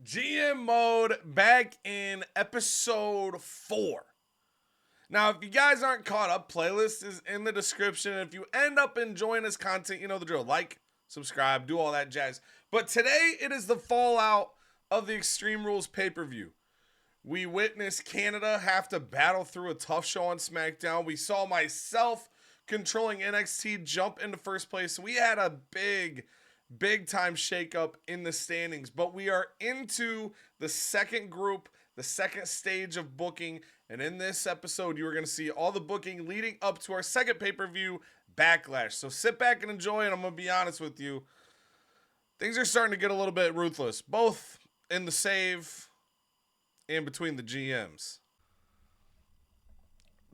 GM mode back in episode 4. Now, if you guys aren't caught up, playlist is in the description. If you end up enjoying this content, you know the drill. Like, subscribe, do all that jazz. But today, it is the fallout of the Extreme Rules pay-per-view. We witnessed Canada have to battle through a tough show on SmackDown. We saw myself controlling NXT jump into first place. We had a big time shakeup in the standings, but we are into the second group, the second stage of booking. And in this episode, you are going to see all the booking leading up to our second pay-per-view, Backlash. So sit back and enjoy, and I'm going to be honest with you. Things are starting to get a little bit ruthless, both in the save and between the GMs.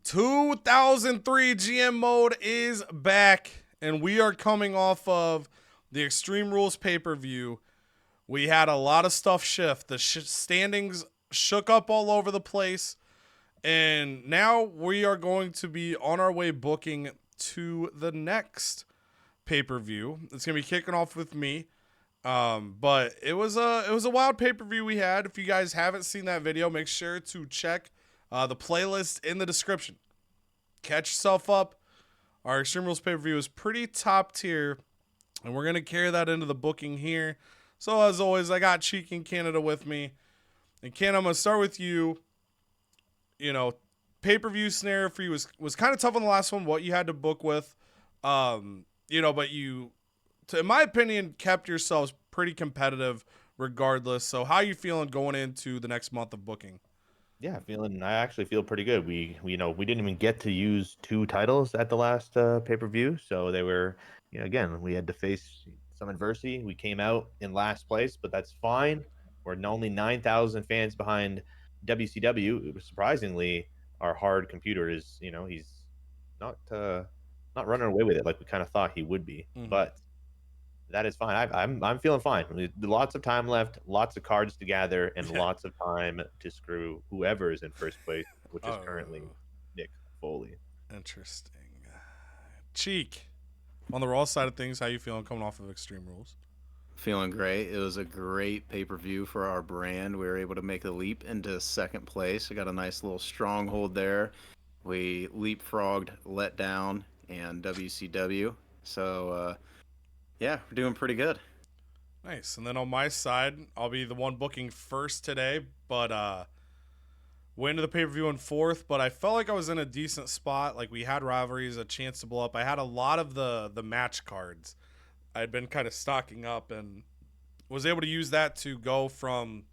2003 GM mode is back, and we are coming off of the Extreme Rules pay-per-view. We had a lot of stuff shift. The standings shook up all over the place. And now we are going to be on our way booking to the next pay-per-view. It's going to be kicking off with me. But it was a wild pay-per-view we had. If you guys haven't seen that video, make sure to check the playlist in the description. Catch yourself up. Our Extreme Rules pay-per-view is pretty top tier. And we're going to carry that into the booking here. So, as always, I got Cheek in Canada with me. And, Ken, I'm going to start with you. You know, pay-per-view scenario for you was kind of tough on the last one, what you had to book with. You know, but you, in my opinion, kept yourselves pretty competitive regardless. So, how are you feeling going into the next month of booking? Yeah, I actually feel pretty good. We didn't even get to use 2 titles at the last pay-per-view. So they were, again, we had to face some adversity. We came out in last place, but that's fine. We're only 9,000 fans behind WCW. It was surprisingly, our hard computer is, he's not running away with it like we kind of thought he would be. Mm-hmm. But that is fine. I'm feeling fine. Lots of time left, lots of cards to gather, and lots of time to screw whoever is in first place, which is currently Nick Foley. Interesting. Cheek, on the Raw side of things, how you feeling coming off of Extreme Rules? Feeling great. It was a great pay-per-view for our brand. We were able to make the leap into second place. We got a nice little stronghold there. We leapfrogged Let Down and WCW. So, yeah, we're doing pretty good. Nice. And then on my side, I'll be the one booking first today, but went to the pay-per-view in fourth, but I felt like I was in a decent spot. Like, we had rivalries, a chance to blow up. I had a lot of the match cards. I had been kind of stocking up and was able to use that to go from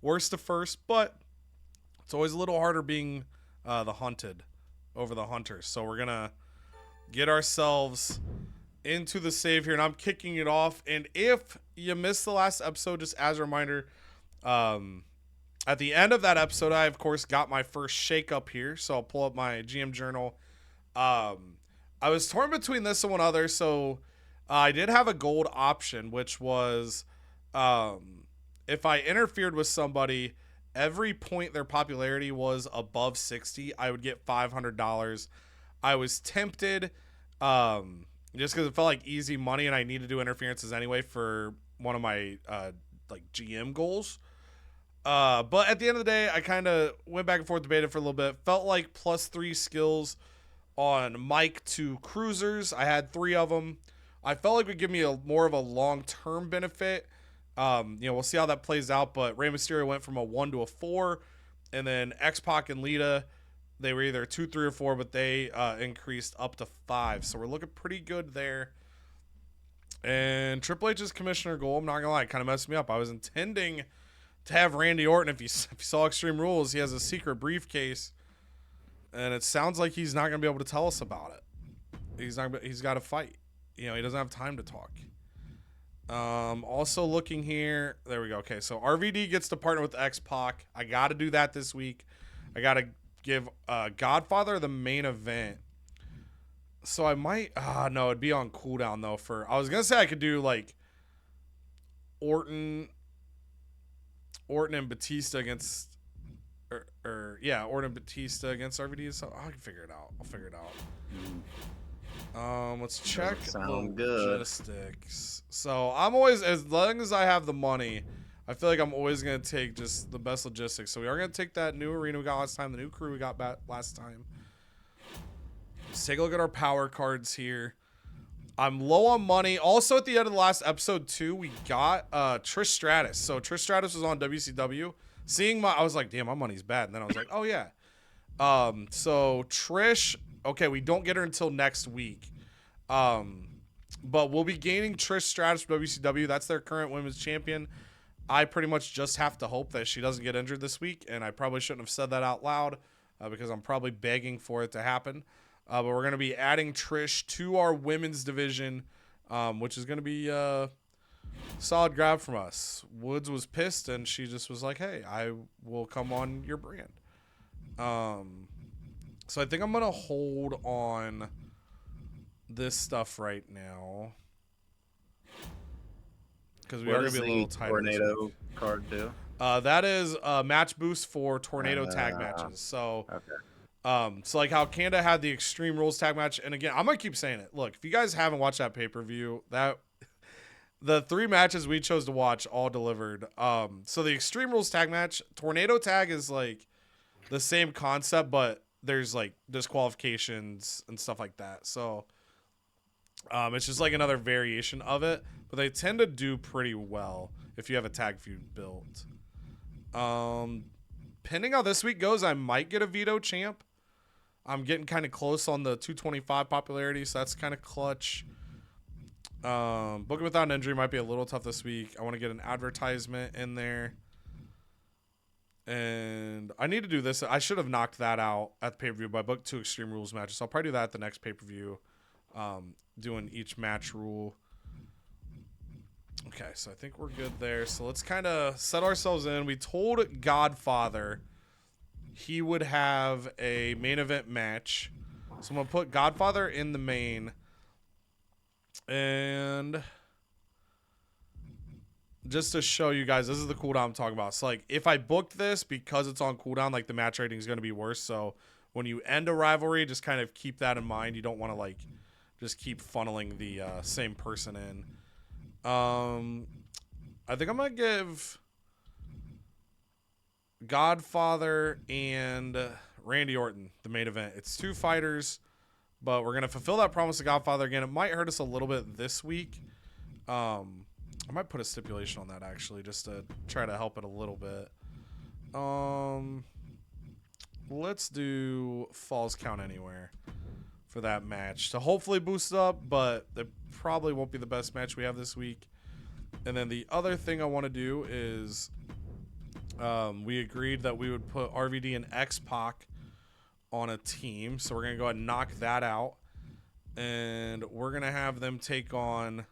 worst to first, but it's always a little harder being the hunted over the hunters. So we're going to get ourselves into the save here, and I'm kicking it off. And if you missed the last episode, just as a reminder, at the end of that episode, I, of course, got my first shakeup here. So I'll pull up my GM journal. I was torn between this and one other, so I did have a gold option, which was if I interfered with somebody, every point their popularity was above 60, I would get $500. I was tempted just because it felt like easy money, and I need to do interferences anyway for one of my GM goals. But at the end of the day, I kind of went back and forth, debated for a little bit. Felt like +3 skills on Mike to cruisers. I had 3 of them. I felt like it would give me more of a long-term benefit. We'll see how that plays out. But Rey Mysterio went from a 1 to a 4. And then X-Pac and Lita, they were either 2, 3, or 4, but they increased up to 5. So we're looking pretty good there. And Triple H's commissioner goal, I'm not going to lie, kind of messed me up. I was intending to have Randy Orton. If you saw Extreme Rules, he has a secret briefcase. And it sounds like he's not going to be able to tell us about it. He's got to fight. He doesn't have time to talk. Also looking here. There we go. Okay, so RVD gets to partner with X-Pac. I got to do that this week. I got to give Godfather the main event. So I might... no, it'd be on cooldown, though. I was going to say I could do, like, Orton and Batista against... Orton and Batista against RVD. So I can figure it out. I'll figure it out. Let's check Sound good. logistics. So I'm always, as long as I have the money, I feel like I'm always going to take just the best logistics. So we are going to take that new arena we got last time, the new crew we got back last time. Let's take a look at our power cards here. I'm low on money. Also, at the end of the last episode, too, we got Trish Stratus. So Trish Stratus was on WCW. I was like, damn, my money's bad. And then I was like, oh, yeah. So Trish, okay, we don't get her until next week. But we'll be gaining Trish Stratus from WCW. That's their current women's champion. I pretty much just have to hope that she doesn't get injured this week, and I probably shouldn't have said that out loud because I'm probably begging for it to happen. But we're going to be adding Trish to our women's division, which is going to be a solid grab from us. Woods was pissed, and she just was like, hey, I will come on your brand. So I think I'm going to hold on this stuff right now. Because we are going to be a little tighter. Tornado card do? That is a match boost for tornado tag matches. So, Okay. So like how Canada had the Extreme Rules tag match, and again, I'm gonna keep saying it. Look, if you guys haven't watched that pay-per-view, that the 3 matches we chose to watch all delivered. So the Extreme Rules tag match, tornado tag is like the same concept, but there's like disqualifications and stuff like that. So, it's just like another variation of it, but they tend to do pretty well if you have a tag feud built. Pending how this week goes, I might get a veto champ. I'm getting kind of close on the 225 popularity, so that's kind of clutch. Booking without an injury might be a little tough this week. I want to get an advertisement in there. And I need to do this. I should have knocked that out at the pay-per-view, but I booked 2 Extreme Rules matches. So I'll probably do that at the next pay-per-view, doing each match rule. Okay, so I think we're good there. So let's kind of set ourselves in. We told Godfather he would have a main event match. So I'm going to put Godfather in the main. And just to show you guys, this is the cooldown I'm talking about. So, like, if I booked this because it's on cooldown, like, the match rating is going to be worse. So when you end a rivalry, just kind of keep that in mind. You don't want to, like, just keep funneling the same person in. I think I'm going to give Godfather and Randy Orton the main event. It's 2 fighters, but we're going to fulfill that promise to Godfather again. It might hurt us a little bit this week. I might put a stipulation on that, actually, just to try to help it a little bit. Let's do Falls Count Anywhere for that match to hopefully boost it up, but it probably won't be the best match we have this week. And then the other thing I want to do is we agreed that we would put RVD and X-Pac on a team. So we're going to go ahead and knock that out. And we're going to have them take on...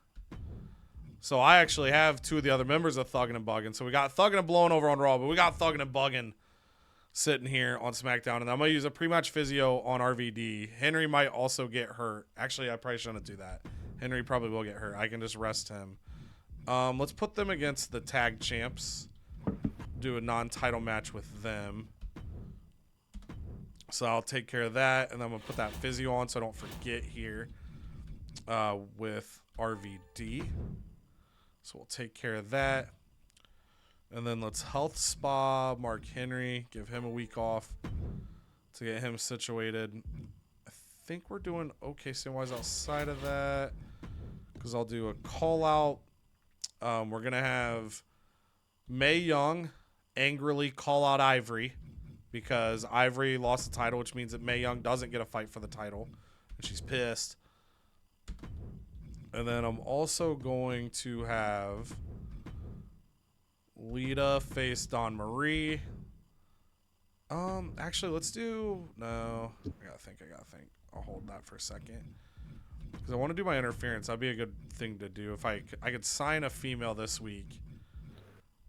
So I actually have 2 of the other members of Thuggin' and Buggin'. So we got Thuggin' and Blowin' over on Raw, but we got Thuggin' and Buggin' sitting here on SmackDown. And I'm going to use a pre-match physio on RVD. Henry might also get hurt. Actually, I probably shouldn't do that. Henry probably will get hurt. I can just rest him. Let's put them against the tag champs. Do a non-title match with them. So I'll take care of that. And then I'm going to put that physio on so I don't forget here with RVD. So we'll take care of that. And then let's health spa Mark Henry. Give him a week off to get him situated. I think we're doing okay stand-wise outside of that. Because I'll do a call-out. We're going to have Mae Young angrily call out Ivory. Because Ivory lost the title, which means that Mae Young doesn't get a fight for the title. And she's pissed. And then I'm also going to have Lita face Dawn Marie. Actually, let's do... No. I gotta think. I'll hold that for a second. Because I want to do my interference. That'd be a good thing to do. If I could sign a female this week.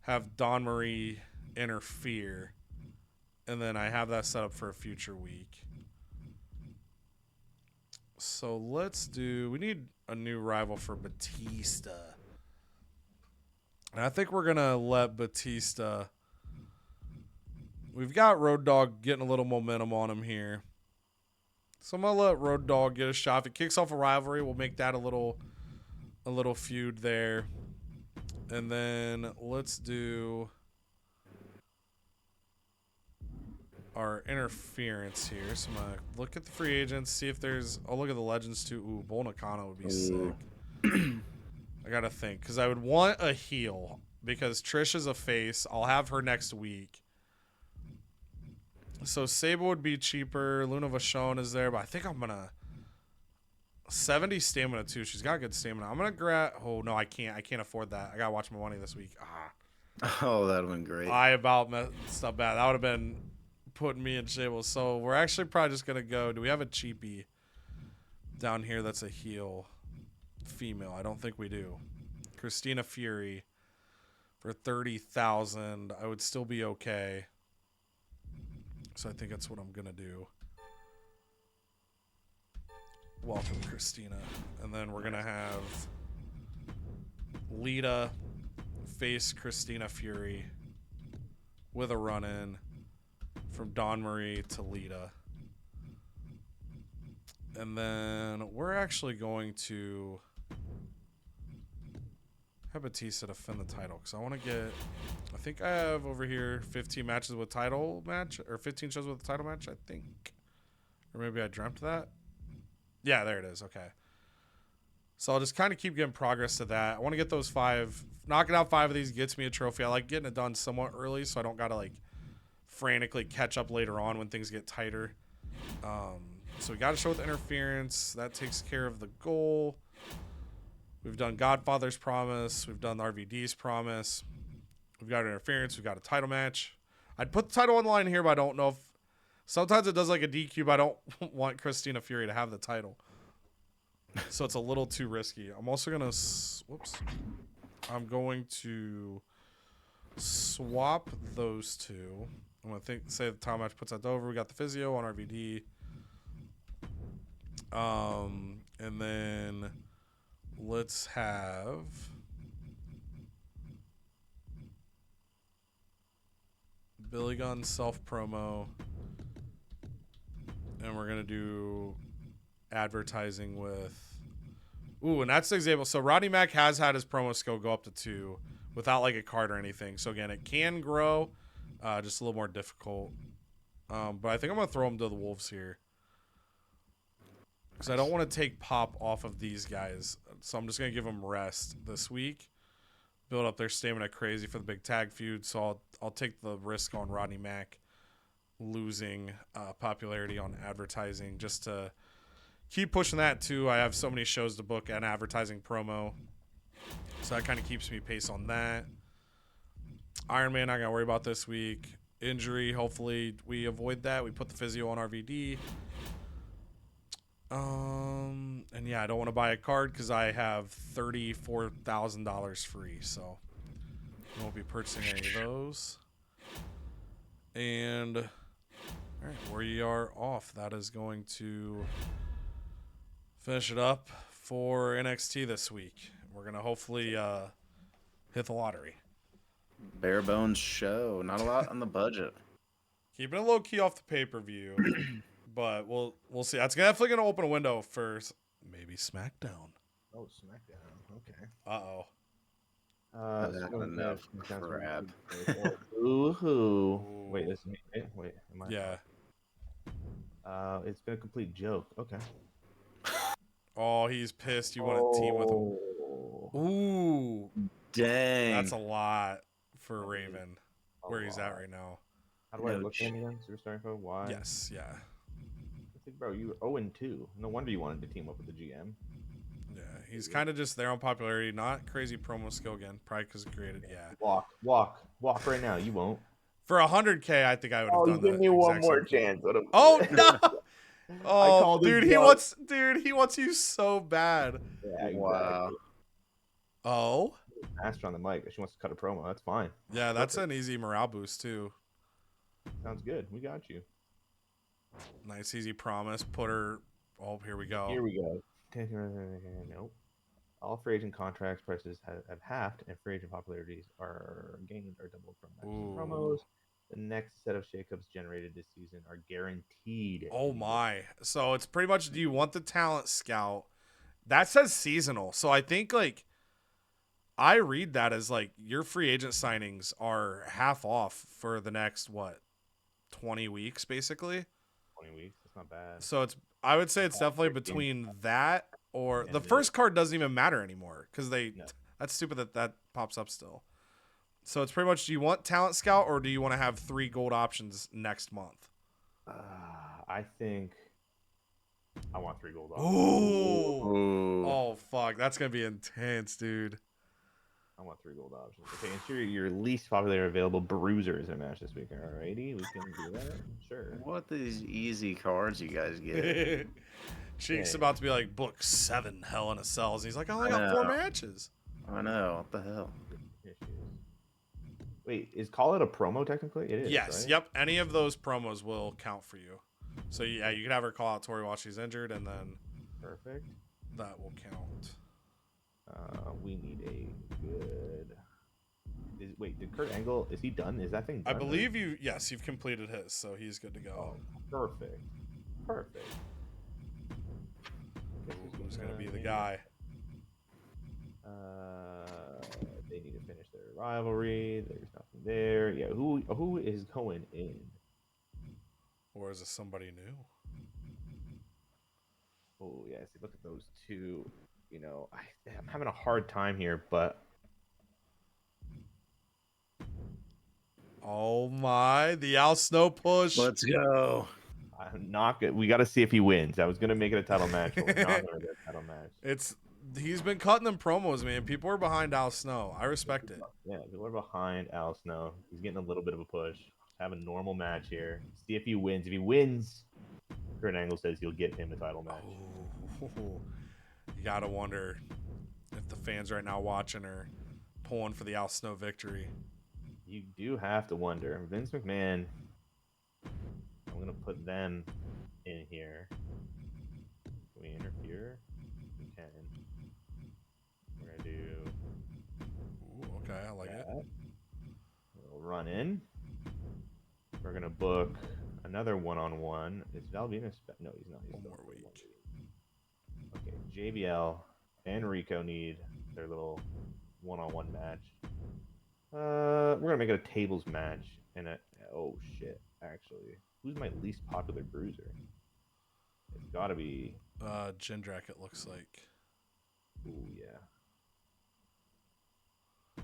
Have Dawn Marie interfere. And then I have that set up for a future week. So let's do... We need a new rival for Batista. And I think we're going to let Batista... We've got Road Dogg getting a little momentum on him here. So I'm going to let Road Dogg get a shot. If it kicks off a rivalry, we'll make that a little feud there. And then let's do our interference here. So I'm going to look at the free agents, see if there's... I'll look at the legends too. Ooh, Bull Nakano would be sick. I got to think. Because I would want a heel. Because Trish is a face. I'll have her next week. So Sable would be cheaper. Luna Vachon is there. But I think I'm going to... 70 stamina too. She's got good stamina. I'm gonna grab. Oh no, I can't. I can't afford that. I gotta watch my money this week. Oh, that'd have been great. I about messed up bad. That would have been putting me in shambles. So we're actually probably just gonna go. Do we have a cheapie down here that's a heel female? I don't think we do. Christina Fury for 30,000. I would still be okay. So I think that's what I'm gonna do. Welcome, Christina. And then we're going to have Lita face Christina Fury with a run-in from Dawn Marie to Lita. And then we're actually going to have Batista defend the title because I want to get... I think I have over here 15 matches with title match, or 15 shows with a title match, I think. Or maybe I dreamt that. Yeah, there it is. Okay. So I'll just kind of keep getting progress to that. I want to get those 5. Knocking out 5 of these gets me a trophy. I like getting it done somewhat early so I don't got to like frantically catch up later on when things get tighter. So we got to show with interference. That takes care of the goal. We've done Godfather's Promise. We've done RVD's Promise. We've got interference. We've got a title match. I'd put the title on the line here, but I don't know if... Sometimes it does like a DQ, but I don't want Christina Fury to have the title. So it's a little too risky. I'm also going to... Whoops. I'm going to swap those two. I'm going to say the title match puts that over. We got the physio on RVD. And then let's have... Billy Gunn self-promo. And we're going to do advertising with... Ooh, and that's the example. So Rodney Mack has had his promo skill go up to 2 without like a card or anything. So again, it can grow. Just a little more difficult. But I think I'm going to throw him to the Wolves here. Because I don't want to take Pop off of these guys. So I'm just going to give them rest this week. Build up their stamina crazy for the big tag feud. So I'll take the risk on Rodney Mack losing popularity on advertising just to keep pushing that too. I have so many shows to book and advertising promo. So that kind of keeps me pace on that. Iron Man, not going to worry about this week. Injury, hopefully we avoid that. We put the physio on RVD. And yeah, I don't want to buy a card because I have $34,000 free. So I won't be purchasing any of those. And all right, we are off. That is going to finish it up for NXT this week. We're going to hopefully hit the lottery. Bare bones show. Not a lot on the budget. Keeping it low key off the pay-per-view, but we'll see. That's definitely going to open a window for maybe SmackDown. Oh, SmackDown. Okay. Uh-oh. That's enough crap. Ooh. Wait, this is me. Wait, am I? Yeah. It's been a complete joke. Okay. Oh, he's pissed. You want to team with him. Ooh. Dang. That's a lot for Raven, where he's at right now. How do I look at him again? Superstar info? Why? Yes, yeah. I think, bro, you were 0-2. No wonder you wanted to team up with the GM. Yeah, he's kind of just there on popularity. Not crazy promo skill again. Probably because created, yeah. Walk right now. You won't. For 100K, I think I would have done that. Give me one more chance. Oh no! Oh, dude, he wants you so bad. Yeah, exactly. Wow. Oh. Asked her on the mic. She wants to cut a promo. That's fine. Yeah, that's an easy morale boost too. Sounds good. We got you. Nice, easy promise. Put her. Oh, here we go. Here we go. Nope. All free agent contracts prices have halved, and free agent popularities are gained or doubled from matches and promos. The next set of shakeups generated this season are guaranteed. Oh my! So it's pretty much. Do you want the talent scout? That says seasonal. So I think like I read that as like your free agent signings are half off for the next 20 weeks basically. 20 weeks. That's not bad. So I would say it's definitely 13. between that or And the the- first card doesn't even matter anymore because No. that's stupid that pops up still. So it's pretty much, do you want Talent Scout or do you want to have 3 gold options next month? I think I want 3 gold. Ooh. Ooh. Oh fuck, that's gonna be intense, dude. I want 3 gold options. Okay, ensure your least popular available bruiser is in a match this week. Alrighty, we can do that. Sure. What these easy cards you guys get? Cheek's Yeah. about to be like, book 7 Hell in a Cells. And he's like, I only got 4 matches. I know. What the hell? Here she is. Wait, is Call It a promo technically? It is. Yes, Right? yep. Any of those promos will count for you. So yeah, you can have her call out Tori while she's injured, and then Perfect. that will count. We need a good. Wait, did Kurt Angle? Is he done? Is that thing I done? believe you've completed his, so he's good to go. Oh, perfect. Perfect. Who's gonna be the guy? They need to finish their rivalry. There's nothing there. Yeah, who is going in? Or is it somebody new? Oh yeah, see, look at those two. You know, I'm having a hard time here, but Oh my, the Al Snow push. Let's go. I'm not good. We got to see if he wins. I was gonna make it a title match, but we're not gonna get a title match. He's been cutting them promos, man. People are behind Al Snow. I respect it. Yeah, people are behind Al Snow. He's getting a little bit of a push. Have a normal match here. See if he wins. If he wins, Kurt Angle says he'll get him a title match. Oh, you gotta wonder if the fans right now watching are pulling for the Al Snow victory. You do have to wonder. Vince McMahon, I'm going to put them in here. Can we interfere? We can. We're going to do Ooh, okay, I like it. We'll run in. We're going to book another one-on-one. Is Val Venus? No, he's not. He's One still more week. Okay, JBL and Rico need their little one-on-one match. We're gonna make it a tables match, and oh shit, actually, who's my least popular bruiser? It's gotta be Jindrak, it looks like. ooh yeah,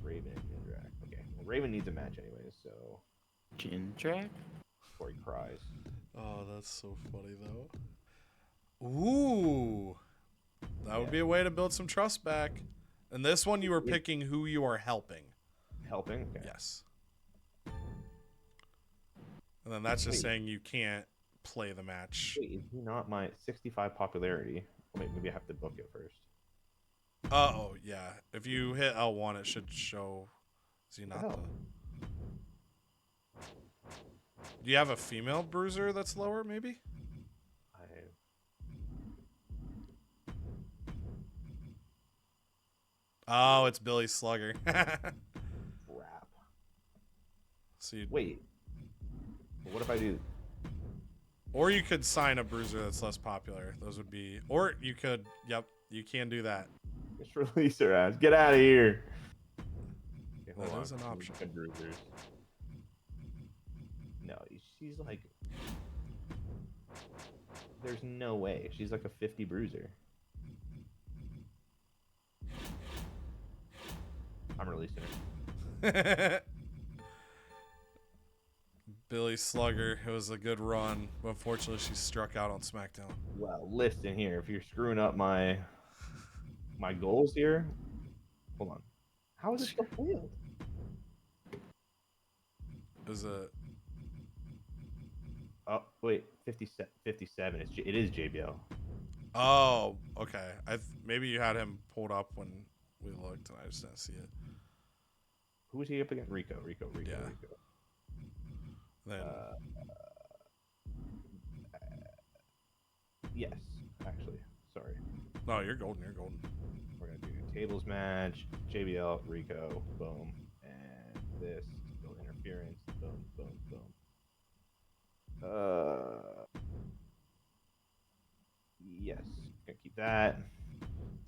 Raven and Jindrak. Okay, well Raven needs a match anyways, so Gin track? before he cries. Oh, that's so funny though. Ooh, that would be a way to build some trust back. And this one, you were picking who you are helping. Helping? Okay. Yes. And then that's just saying you can't play the match. Wait, is he not my 65 popularity? Wait, maybe I have to book it first. Oh, yeah. If you hit L1, it should show. Is he not Wow. Do you have a female bruiser that's lower, maybe? Oh, it's Billy Slugger. Crap. So Wait. What if I do? or you could sign a bruiser that's less popular. Those would be. Or you could. Yep, you can do that. Just release her ass. Get out of here. Okay, hold That on. is an option. Good bruisers. No, she's like. There's no way. She's like a 50 bruiser. I'm releasing her. Billy Slugger. It was a good run, but unfortunately, she struck out on SmackDown. Well, listen here. If you're screwing up my goals here, hold on. How is it still failed? Is it? Oh wait, 57. It is JBL. Oh, okay. Maybe you had him pulled up when we looked, and I just didn't see it. Who was he up against? Rico. Yeah. Then Yes, actually. Sorry. no, you're golden. You're golden. We're gonna do tables match, JBL, Rico, boom, and this no interference, boom, boom, boom. Yes, gonna keep that.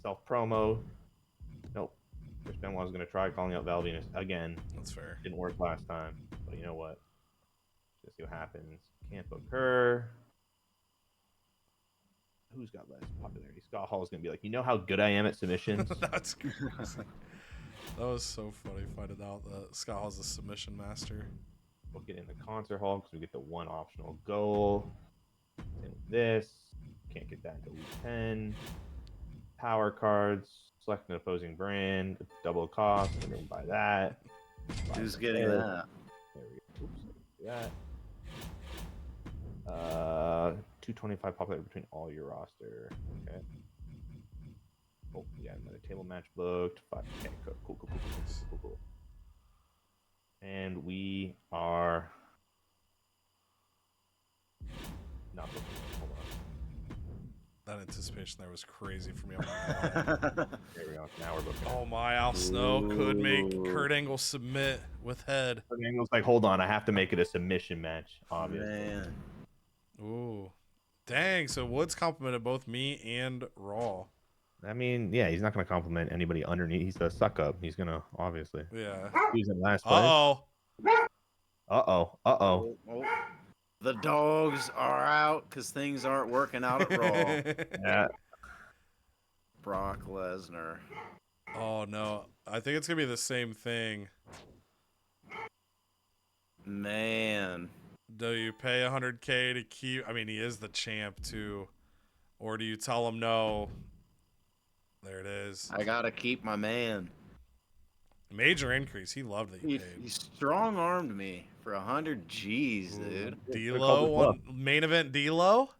Self promo. Nope. Chris Benoit was going to try calling out Val Venus again. That's fair. Didn't work last time. But you know what? Just see what happens. Can't book her. Who's got less popularity? Scott Hall's going to be like, you know how good I am at submissions? That's crazy. That was so funny finding out that Scott Hall's a submission master. Book it in the concert hall because we get the one optional goal. Same with this. Can't get that until week 10. Power cards. Select an opposing brand. Double cost. I'm going to buy that. Who's getting that? There we go. Oops. Do that. 225 popularity between all your roster. Okay. Oh, yeah, another table match booked. 5. Okay, cool. And we are not booking. Hold on. That anticipation there was crazy for me. Oh There we go. Now we're booking. oh my, Al Snow could make Kurt Angle submit with head. Angle's like, hold on, I have to make it a submission match, obviously. Man. Ooh. Dang, so Woods complimented both me and Raw. I mean, yeah, he's not going to compliment anybody underneath. He's the suck up. He's going to, obviously. Yeah. He's in last place. Uh-oh. Uh-oh. Oh. The dogs are out because things aren't working out at Raw. Yeah. Brock Lesnar. Oh, no. I think it's going to be the same thing. Man. Do you pay $100K to keep... I mean, he is the champ, too. Or do you tell him no? There it is. I got to keep my man. Major increase. He loved that you He paid. strong-armed me for 100 G's, dude. D-Lo, main event D-Lo?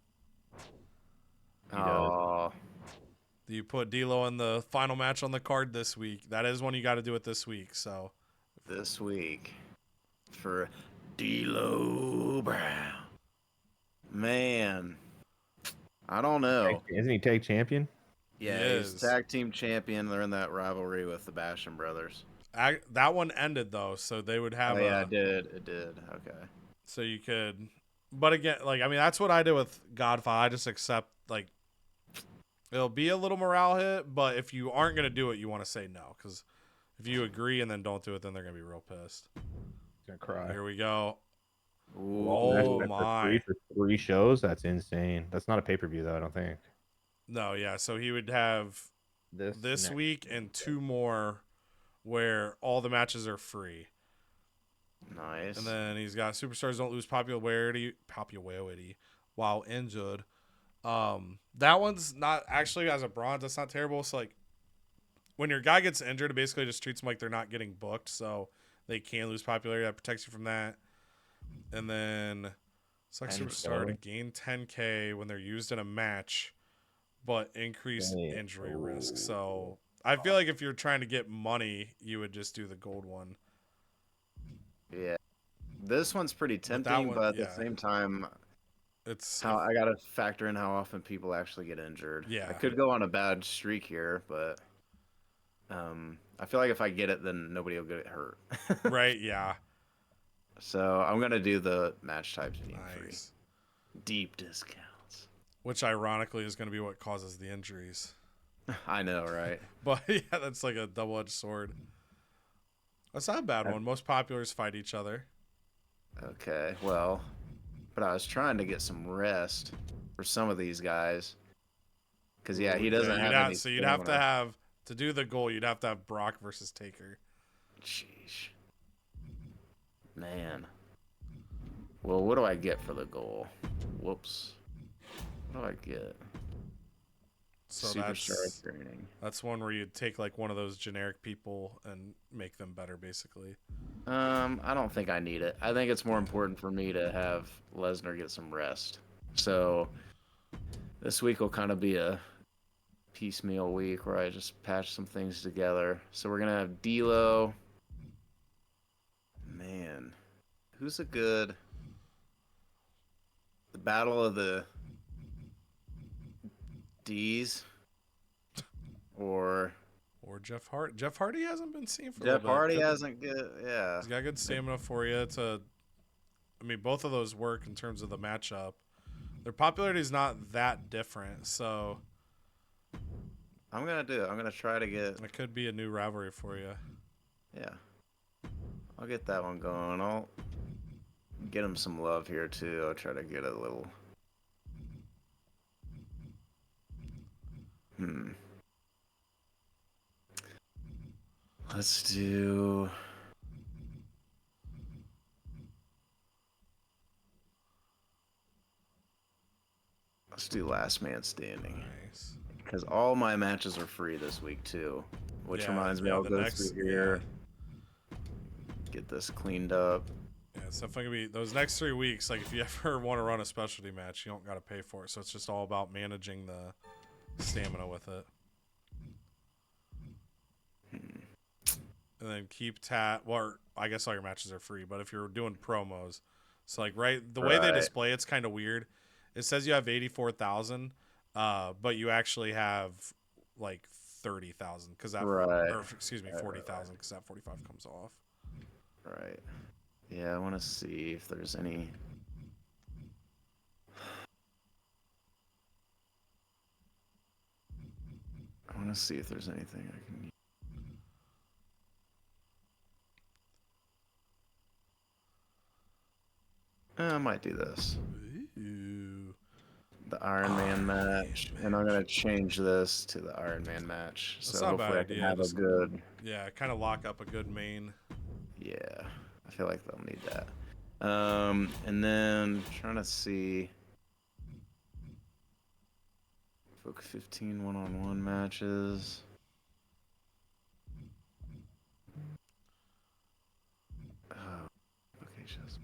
Oh. Do you put D-Lo in the final match on the card this week? That is one you got to do it this week, so... This week. For D'Lo Brown. Man. I don't know. Isn't he tag champion? Yeah, He he's is. tag team champion. They're in that rivalry with the Basham brothers. That one ended, though, so they would have it did. It did. Okay. So you could... But again, like, I mean, that's what I did with Godfather. I just accept, like... It'll be a little morale hit, but if you aren't going to do it, you want to say no. Because if you agree and then don't do it, then they're going to be real pissed. He's going to cry. Here we go. Ooh. Oh, That's my. for 3 shows? That's insane. That's not a pay-per-view, though, I don't think. No, yeah. So he would have this next week and 2 more where all the matches are free. Nice. And then he's got Superstars Don't Lose Popularity while injured. That one's not actually, as a bronze, that's not terrible. So, like, when your guy gets injured, it basically just treats them like they're not getting booked. So they can lose popularity. That protects you from that. And then select Superstar to gain 10K when they're used in a match, but increase injury risk. So I feel like if you're trying to get money, you would just do the gold one. Yeah. This one's pretty tempting, one, but at yeah. the same time, It's how I gotta factor in how often people actually get injured. Yeah. I could go on a bad streak here, but I feel like if I get it, then nobody will get hurt. right, yeah. So I'm gonna do the match types being free. Nice. Deep discounts. Which ironically is going to be what causes the injuries. I know, right? But yeah, that's like a double-edged sword. That's not a bad one. Most populars fight each other. Okay, well, but I was trying to get some rest for some of these guys. Because, yeah, he doesn't have any. So you'd have to have, to do the goal, you'd have to have Brock versus Taker. Sheesh. Man. Well, what do I get for the goal? Whoops. What do I get? So Superstar training. that's one where you'd take like one of those generic people and make them better, basically. I don't think I need it. I think it's more important for me to have Lesnar get some rest. So this week will kind of be a piecemeal week where I just patch some things together. So we're gonna have D'Lo. Man, who's a good? The Battle of the D's, or Jeff Hardy. Jeff Hardy hasn't been seen for a Jeff little bit. Hardy hasn't good. Yeah, He's got good stamina for you. I mean, both of those work in terms of the matchup. Their popularity is not that different, so I'm gonna do it. I'm gonna try to get. It could be a new rivalry for you. Yeah, I'll get that one going. I'll get him some love here too. I'll try to get a little. Let's do. Let's do Last Man Standing. Nice. Because all my matches are free this week too. Which reminds me, I'll go through here. Get this cleaned up. Yeah, it's definitely gonna be those next 3 weeks. Like, if you ever want to run a specialty match, you don't got to pay for it. So it's just all about managing the stamina with it. And then keep well, I guess all your matches are free, but if you're doing promos, so like the way they display it's kind of weird. It says you have 84,000, but you actually have like 30,000 because that, or excuse me, 40,000 because that 45 comes off. Right. Yeah, I want to see if there's any. I want to see if there's anything I can. I might do this. Ooh. The Iron Man match, and I'm gonna change this to the Iron Man match. That's so not a hopefully bad I can idea. have a good. Yeah, kind of lock up a good main. Yeah, I feel like they'll need that. And then trying to see. Book 15 one-on-one matches. Oh, okay, just.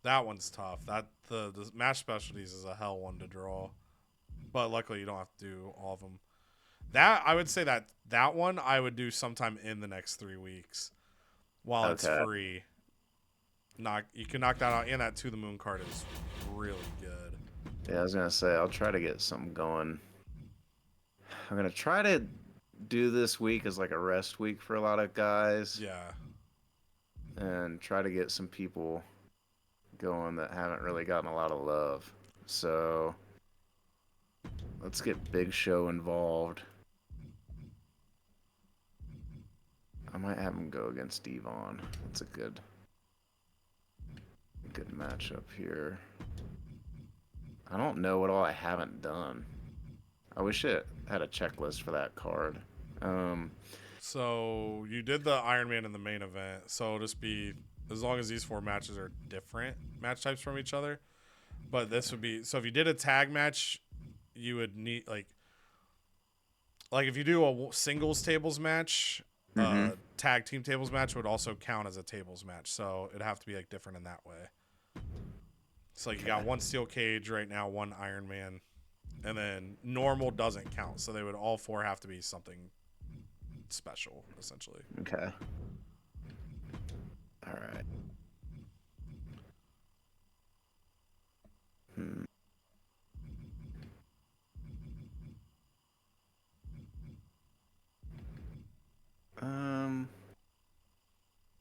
That one's tough. That the match specialties is a hell one to draw, but luckily you don't have to do all of them. That I would say that one I would do sometime in the next 3 weeks, while it's free. You can knock that out, and that To the Moon card is really good. Yeah, I was gonna say I'll try to get something going. I'm gonna try to do this week as like a rest week for a lot of guys. Yeah. And try to get some people going that haven't really gotten a lot of love. So let's get Big Show involved. I might have him go against Devon. That's a good matchup here. I don't know what all I haven't done. I wish it had a checklist for that card. So you did the Iron Man in the main event. So it'll just be, as long as these 4 matches are different match types from each other. But this would be, so if you did a tag match, you would need like if you do a singles tables match, tag team tables match would also count as a tables match. So it'd have to be like different in that way. So like you got 1 steel cage right now, 1 Iron Man, and then normal doesn't count. So they would all 4 have to be something special, essentially. Okay. All right.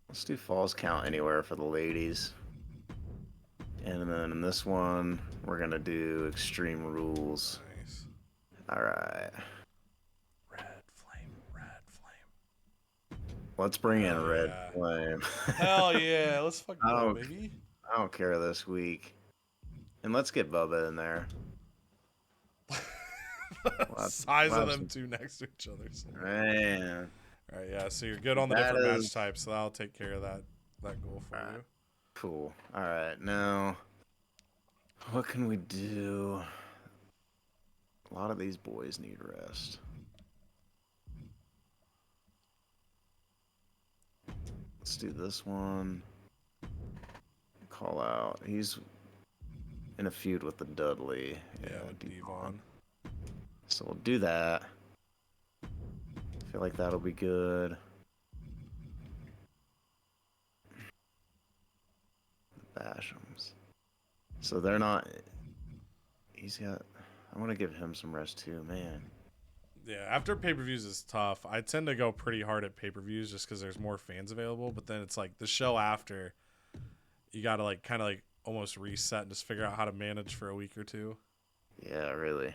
Let's do falls count anywhere for the ladies. And then in this one, we're gonna do Extreme Rules. Nice. All right. Red flame. Let's bring in Red Flame. Hell yeah, let's fucking go, baby. I don't care this week. And let's get Bubba in there. Size of them 2 next to each other. So. Man. All right, yeah. So you're good on the different match types, so that'll take care of that goal for you. Cool. All right, now what can we do? A lot of these boys need rest. Let's do this one. Call out. He's in a feud with the Dudley. Yeah, with Devon. So we'll do that. I feel like that'll be good. Bashams. So they're not. He's got. I want to give him some rest too, man. Yeah, after pay-per-views is tough. I tend to go pretty hard at pay-per-views just because there's more fans available. But then it's like the show after, you gotta like kind of like almost reset and just figure out how to manage for a week or two. Yeah, really.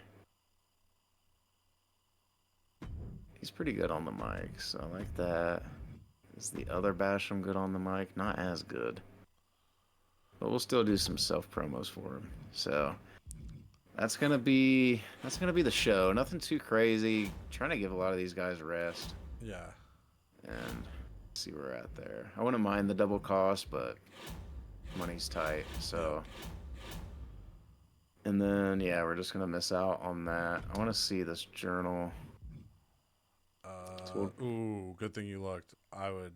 He's pretty good on the mic, so I like that. Is the other Basham good on the mic? Not as good. But we'll still do some self promos for him. So that's gonna be the show. Nothing too crazy. Trying to give a lot of these guys a rest. Yeah. And see where we're at there. I wouldn't mind the double cost, but money's tight, so. And then yeah, we're just gonna miss out on that. I want to see this journal. Ooh, good thing you looked. I would.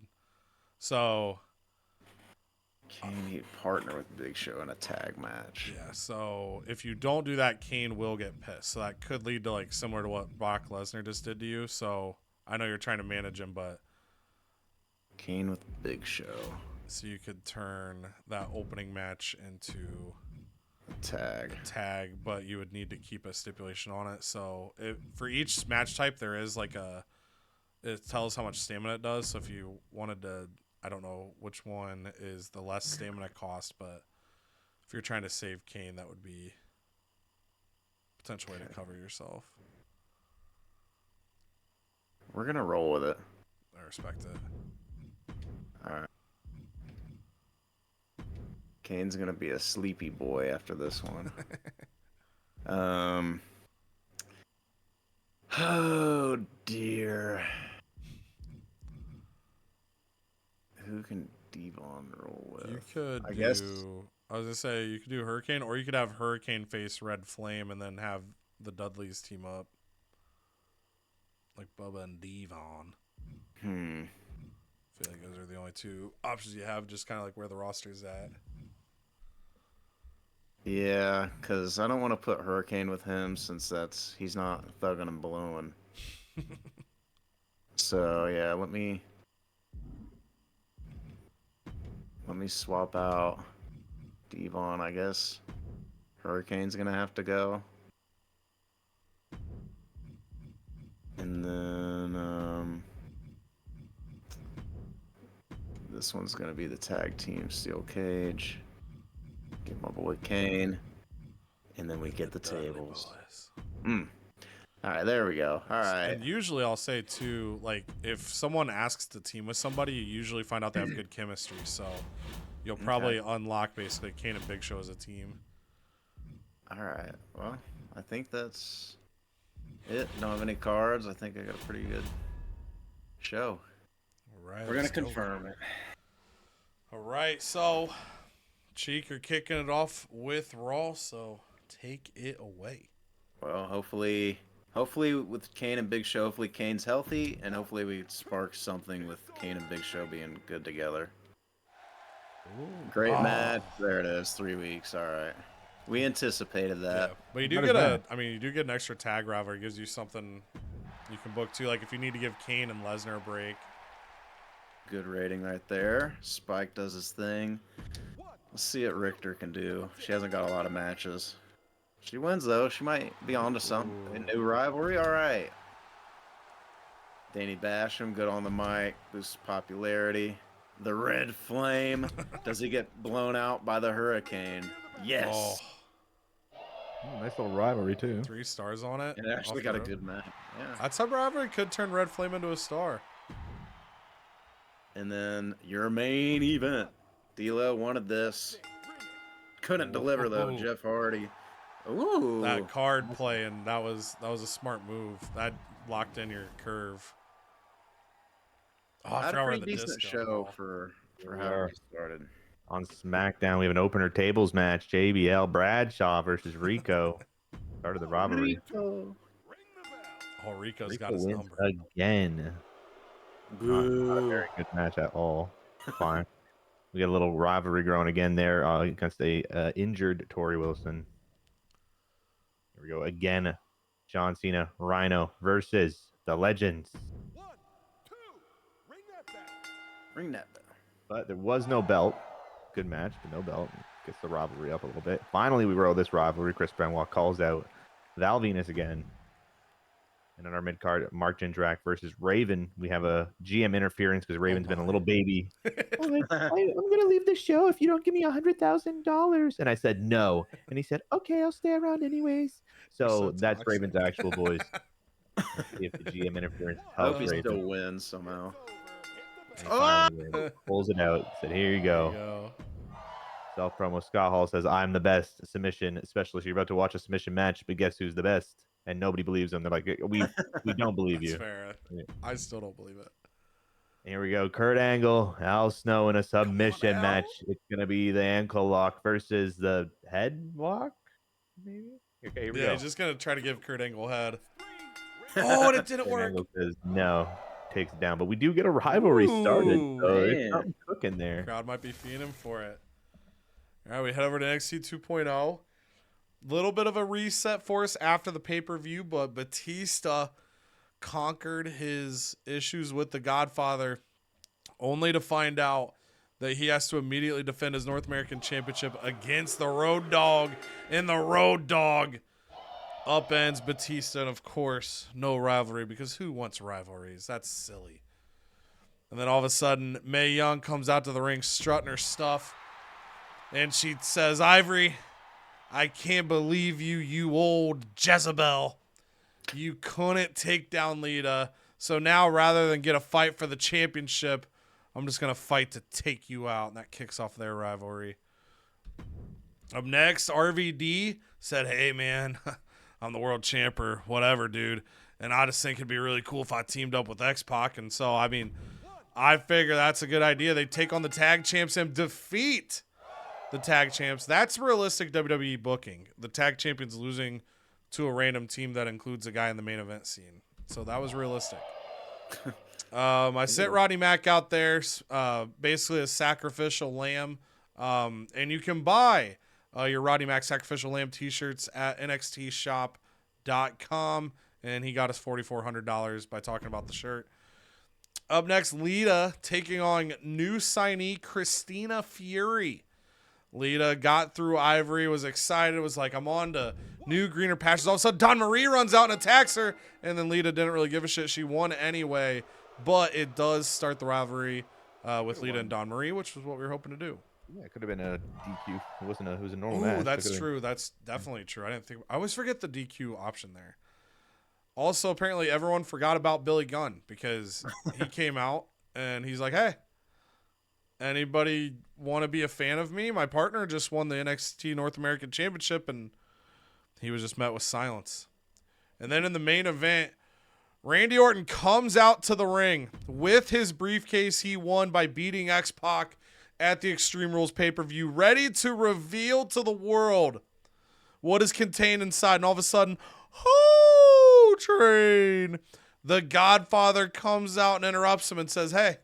So. Can he partner with Big Show in a tag match? Yeah. So if you don't do that, Kane will get pissed. So that could lead to like similar to what Brock Lesnar just did to you. So I know you're trying to manage him, but. Kane with Big Show. So you could turn that opening match into tag, but you would need to keep a stipulation on it. So for each match type, there is like it tells how much stamina it does. So if you wanted to, I don't know which one is the less stamina cost, but if you're trying to save Kane, that would be a potential way to cover yourself. We're gonna roll with it. I respect it. All right. Kane's gonna be a sleepy boy after this one. Oh dear. Who can Devon roll with? You could I guess. I was gonna say you could do Hurricane, or you could have Hurricane face Red Flame, and then have the Dudleys team up, like Bubba and Devon. I feel like those are the only two options you have, just kind of like where the roster's at. Yeah, because I don't want to put Hurricane with him since he's not thugging and blowing. So yeah, let me swap out Devon, I guess. Hurricane's gonna have to go. And then this one's gonna be the tag team steel cage. Get my boy Kane. And then we get the tables. All right, there we go. All right. And usually I'll say too, like if someone asks to team with somebody, you usually find out they have good chemistry. So you'll probably unlock basically Kane and Big Show as a team. All right. Well, I think that's it. Don't have any cards. I think I got a pretty good show. All right. We're gonna confirm it. All right. So Cheek are kicking it off with Raw. So take it away. Well, hopefully with Kane and Big Show, hopefully Kane's healthy, and hopefully we spark something with Kane and Big Show being good together. Ooh, great match. There it is. 3 weeks. All right. We anticipated that. Yeah. But you do get you do get an extra tag rivalry. It gives you something you can book too. Like if you need to give Kane and Lesnar a break. Good rating right there. Spike does his thing. Let's see what Richter can do. She hasn't got a lot of matches. She wins, though. She might be on to something. A new rivalry? All right. Danny Basham, good on the mic. Boosts popularity. The Red Flame. Does he get blown out by the Hurricane? Yes. Nice little rivalry, too. 3 stars on it. It actually got a good match. Yeah. That type of rivalry could turn Red Flame into a star. And then your main event. D'Lo wanted this. Couldn't deliver, though. Jeff Hardy. Ooh. That card play, and that was a smart move. That locked in your curve. Oh, I had forgot a where pretty the decent disc show for how we started. On SmackDown, we have an opener tables match. JBL Bradshaw versus Rico. Started the rivalry. Rico. Oh, Rico's got his wins number. Again. Not a very good match at all. Fine. We got a little rivalry growing again there against a injured Torrie Wilson. Here we go again. John Cena, Rhino versus the Legends. 1, 2, ring that bell. Ring that bell. But there was no belt. Good match, but no belt. Gets the rivalry up a little bit. Finally, we roll this rivalry. Chris Benoit calls out Val Venus again. And on our mid card, Mark Jindrak versus Raven. We have a GM interference because Raven's been a little baby. I'm going to leave the show if you don't give me $100,000. And I said no. And he said, okay, I'll stay around anyways. So that's toxic. Raven's actual voice. Let's see if the GM interference I hope helps he Raven. still wins somehow. And he finally pulls it out. Said, here you go. There you go. Self promo. Scott Hall says, I'm the best submission specialist. You're about to watch a submission match, but guess who's the best? And nobody believes him. They're like, we don't believe That's you. fair. Yeah. I still don't believe it. Here we go. Kurt Angle, Al Snow in a submission Al. match. It's going to be the ankle lock versus the head lock, maybe? Okay, here we go. He's just going to try to give Kurt Angle head. Oh, and it didn't Kurt work. Angle says no, takes it down. But we do get a rivalry started, so man. it's something cooking there. Crowd might be fiending for it. All right, we head over to NXT 2.0. Little bit of a reset for us after the pay-per-view, but Batista conquered his issues with the Godfather only to find out that he has to immediately defend his North American Championship against the Road Dogg, and the Road Dogg upends Batista, and of course, no rivalry, because who wants rivalries? That's silly. And then all of a sudden, Mae Young comes out to the ring strutting her stuff, and she says, Ivory, I can't believe you, you old Jezebel. You couldn't take down Lita. So now rather than get a fight for the championship, I'm just going to fight to take you out. And that kicks off their rivalry. Up next, RVD said, hey, man, I'm the world champ or whatever, dude. And I just think it'd be really cool if I teamed up with X-Pac. And so, I mean, I figure that's a good idea. They take on the tag champs and defeat the tag champs. That's realistic WWE booking. The tag champions losing to a random team that includes a guy in the main event scene. So that was realistic. I sent Roddy Mack out there, basically a sacrificial lamb. And you can buy your Roddy Mack sacrificial lamb t-shirts at nxtshop.com. And he got us $4,400 by talking about the shirt. Up next, Lita taking on new signee Christina Fury. Lita got through Ivory, was excited, was like, I'm on to new greener pastures. All of a sudden, Dawn Marie runs out and attacks her, and then Lita didn't really give a shit. She won anyway, but it does start the rivalry with Lita and Dawn Marie, which was what we were hoping to do. Yeah, it could have been a DQ. It was a normal Ooh, match. that's true. That's definitely true. I always forget the DQ option there. Also, apparently, everyone forgot about Billy Gunn because he came out and he's like, hey, anybody want to be a fan of me? My partner just won the NXT North American Championship, and he was just met with silence. And then in the main event, Randy Orton comes out to the ring with his briefcase he won by beating X-Pac at the Extreme Rules pay-per-view, ready to reveal to the world what is contained inside. And all of a sudden, oh, train. The Godfather comes out and interrupts him and says, hey,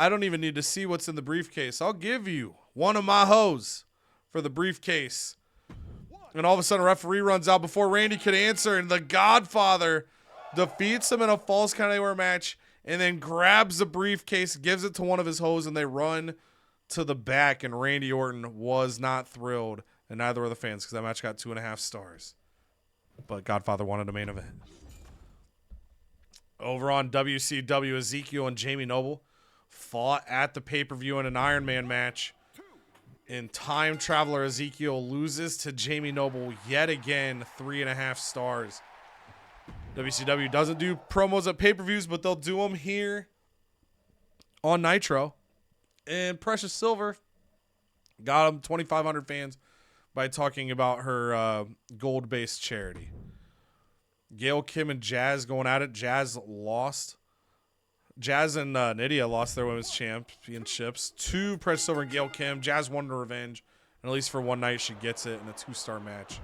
I don't even need to see what's in the briefcase. I'll give you one of my hoes for the briefcase. And all of a sudden, a referee runs out before Randy could answer, and the Godfather defeats him in a Falls Count Anywhere match and then grabs the briefcase, gives it to one of his hoes, and they run to the back, and Randy Orton was not thrilled, and neither were the fans because that match got 2.5 stars. But Godfather wanted a main event. Over on WCW, Ezekiel and Jamie Noble fought at the pay-per-view in an Iron Man match. And Time Traveler Ezekiel loses to Jamie Noble yet again, 3.5 stars. WCW doesn't do promos at pay-per-views, but they'll do them here on Nitro. And Precious Silver got them 2,500 fans by talking about her gold-based charity. Gail Kim and Jazz going at it. Jazz lost. Jazz and Nydia lost their women's championships to Precious Silver and Gail Kim. Jazz wanted revenge, and at least for one night she gets it in a 2-star match.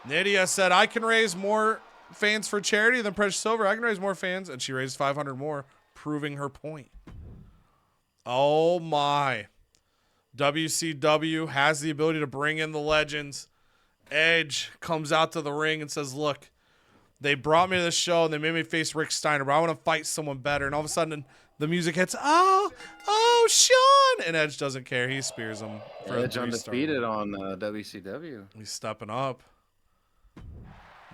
Nydia said, I can raise more fans for charity than Precious Silver. I can raise more fans, and she raised 500 more, proving her point. Oh my. WCW has the ability to bring in the legends. Edge comes out to the ring and says, look, they brought me to the show and they made me face Rick Steiner, but I want to fight someone better. And all of a sudden, the music hits, oh, Sean! And Edge doesn't care. He spears him. For Edge undefeated on WCW. He's stepping up.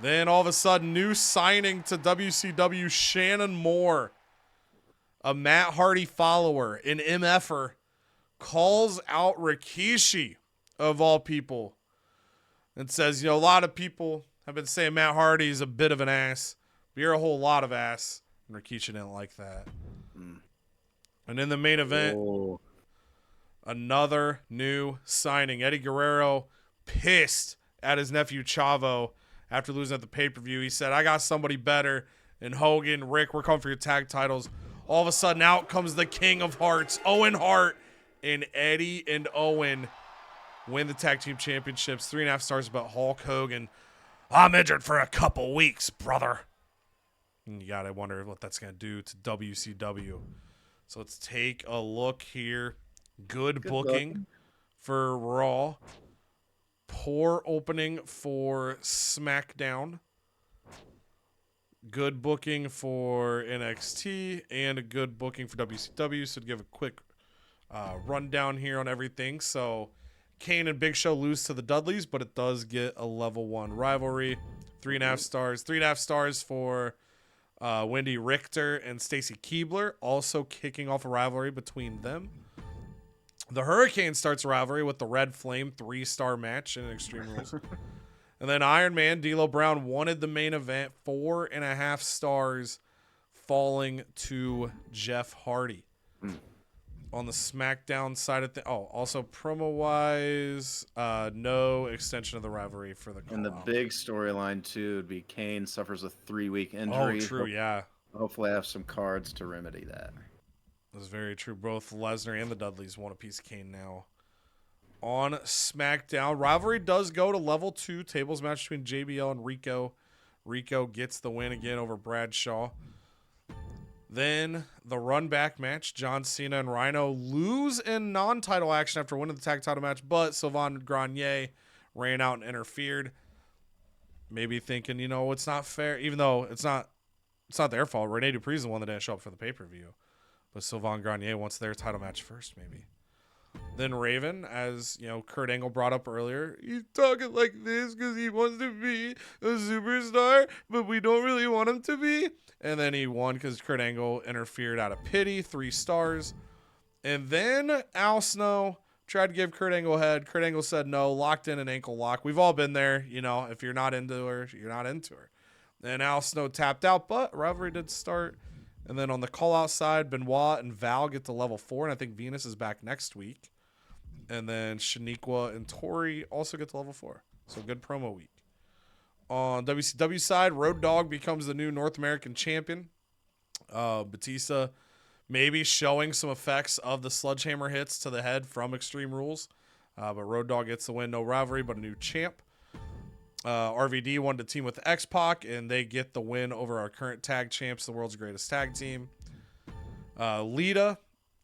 Then all of a sudden, new signing to WCW, Shannon Moore, a Matt Hardy follower, an MFer, calls out Rikishi, of all people, and says, a lot of people have been saying Matt Hardy is a bit of an ass, but you're a whole lot of ass. And Rikishi didn't like that. And in the main event, another new signing. Eddie Guerrero, pissed at his nephew Chavo after losing at the pay-per-view. He said, I got somebody better. And Hogan, Rick, we're coming for your tag titles. All of a sudden, out comes the King of Hearts, Owen Hart. And Eddie and Owen win the tag team championships. 3.5 stars about Hulk Hogan. I'm injured for a couple weeks, brother. And you got to wonder what that's going to do to WCW. So let's take a look here. Good booking for Raw. Poor opening for SmackDown. Good booking for NXT. And a good booking for WCW. So to give a quick rundown here on everything. So Kane and Big Show lose to the Dudleys, but it does get a level 1 rivalry. 3.5 stars. 3.5 stars for Wendy Richter and Stacy Keibler, also kicking off a rivalry between them. The Hurricane starts a rivalry with the Red Flame 3-star match in Extreme Rules. And then Iron Man, D'Lo Brown wanted the main event, 4.5 stars, falling to Jeff Hardy. On the SmackDown side of also promo-wise, no extension of the rivalry for the call-out. And the big storyline, too, would be Kane suffers a 3-week injury. Oh, true, yeah. Hopefully I have some cards to remedy that. That's very true. Both Lesnar and the Dudleys want a piece of Kane now. On SmackDown, rivalry does go to level 2. Tables match between JBL and Rico. Rico gets the win again over Bradshaw. Then the run back match, John Cena and Rhino lose in non-title action after winning the tag title match, but Sylvain Grenier ran out and interfered. Maybe thinking, it's not fair, even though it's not their fault. Rene Dupree's the one that didn't show up for the pay-per-view. But Sylvain Grenier wants their title match first, maybe. Then Raven, as Kurt Angle brought up earlier, he's talking like this because he wants to be a superstar, but we don't really want him to be. And then he won because Kurt Angle interfered out of pity, 3 stars. And then Al Snow tried to give Kurt Angle a head. Kurt Angle said no, locked in an ankle lock. We've all been there. If you're not into her, you're not into her. And Al Snow tapped out, but rivalry did start. And then on the call-out side, Benoit and Val get to level 4, and I think Venus is back next week. And then Shaniqua and Tori also get to level 4. So good promo week. On WCW side, Road Dogg becomes the new North American champion. Batista maybe showing some effects of the sledgehammer hits to the head from Extreme Rules. But Road Dogg gets the win. No rivalry, but a new champ. RVD wanted to team with X-Pac, and they get the win over our current tag champs, the world's greatest tag team. Lita,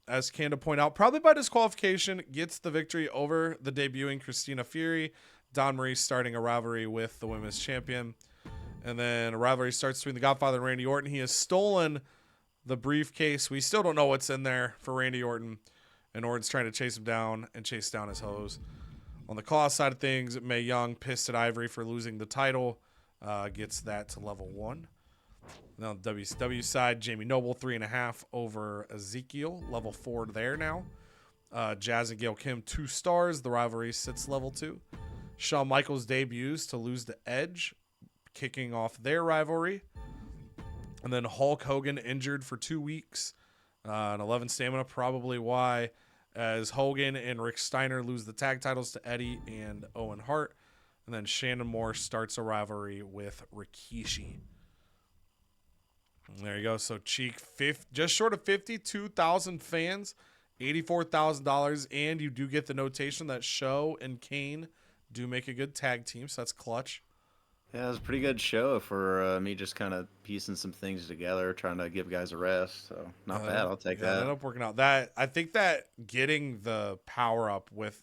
as Kanda pointed out, probably by disqualification, gets the victory over the debuting Christina Fury. Don Marie starting a rivalry with the women's champion. And then a rivalry starts between the Godfather and Randy Orton. He has stolen the briefcase. We still don't know what's in there for Randy Orton. And Orton's trying to chase him down and chase down his hose. On the call side of things, Mae Young, pissed at Ivory for losing the title, gets that to level 1. Now on the WCW side, Jamie Noble, 3.5 over Ezekiel, level 4 there now. Jazz and Gail Kim, 2 stars. The rivalry sits level 2. Shawn Michaels debuts to lose to Edge, kicking off their rivalry. And then Hulk Hogan injured for 2 weeks. An 11 stamina, probably why, as Hogan and Rick Steiner lose the tag titles to Eddie and Owen Hart. And then Shannon Moore starts a rivalry with Rikishi. And there you go. So Cheek, just short of 52,000 fans, $84,000. And you do get the notation that Show and Kane do make a good tag team. So that's clutch. Yeah, it was a pretty good show for me just kind of piecing some things together, trying to give guys a rest. So not bad. I'll take that. It ended up working out. I think that getting the power up with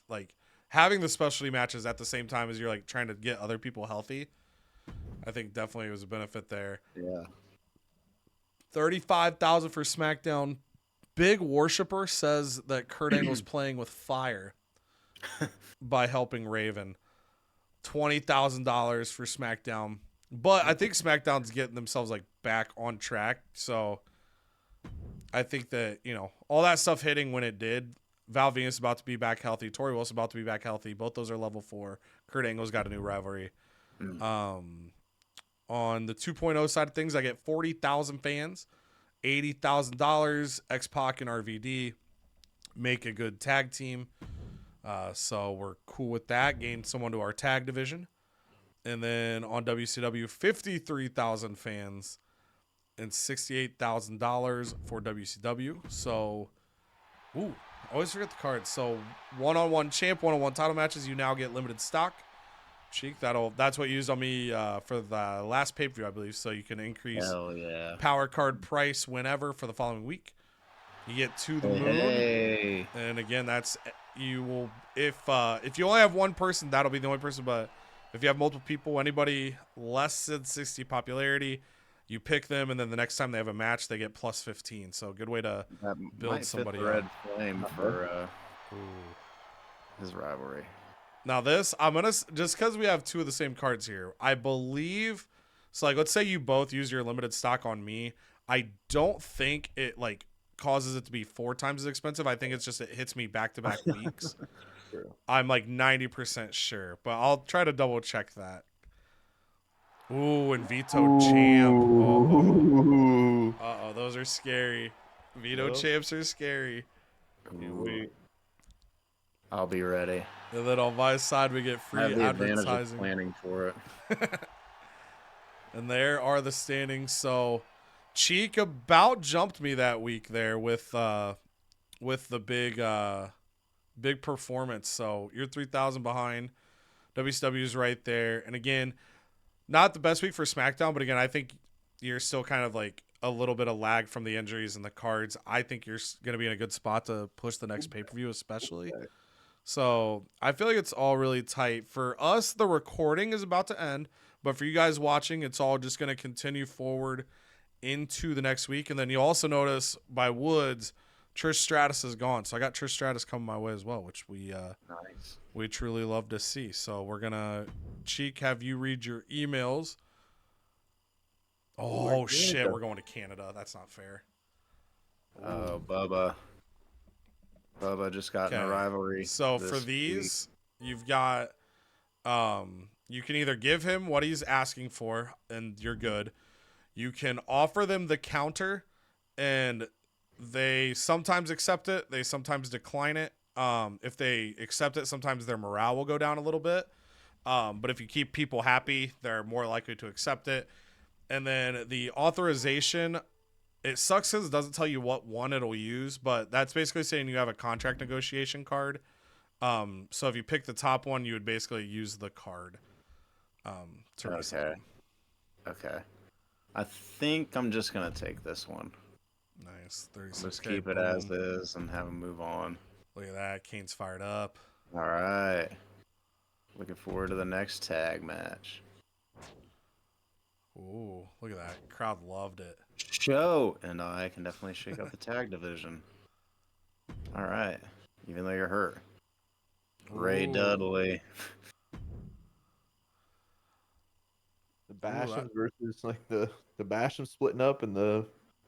having the specialty matches at the same time as you're trying to get other people healthy, I think definitely was a benefit there. Yeah. 35,000 for SmackDown. Big Worshipper says that Kurt Angle's playing with fire by helping Raven. $20,000 for SmackDown. But I think SmackDown's getting themselves like back on track. So I think that, all that stuff hitting when it did. Val Venus about to be back healthy. Tori Wilson about to be back healthy. Both those are level 4. Kurt Angle's got a new rivalry. On the 2.0 side of things, I get 40,000 fans, $80,000. X-Pac and RVD make a good tag team. So we're cool with that. Gain someone to our tag division. And then on WCW, 53,000 fans and $68,000 for WCW. So, always forget the cards. So, one-on-one champ, one-on-one title matches, you now get limited stock. Cheek, that's what you used on me for the last pay-per-view, I believe. So you can increase power card price whenever for the following week. You get To the Moon. Hey. And again, that's you will if you only have one person, that'll be the only person, but if you have multiple people, anybody less than 60 popularity, you pick them, and then the next time they have a match, they get plus 15. So good way to build somebody up. Red Flame for his rivalry. Now this, I'm going to, just because we have 2 of the same cards here, I believe, so like let's say you both use your limited stock on me. I don't think it like causes it to be 4 times as expensive. I think it's just it hits me back-to-back weeks. True. I'm like 90% sure, but I'll try to double check that. Ooh, and Veto Champ. Uh-oh, those are scary. Veto Champs are scary. I'll be ready. And then on my side, we get free I have the advantage of advertising. planning for it. And there are the standings. So Cheek about jumped me that week there with the big performance. So you're 3,000 behind. WCW's right there. And again, not the best week for SmackDown, but again, I think you're still kind of like a little bit of lag from the injuries and the cards. I think you're going to be in a good spot to push the next pay-per-view especially. So I feel like it's all really tight. For us, the recording is about to end, but for you guys watching, it's all just going to continue forward into the next week. And then you also notice by Woods, Trish Stratus is gone. So I got Trish Stratus coming my way as well, which we truly love to see. So we're going to, Cheek, have you read your emails. Oh, shit. We're going to Canada. That's not fair. Oh, Bubba just got in a rivalry. So for these, you've got, you can either give him what he's asking for and you're good. You can offer them the counter and they sometimes accept it. They sometimes decline it. If they accept it, sometimes their morale will go down a little bit. But if you keep people happy, they're more likely to accept it. And then the authorization, it sucks because it doesn't tell you what one it'll use, but that's basically saying you have a contract negotiation card. So if you pick the top one, you would basically use the card to reset. Okay. I think I'm just going to take this one. Nice. 36K. Let's keep it as is and have him move on. Look at that. Kane's fired up. All right. Looking forward to the next tag match. Ooh, look at that. Crowd loved it. Show! And I can definitely shake up the tag division. All right. Even though you're hurt. Ray Dudley. The Basham versus like the Basham splitting up and the.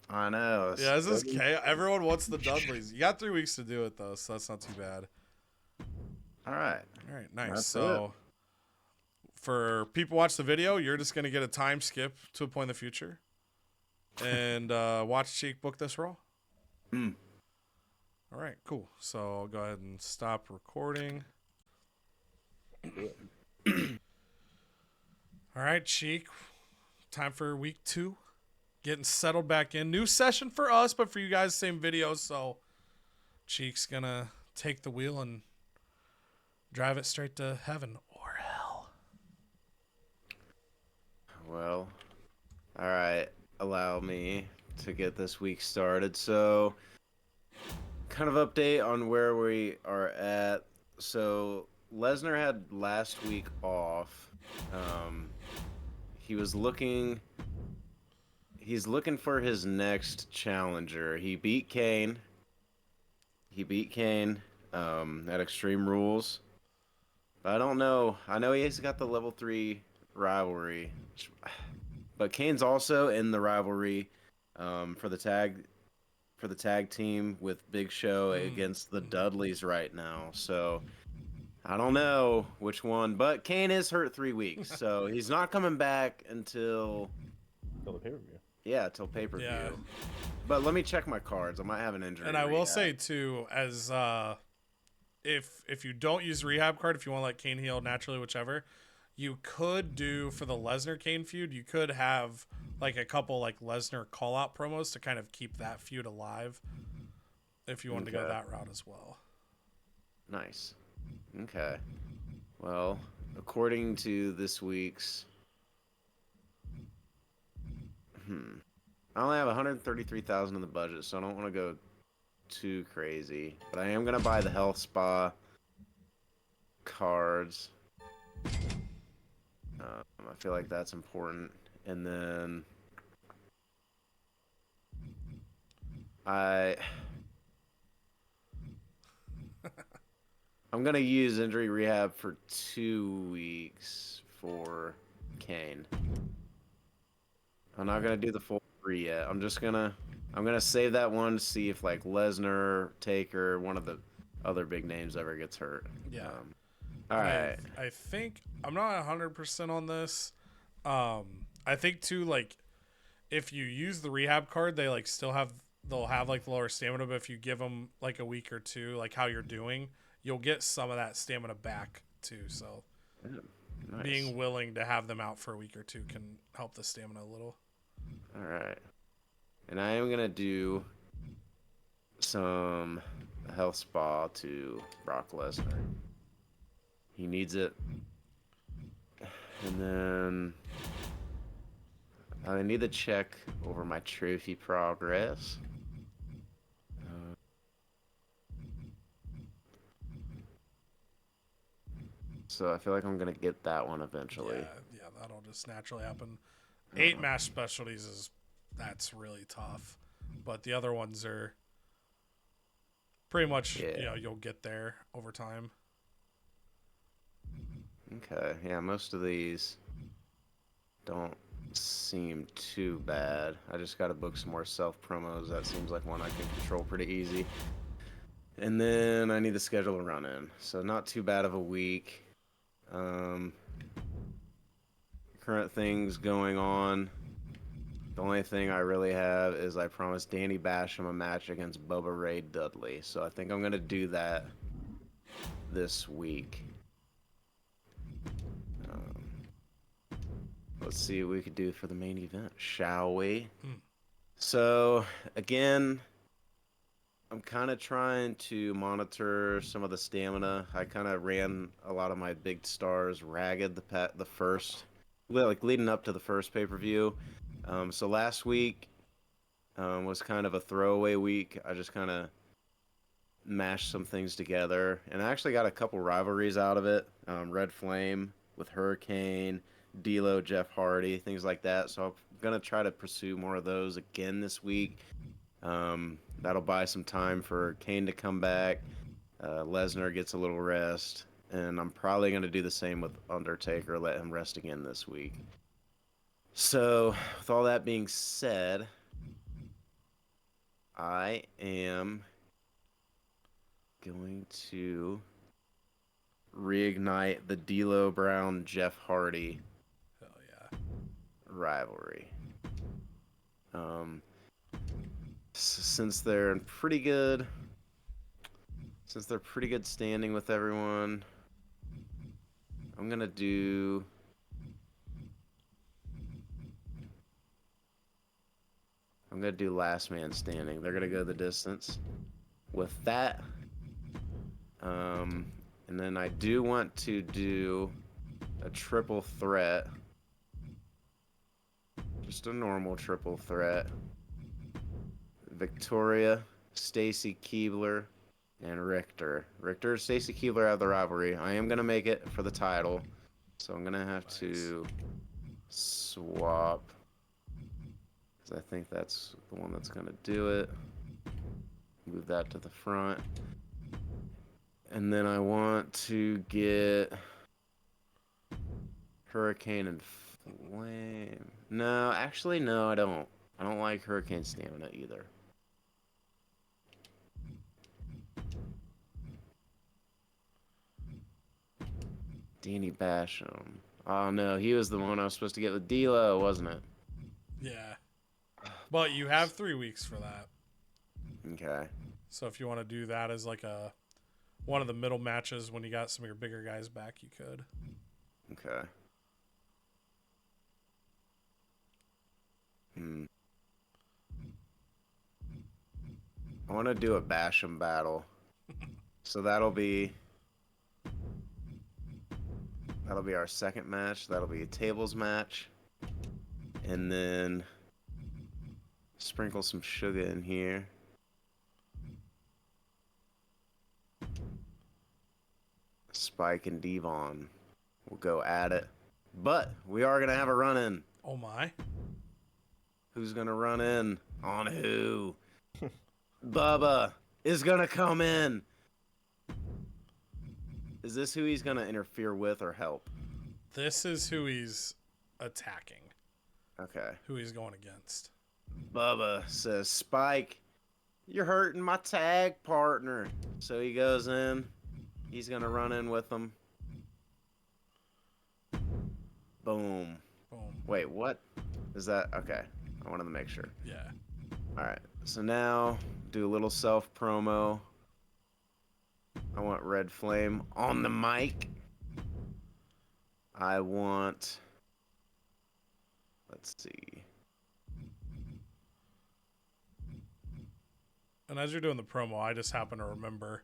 I know. Yeah, this is chaos. Everyone wants the Dudleys. You got 3 weeks to do it though, so that's not too bad. All right. All right, nice. That's so for people watch the video, you're just gonna get a time skip to a point in the future, and watch Cheek book this role. All right, cool. So I'll go ahead and stop recording. All right, Cheek. Time for week 2. Getting settled back in. New session for us, but for you guys, same video. So Cheek's gonna take the wheel and drive it straight to heaven or hell. Well, all right. Allow me to get this week started. So, kind of update on where we are at. So, Lesnar had last week off. He's looking for his next challenger. He beat Kane. At Extreme Rules. But I don't know. I know he's got the level 3 rivalry. But Kane's also in the rivalry for the tag team with Big Show against the Dudleys right now. So I don't know which one, but Kane is hurt 3 weeks, so he's not coming back until the pay-per-view. Yeah, till pay-per-view. Yeah. But let me check my cards. I might have an injury. And I will say too, as if you don't use rehab card, if you want to let Kane heal naturally, whichever, you could do for the Lesnar Kane feud. You could have like a couple like Lesnar call out promos to kind of keep that feud alive, if you wanted to go that route as well. Nice. Okay. Well, according to this week's, I only have 133,000 in the budget, so I don't want to go too crazy. But I am gonna buy the health spa cards. I feel like that's important. And then I'm gonna use injury rehab for 2 weeks for Kane. I'm not gonna do the full 3 yet. I'm gonna save that one to see if like Lesnar, Taker, one of the other big names ever gets hurt. Yeah. All right. I think I'm not 100% on this. I think too, like if you use the rehab card, they'll have like the lower stamina, but if you give them like a week or two, like how you're doing, you'll get some of that stamina back too. So Nice. being willing to have them out for a week or two can help the stamina a little. All right. And I am gonna do some health spa to Brock Lesnar. He needs it. And then I need to check over my trophy progress. So I feel like I'm gonna get that one eventually. Yeah, that'll just naturally happen. 8 match specialties that's really tough, but the other ones are pretty much you'll get there over time. Okay, yeah, most of these don't seem too bad. I just got to book some more self promos. That seems like one I can control pretty easy. And then I need to schedule a run in, so not too bad of a week. Current things going on. The only thing I really have is I promised Danny Basham a match against Bubba Ray Dudley, so I think I'm gonna do that this week. Let's see what we could do for the main event, shall we? So, again, I'm kind of trying to monitor some of the stamina. I kind of ran a lot of my big stars ragged the first, like leading up to the first pay-per-view. So last week was kind of a throwaway week. I just kind of mashed some things together, and I actually got a couple rivalries out of it. Red Flame with Hurricane, D'Lo, Jeff Hardy, things like that. So I'm gonna try to pursue more of those again this week. That'll buy some time for Kane to come back. Lesnar gets a little rest, and I'm probably gonna do the same with Undertaker, let him rest again this week. So, with all that being said, I am going to reignite the D'Lo Brown Jeff Hardy rivalry. Since they're in pretty good standing with everyone, I'm gonna do last man standing. They're gonna go the distance with that. And then I do want to do a triple threat. Just a normal triple threat. Victoria, Stacy Keibler, and Richter. Richter, Stacy Keibler have the rivalry. I am going to make it for the title. So I'm going to have to swap. Because I think that's the one that's going to do it. Move that to the front. And then I want to get Hurricane and Flame. No, actually, no, I don't. I don't like Hurricane Stamina either. Danny Basham. Oh no, he was the one I was supposed to get with D-Lo, wasn't it? Yeah. But you have 3 weeks for that. Okay. So if you want to do that as like one of the middle matches when you got some of your bigger guys back, you could. Okay. I want to do a Basham battle. So that'll be our second match. That'll be a tables match. And then sprinkle some sugar in here. Spike and Devon will go at it. But we are going to have a run-in. Oh my. Who's going to run in? On who? Bubba is going to come in. Is this who he's going to interfere with or help? This is who he's attacking. Okay. Who he's going against. Bubba says, Spike, you're hurting my tag partner. So he goes in. He's going to run in with him. Boom. Boom. Wait, what? Is that? Okay. I wanted to make sure. Yeah. All right. So now do a little self promo. I want Red Flame on the mic. I want, let's see. And as you're doing the promo, I just happen to remember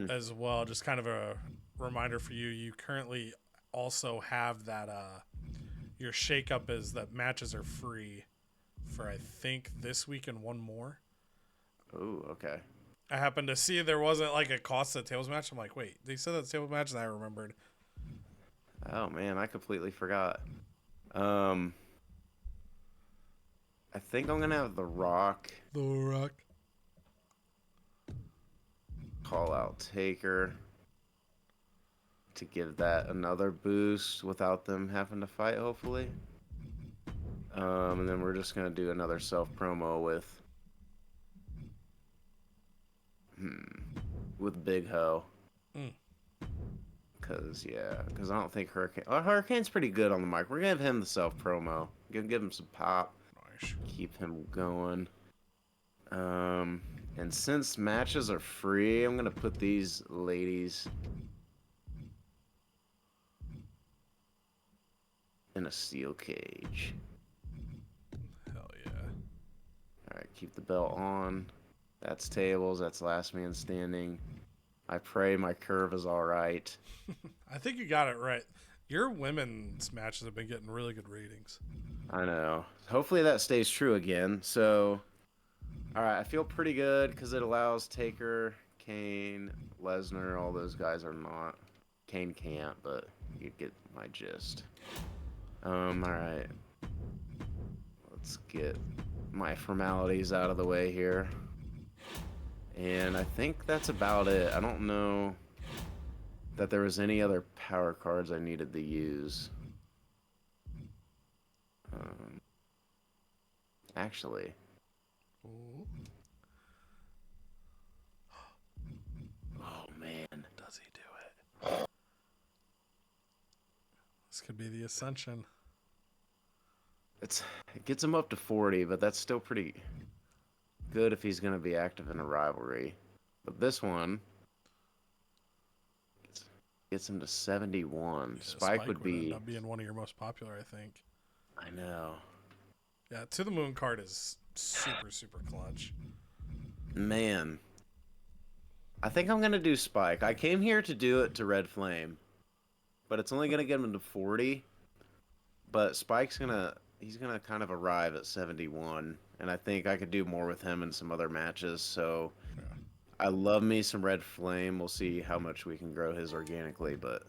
as well, just kind of a reminder for you, you currently also have that your shakeup is that matches are free for I think this week and one more. Oh, okay. I happened to see there wasn't like a cost of tables match. I'm like, wait, they said that's tables match, and I remembered. Oh man, I completely forgot. I think I'm gonna have The Rock The Rock. call out Taker to give that another boost without them having to fight, hopefully. And then we're just gonna do another self promo with Big Ho. Cause I don't think Hurricane's pretty good on the mic. We're gonna give him the self promo. Gonna give him some pop. Nice. Keep him going. And since matches are free, I'm gonna put these ladies in a steel cage. Hell yeah. Alright, keep the belt on. That's tables, that's last man standing. I pray my curve is alright. I think you got it right. Your women's matches have been getting really good ratings. I know. Hopefully that stays true again. So, alright, I feel pretty good because it allows Taker, Kane, Lesnar, all those guys are not. Kane can't, but you get my gist. Alright. Let's get my formalities out of the way here. And I think that's about it. I don't know that there was any other power cards I needed to use. Actually. Ooh. Oh, man. Does he do it? This could be the Ascension. It gets him up to 40, but that's still pretty good if he's going to be active in a rivalry. But this one gets him to 71. Yeah, Spike would be... end up being one of your most popular, I think. I know. Yeah, To the Moon card is super, super clutch. Man. I think I'm going to do Spike. I came here to do it to Red Flame, but it's only going to get him to 40. But Spike's going to... He's going to kind of arrive at 71, and I think I could do more with him in some other matches, so Yeah. I love me some Red Flame. We'll see how much we can grow his organically, but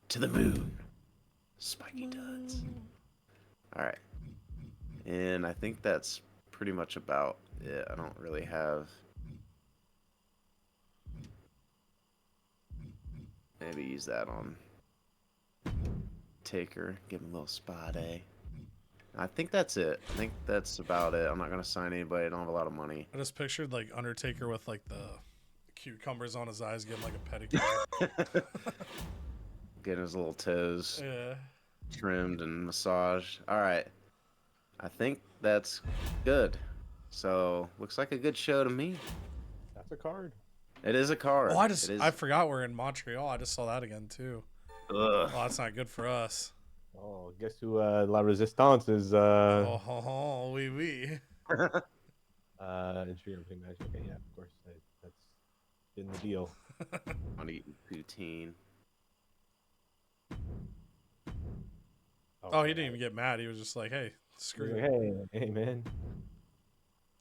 to the moon. Spiky duds. All right. And I think that's pretty much about it. I don't really have... Maybe use that on Taker, give him a little spot, eh? I think that's it. I think that's about it. I'm not gonna sign anybody. I don't have a lot of money. I just pictured like Undertaker with like the cucumbers on his eyes, getting like a pedicure. Getting his little toes Yeah. trimmed and massaged. All right. I think that's good. So looks like a good show to me. That's a card. It is a card. Oh, I It is- forgot we're in Montreal. I just saw that again too. Ugh. Oh, that's not good for us. Oh, guess who La Resistance is Oh, oui. Extreme Rules match. Okay, yeah, of course. That's in the deal. I'm eating poutine. Oh, he didn't even get mad. He was just like, "Hey, screw He's it." like, hey, man.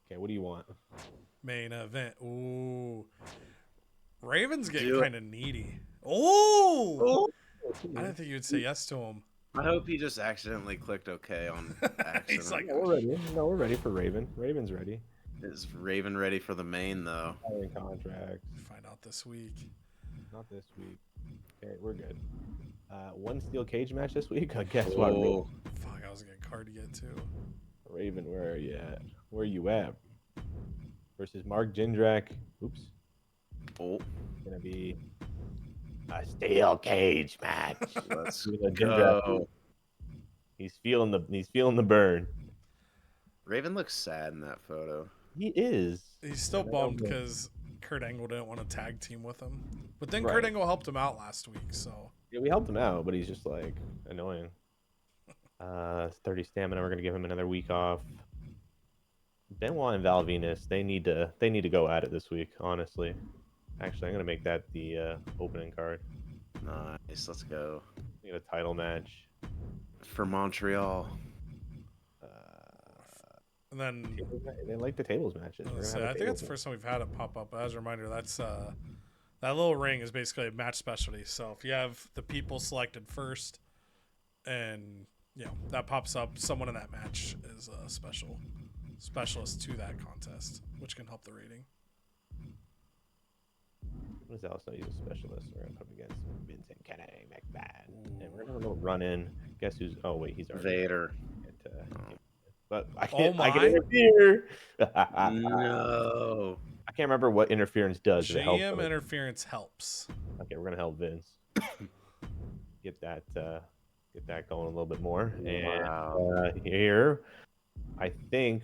Okay, what do you want? Main event. Ooh, Raven's getting Do it. kind of needy. Oh, Oh, I didn't think you would say yes to him. I hope he just accidentally clicked OK on accident. He's like, No, we're ready. No, we're ready for Raven. Raven's ready. Is Raven ready for the main though? Hiring contract. Find out this week. Not this week. Okay, we're good. One steel cage match this week. Guess what? Oh, Fuck, I was gonna get card to get too. Raven, where are you at? Where you at? Versus Mark Jindrak. Oops. oh, Gonna be a steel cage match. let's Jindrak, go. He's feeling the burn. Raven looks sad in that photo. He is. He's still And I don't bummed know. because Kurt Angle didn't want to tag team with him. But then Right. Kurt Angle helped him out last week, so Yeah, we helped him out, but he's just like annoying. 30 stamina. We're gonna give him another week off. Benoit and Val Venus, they need to go at it this week. Honestly, actually, I'm gonna make that the opening card. Nice, let's go. We get a title match. For Montreal. and then They like the tables matches. We're gonna so have a I think that's the tables first time we've had it pop up. But as a reminder, that's that little ring is basically a match specialty. So if you have the people selected first, and that pops up, someone in that match is a specialist to that contest, which can help the rating. match. Gonzalez not use a specialist. We're gonna put him against Vincent Kennedy McMahon, and we're gonna have a little run in. Guess who's? Oh wait, he's already. Vader. But I Oh can't. I can my. interfere. No. I can't remember what interference does. to help GM them. interference helps. Okay, we're gonna help Vince get that going a little bit more. Wow. And here, I think,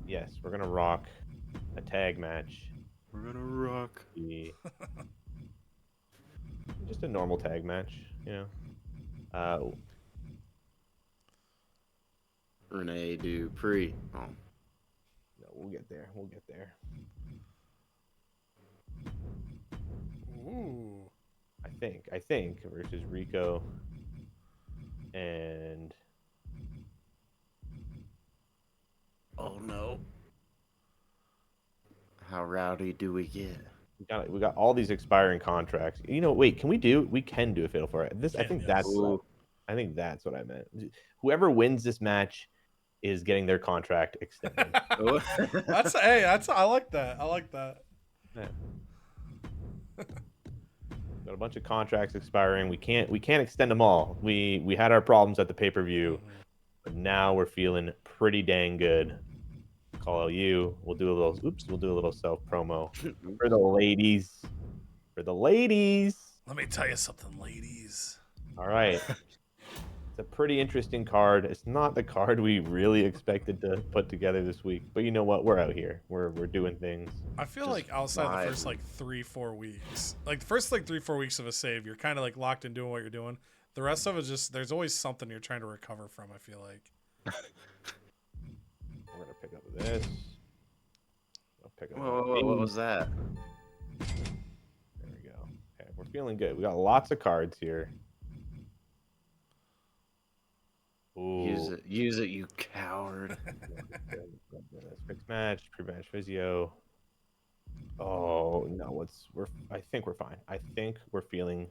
yes, we're gonna rock a tag match. We're gonna rock. The just a normal tag match, Rene Dupree. Oh. No, we'll get there. We'll get there. Ooh. I think versus Rico and Oh no. How rowdy do we get? we got all these expiring contracts. Wait, we can do a fatal four. I think Yes. that's I think that's what I meant. Whoever wins this match is getting their contract extended. Oh. I like that. I like that. Yeah. Got a bunch of contracts expiring. We can't extend them all. We had our problems at the pay-per-view, but now we're feeling pretty dang good. Call out you. We'll do a little self promo for the ladies. For the ladies. Let me tell you something, ladies. All right. It's a pretty interesting card. It's not the card we really expected to put together this week, but you know what? We're out here. We're doing things. I feel Just like outside the first vibe. 3-4 weeks, like the first 3-4 weeks of a save, you're kind of like locked in doing what you're doing. The rest of it just there's always something you're trying to recover from. I feel like. We're gonna pick up this. I'll pick up. Whoa, what was that? There we go. Okay, we're feeling good. We got lots of cards here. Ooh. Use it, you coward. Fixed match, pre-match physio. Oh no, I think we're fine. I think we're feeling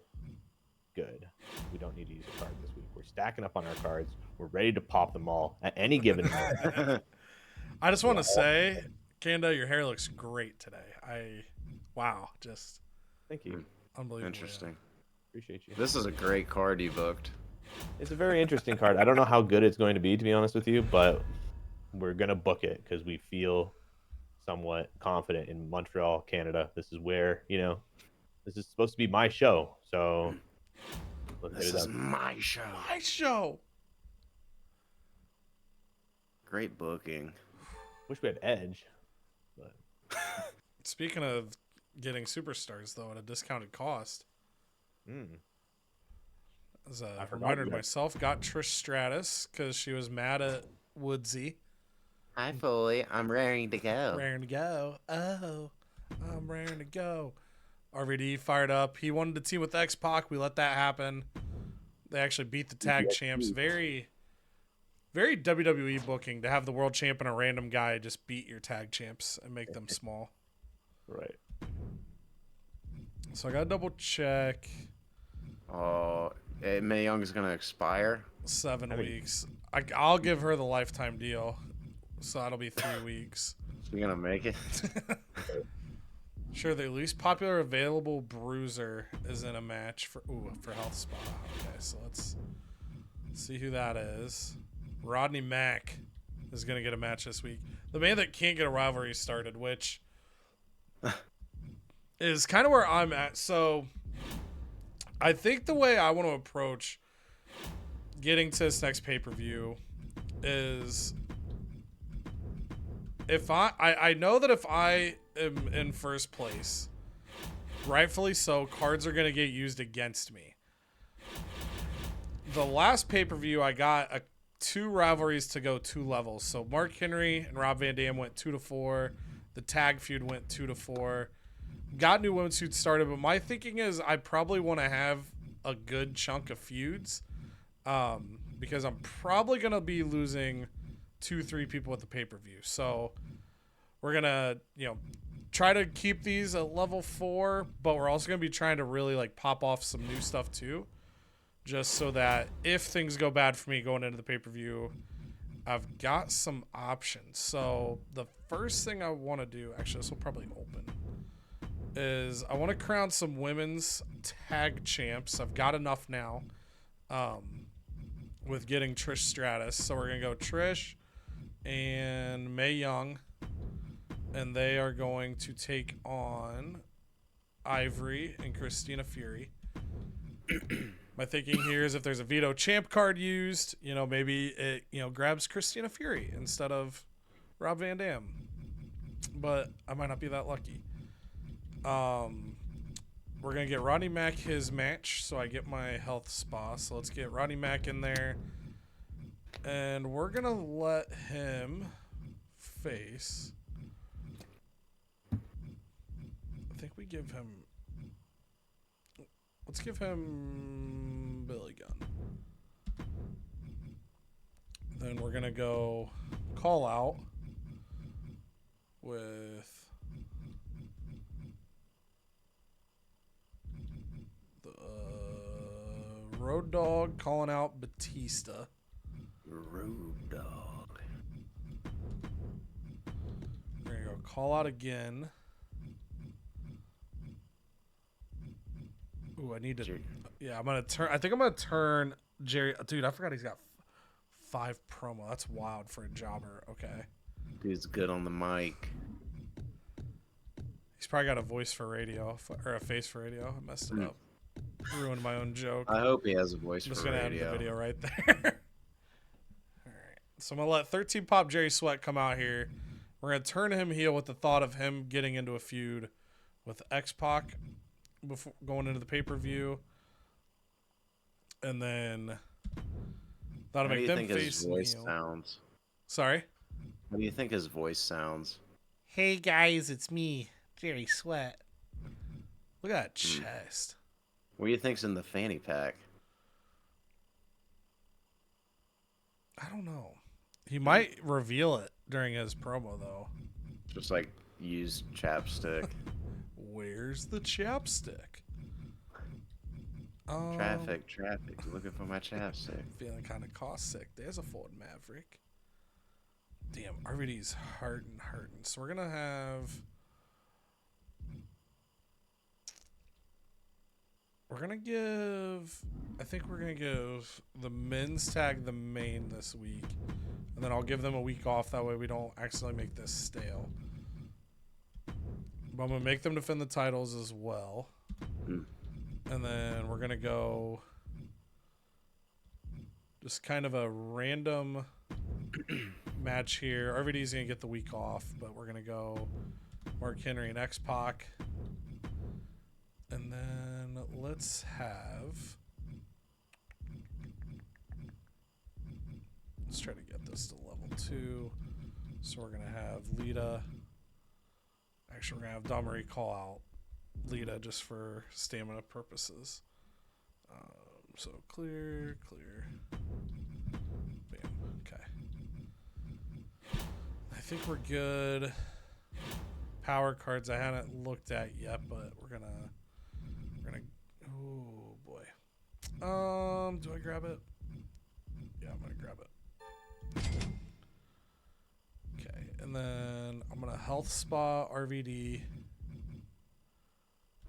good. We don't need to use a card this week. We're stacking up on our cards. We're ready to pop them all at any given moment. I just want to say, Kanda, your hair looks great today. Wow, just Thank you. unbelievable. Interesting. Appreciate you. This is a great card you booked. It's a very interesting card. I don't know how good it's going to be honest with you, but we're gonna book it because we feel somewhat confident in Montreal, Canada. This is where this is supposed to be my show. So let's This hit it is up. my show. My show. Great booking. Wish we had Edge, but Speaking of getting superstars, though, at a discounted cost, as a forgot reminder to you had- myself, got Trish Stratus because she was mad at Woodsy. Hi, Foley. I'm raring to go. Raring to go. Oh, I'm raring to go. RVD fired up. He wanted to team with X-Pac. We let that happen. They actually beat the tag champs. Very, very WWE booking to have the world champ and a random guy just beat your tag champs and make them small. right. So I got to double check. Oh, Mae Young is gonna expire. 7 weeks. I'll give her the lifetime deal. So that'll be 3 weeks. She's gonna make it. Sure, the least popular available bruiser is in a match for Health Spa. Okay, so let's see who that is. Rodney Mack is going to get a match this week. The man that can't get a rivalry started, which is kind of where I'm at. So I think the way I want to approach getting to this next pay-per-view is if I know that if I am in first place, rightfully so, cards are going to get used against me. The last pay-per-view, I got 2 rivalries to go 2 levels. So Mark Henry and Rob Van Dam went 2-4. The tag feud went 2-4. Got new women's feuds started, but my thinking is I probably want to have a good chunk of feuds because I'm probably going to be losing 2-3 people at the pay-per-view. So we're going to, try to keep these at level 4, but we're also going to be trying to really pop off some new stuff too, just so that if things go bad for me going into the pay-per-view, I've got some options. So the first thing I want to do, actually this will probably open, is I want to crown some women's tag champs. I've got enough now with getting Trish Stratus. So we're going to go Trish and Mae Young, and they are going to take on Ivory and Christina Fury. My thinking here is if there's a veto champ card used, maybe it, grabs Christina Fury instead of Rob Van Dam. But I might not be that lucky. We're going to get Rodney Mack his match, so I get my health spa. So let's get Rodney Mack in there. And we're going to let him face... I think we give him... Let's give him Billy Gunn. Then we're going to go call out with the Road Dogg calling out Batista. Road Dogg. We're going to go call out again. Ooh, I need to... Yeah, I'm going to turn... I think I'm going to turn Jerry... Dude, I forgot he's got 5 promo. That's wild for a jobber. Okay. Dude's good on the mic. He's probably got a voice for radio, or a face for radio. I messed it up. Ruined my own joke. I hope he has a voice I'm just for going to add radio. the video right there. All right. So I'm going to let 13 Pop Jerry Sweat come out here. We're going to turn him heel with the thought of him getting into a feud with X-Pac before going into the pay-per-view. And then that'll How do make you them think face his voice heel. sounds? Sorry? How do you think his voice sounds? Hey guys, it's me, Jerry Sweat. Look at that chest. What do you think's in the fanny pack? I don't know. He might reveal it during his promo, though. Just like used chapstick. Where's the chapstick? Traffic. Looking for my chapstick. Feeling kind of caustic. There's a Ford Maverick. Damn, RVD's hurting. So we're going to have... We're gonna give. I think we're gonna give the men's tag the main this week, and then I'll give them a week off. That way we don't accidentally make this stale. But I'm gonna make them defend the titles as well, and then we're gonna go just kind of a random match here. RVD's gonna get the week off, but we're gonna go Mark Henry and X-Pac. And then let's have... Let's try to get this to level 2. So we're going to have Lita. Actually, we're going to have Domary call out Lita just for stamina purposes. So clear. Bam. Okay. I think we're good. Power cards I haven't looked at yet, but we're gonna oh boy. Do I grab it? Yeah, I'm gonna grab it. Okay, and then I'm gonna health spa RVD.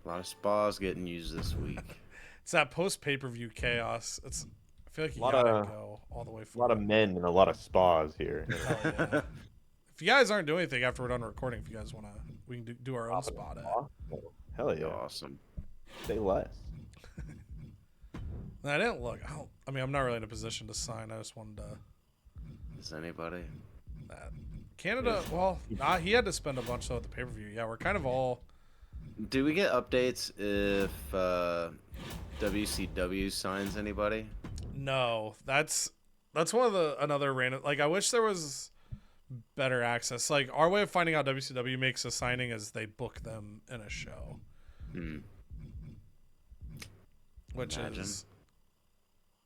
A lot of spas getting used this week. It's that post pay-per-view chaos. I feel like you Lot gotta of- go all the way A forward. lot of men and a lot of spas here. Hell yeah. If you guys aren't doing anything after we're done recording, if you guys wanna, we can do our own spot at. Hell yeah. Awesome. Say less. I didn't look. I mean, I'm not really in a position to sign. I just wanted to. Is anybody? That. Canada. Well, nah, he had to spend a bunch though at the pay per view. Yeah, we're kind of all. Do we get updates if WCW signs anybody? No, that's one of another random. Like, I wish there was better access. Like, our way of finding out WCW makes a signing is they book them in a show, which Imagine. is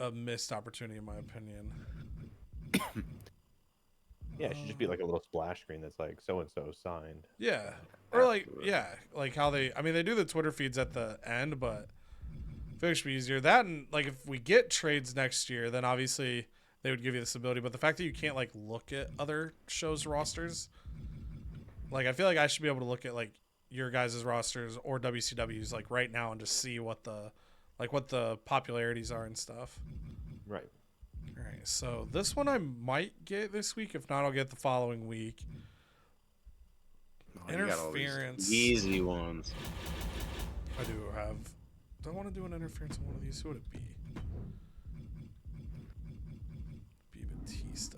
a missed opportunity in my opinion. Yeah, it should just be like a little splash screen that's like so and so signed. Yeah. Or like, yeah, like how they do the Twitter feeds at the end, but I feel like it should be easier. That, and like if we get trades next year, then obviously they would give you this ability. But the fact that you can't like look at other shows' rosters, like I feel like I should be able to look at like your guys' rosters or WCW's like right now and just see what the popularities are and stuff. Right. All right, so this one I might get this week. If not, I'll get the following week. Oh, you got all these Interference. easy ones. I do have. Do I want to do an interference on one of these? Who would it be? Be Batista.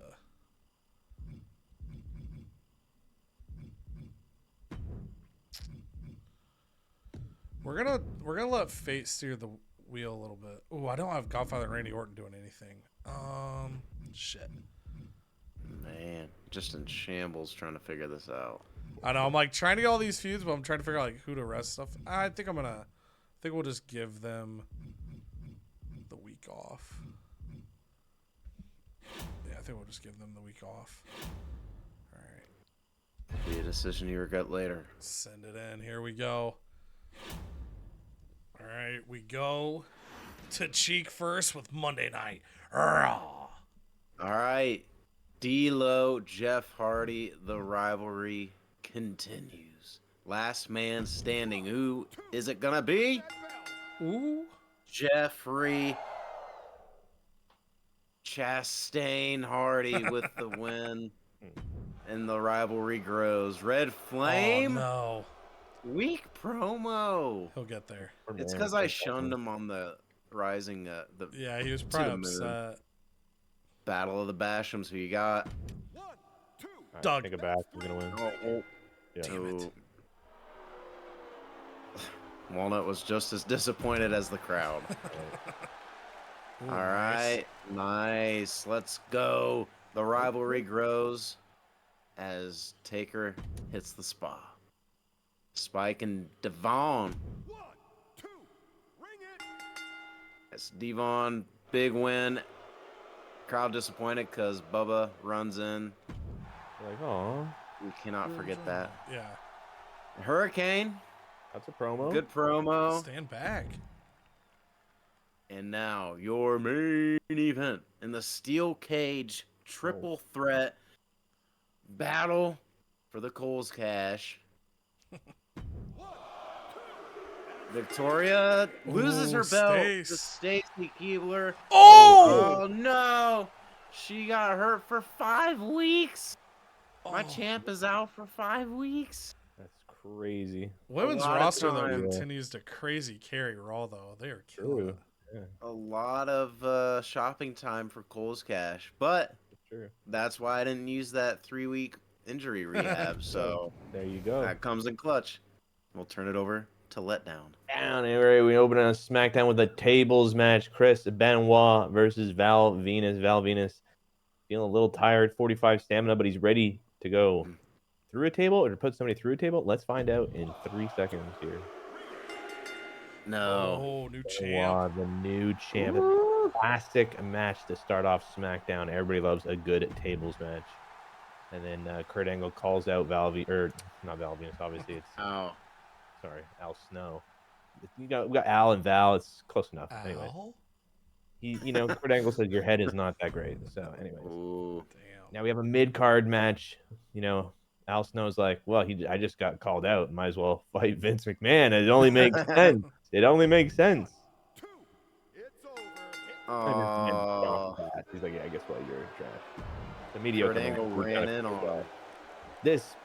We're gonna let fate steer the wheel a little bit. Oh, I don't have Godfather and Randy Orton doing anything. Shit. Man, just in shambles trying to figure this out. I know. I'm like trying to get all these feuds, but I'm trying to figure out like who to rest stuff. I think we'll just give them the week off. Yeah, I think we'll just give them the week off. All right. Be a decision you regret later. Send it in. Here we go. All right, we go to Cheek first with Monday Night Raw. All right, D-Lo, Jeff Hardy, the rivalry continues. Last man standing. Who is it gonna be? Ooh. Jeffrey Chastain Hardy with the win, and the rivalry grows. Red Flame. Oh, no. Weak promo. He'll get there. It's because I shunned him on the Rising, the Yeah, he was probably the moon. upset. Battle of the Bashams. Who you got? 1, 2. Doug. Take it back. We're gonna win. Oh, Yeah. Damn it. Walnut was just as disappointed as the crowd. Ooh, All right, nice. Let's go. The rivalry grows as Taker hits the spa. Spike and Devon. 1, 2. Ring it. It's Devon, big win. Crowd disappointed because Bubba runs in. Like, oh, We cannot forget that. Yeah. Hurricane, that's a promo. good promo. Stand back. And now your main event in the steel cage triple threat battle for the Coles cash. Victoria loses Ooh, her belt to Stace. Stacy Keebler. Oh! Oh no! She got hurt for 5 weeks. My Oh. champ is out for 5 weeks. That's crazy. Women's lot of roster, though, time. continues to crazy carry Raw, though. They are killing True. it. Yeah, A lot of shopping time for Cole's Cash, but true. that's why I didn't use that 3-week injury rehab. So There you go. that comes in clutch. We'll turn it over to Letdown. Down anyway, we open on SmackDown with a tables match. Chris Benoit versus Val Venus. Val Venus feeling a little tired, 45 stamina, but he's ready to go through a table or to put somebody through a table. Let's find out in 3 seconds here. No. Oh, new champ. Benoit, the new champ. Classic match to start off SmackDown. Everybody loves a good tables match. And then Kurt Angle calls out not Val Venus, obviously. It's Oh. Al Snow. We got Al and Val. It's close enough. Anyway, Ow. Kurt Angle said your head is not that great. So, anyways, Ooh. Damn. now we have a mid-card match. Al Snow's like, well, I just got called out. Might as well fight Vince McMahon. It only makes sense. It only makes sense. 2. It's over. Oh. He's like, yeah, I guess what, you're trash. The mediocre. Kurt Angle match. ran in on him. This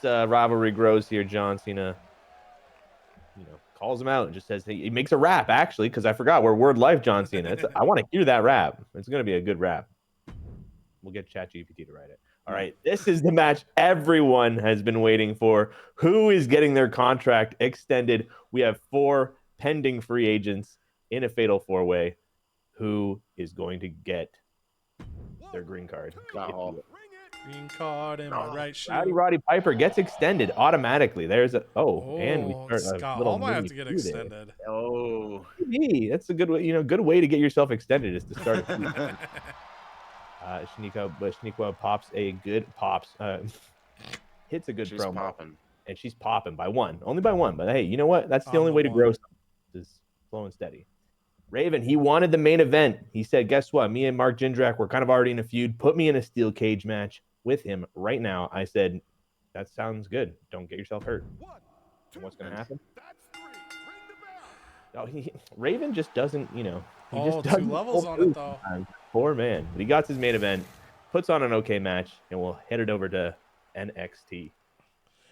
rivalry grows here. John Cena, calls him out and just says he makes a rap actually, because I forgot we're Word Life John Cena. I want to hear that rap. It's gonna be a good rap. We'll get ChatGPT to write it. All right, this is the match everyone has been waiting for. Who is getting their contract extended? We have 4 pending free agents in a fatal 4-way. Who is going to get their green card? Uh-oh. Ring it. Green card in my right shoe. Roddy Piper gets extended automatically. There's and we start Scott a little Hall might have mini to get feud there. extended. Oh. Maybe. That's a good way. Good way to get yourself extended is to start a feud. Shaniqua pops a good hits a good She's promo, popping. and she's popping by only by one. But hey, you know what? That's the On only the way to one. grow something, is slow and steady. Raven, he wanted the main event. He said, guess what? Me and Mark Jindrak were kind of already in a feud. Put me in a steel cage match with him right now. I said, that sounds good. Don't get yourself hurt. 1, 2. And what's going to happen? That's 3. Ring the bell. Raven just doesn't, he Oh, just 2 doesn't levels pull on it, through though. sometimes. Poor man. But he got his main event, puts on an okay match, and we'll head it over to NXT.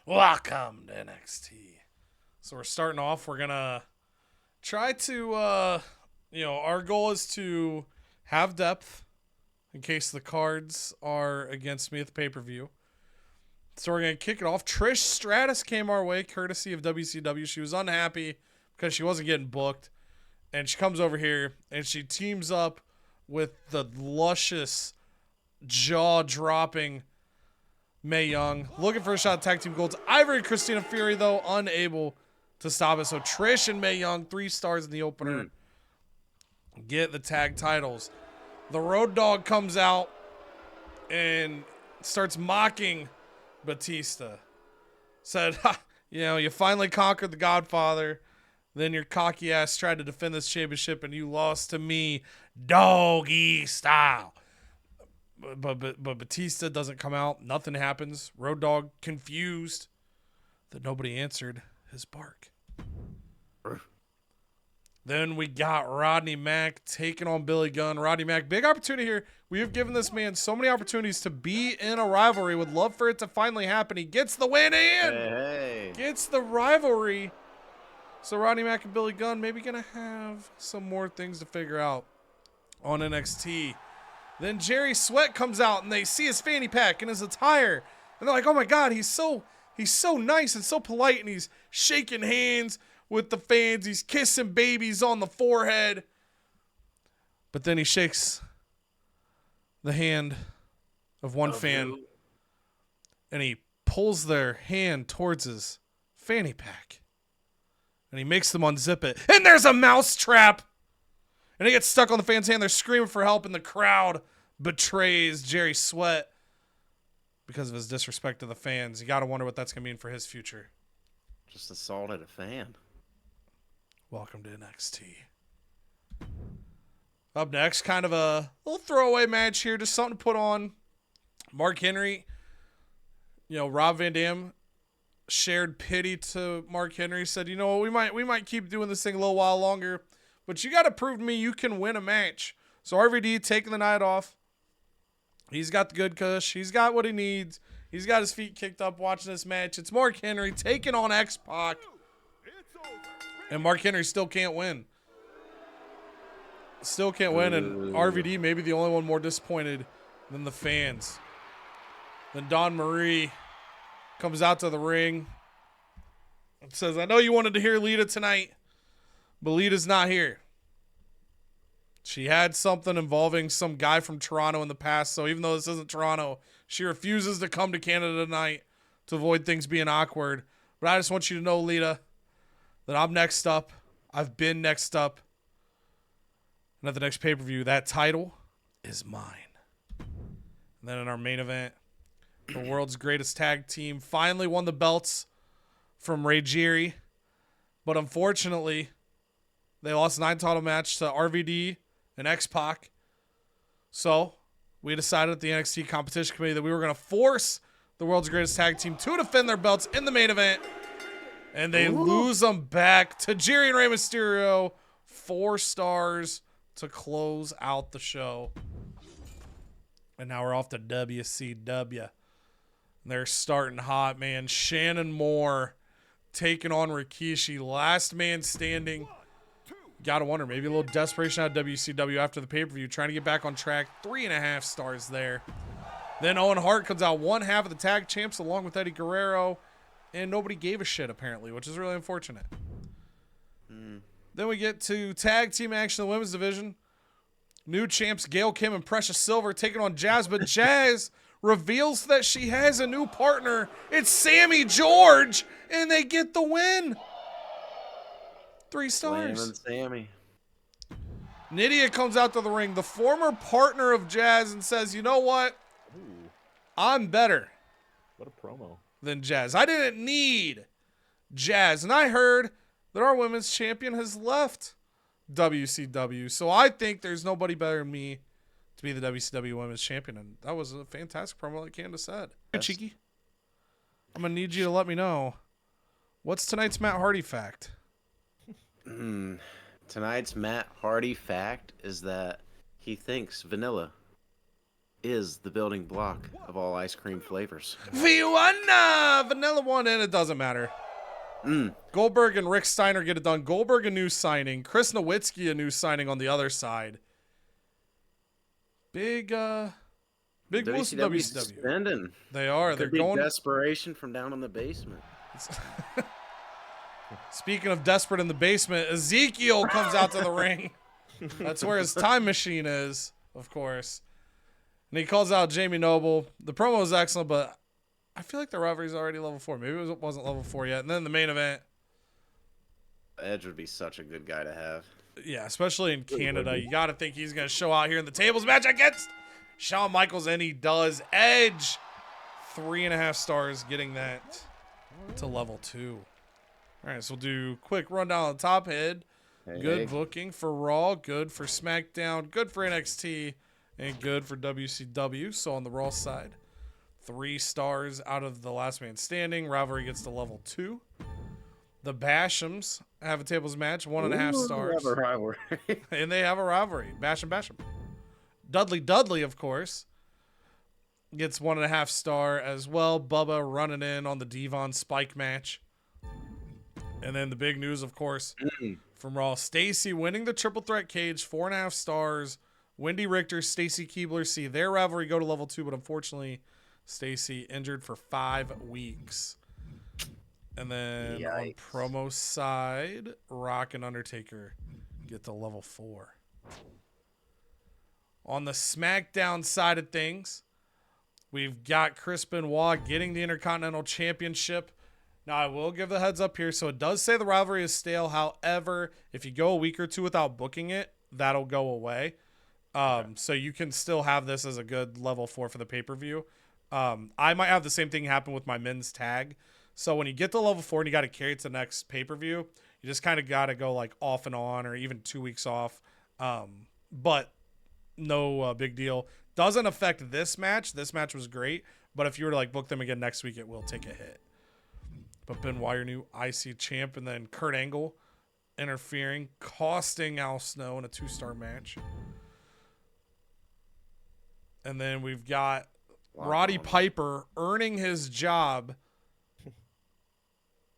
Welcome to NXT. So we're starting off. We're going to try to, our goal is to have depth in case the cards are against me at the pay-per-view. So we're going to kick it off. Trish Stratus came our way, courtesy of WCW. She was unhappy because she wasn't getting booked. And she comes over here and she teams up with the luscious, jaw-dropping Mae Young. Looking for a shot at tag team golds. Ivory and Christina Fury, though, unable to stop it. So Trish and Mae Young, 3 stars in the opener, get the tag titles. The Road Dogg comes out and starts mocking Batista. Said, you finally conquered the Godfather. Then your cocky ass tried to defend this championship and you lost to me doggy style. But Batista doesn't come out. Nothing happens. Road Dogg confused that nobody answered his bark. Then we got Rodney Mack taking on Billy Gunn. Rodney Mack, big opportunity here. We have given this man so many opportunities to be in a rivalry. Would love for it to finally happen. He gets the win in. Hey. Gets the rivalry. So Rodney Mack and Billy Gunn maybe going to have some more things to figure out on NXT. Then Jerry Sweat comes out and they see his fanny pack and his attire. And they're like, oh my God, he's so nice and so polite. And he's shaking hands with the fans. He's kissing babies on the forehead. But then he shakes the hand of one fan and he pulls their hand towards his fanny pack. And he makes them unzip it. And there's a mouse trap. And he gets stuck on the fan's hand. They're screaming for help. And the crowd betrays Jerry Sweat because of his disrespect to the fans. You got to wonder what that's going to mean for his future. Just assaulted a fan. Welcome to NXT. Up next, kind of a little throwaway match here. Just something to put on. Mark Henry, Rob Van Dam shared pity to Mark Henry. Said, you know what, we might keep doing this thing a little while longer, but you got to prove to me you can win a match. So RVD taking the night off. He's got the good cush. He's got what he needs. He's got his feet kicked up watching this match. It's Mark Henry taking on X-Pac. It's over. And Mark Henry still can't win. Still can't win. And RVD may be the only one more disappointed than the fans. Then Dawn Marie comes out to the ring and says, I know you wanted to hear Lita tonight, but Lita's not here. She had something involving some guy from Toronto in the past, so even though this isn't Toronto, she refuses to come to Canada tonight to avoid things being awkward. But I just want you to know, Lita, that I'm next up. I've been next up. And at the next pay-per-view, that title is mine. And then in our main event, the world's greatest tag team finally won the belts from Rajiri. But unfortunately, they lost a 9-title match to RVD and X-Pac. So we decided at the NXT Competition Committee that we were going to force the world's greatest tag team to defend their belts in the main event. And they lose them back to Jiri and Rey Mysterio. 4 stars to close out the show. And now we're off to WCW. They're starting hot, man. Shannon Moore taking on Rikishi. Last man standing. Gotta wonder, maybe a little desperation out of WCW after the pay-per-view, trying to get back on track. 3.5 stars there. Then Owen Hart comes out one half of the tag champs along with Eddie Guerrero, and nobody gave a shit apparently, which is really unfortunate. Then we get to tag team action in the women's division. New champs Gail Kim and Precious Silver taking on Jazz, but Jazz reveals that she has a new partner. It's Sammy George, and they get the win. 3 stars. Slamming Sammy. Nydia comes out to the ring, the former partner of Jazz, and says, you know what? Ooh, I'm better what a promo. than Jazz. I didn't need Jazz. And I heard that our women's champion has left WCW. So I think there's nobody better than me to be the WCW women's champion. And that was a fantastic promo like Candace said. Hey, Yes. Cheeky, I'm going to need you to let me know, what's tonight's Matt Hardy fact? Tonight's Matt Hardy fact is that he thinks vanilla is the building block of all ice cream flavors. Vanilla one, and it doesn't matter. Goldberg and Rick Steiner get it done. Goldberg a new signing. Chris Nowitzki a new signing on the other side. Big moves to WCW. Spending. They are. They're Could be going. desperation from down in the basement. Speaking of desperate in the basement, Ezekiel comes out to the ring. That's where his time machine is, of course. And he calls out Jamie Noble. The promo is excellent, but I feel like the rivalry is already level 4. Maybe it wasn't level 4 yet. And then the main event. Edge would be such a good guy to have. Yeah, especially in Canada. You got to think he's going to show out here in the tables match against Shawn Michaels, and he does. Edge, 3.5 stars, getting that to level 2. All right, so we'll do quick rundown on the top head. Good booking for Raw, good for SmackDown, good for NXT, and good for WCW. So on the Raw side, 3 stars out of the last man standing. Rivalry gets to level 2. The Bashams have a tables match, 1.5 stars. Have a rivalry. And they have a rivalry. Basham. Dudley, of course, gets 1.5 star as well. Bubba running in on the Devon Spike match. And then the big news, of course, from Raw, Stacy winning the triple threat cage, 4.5 stars. Wendy Richter, Stacy Keebler see their rivalry go to level 2, but unfortunately, Stacy injured for 5 weeks. And then on promo side, Rock and Undertaker get to level 4. On the SmackDown side of things, we've got Chris Benoit getting the Intercontinental Championship. Now, I will give the heads up here. So it does say the rivalry is stale. However, if you go a week or 2 without booking it, that'll go away. So you can still have this as a good level 4 for the pay-per-view. I might have the same thing happen with my men's tag. So when you get to level 4 and you got to carry it to the next pay-per-view, you just kind of got to go like off and on or even 2 weeks off. But no big deal. Doesn't affect this match. This match was great. But if you were to like book them again next week, it will take a hit. But Benoit, your new IC champ, and then Kurt Angle interfering, costing Al Snow in a 2-star match. And then we've got Roddy Piper earning his job,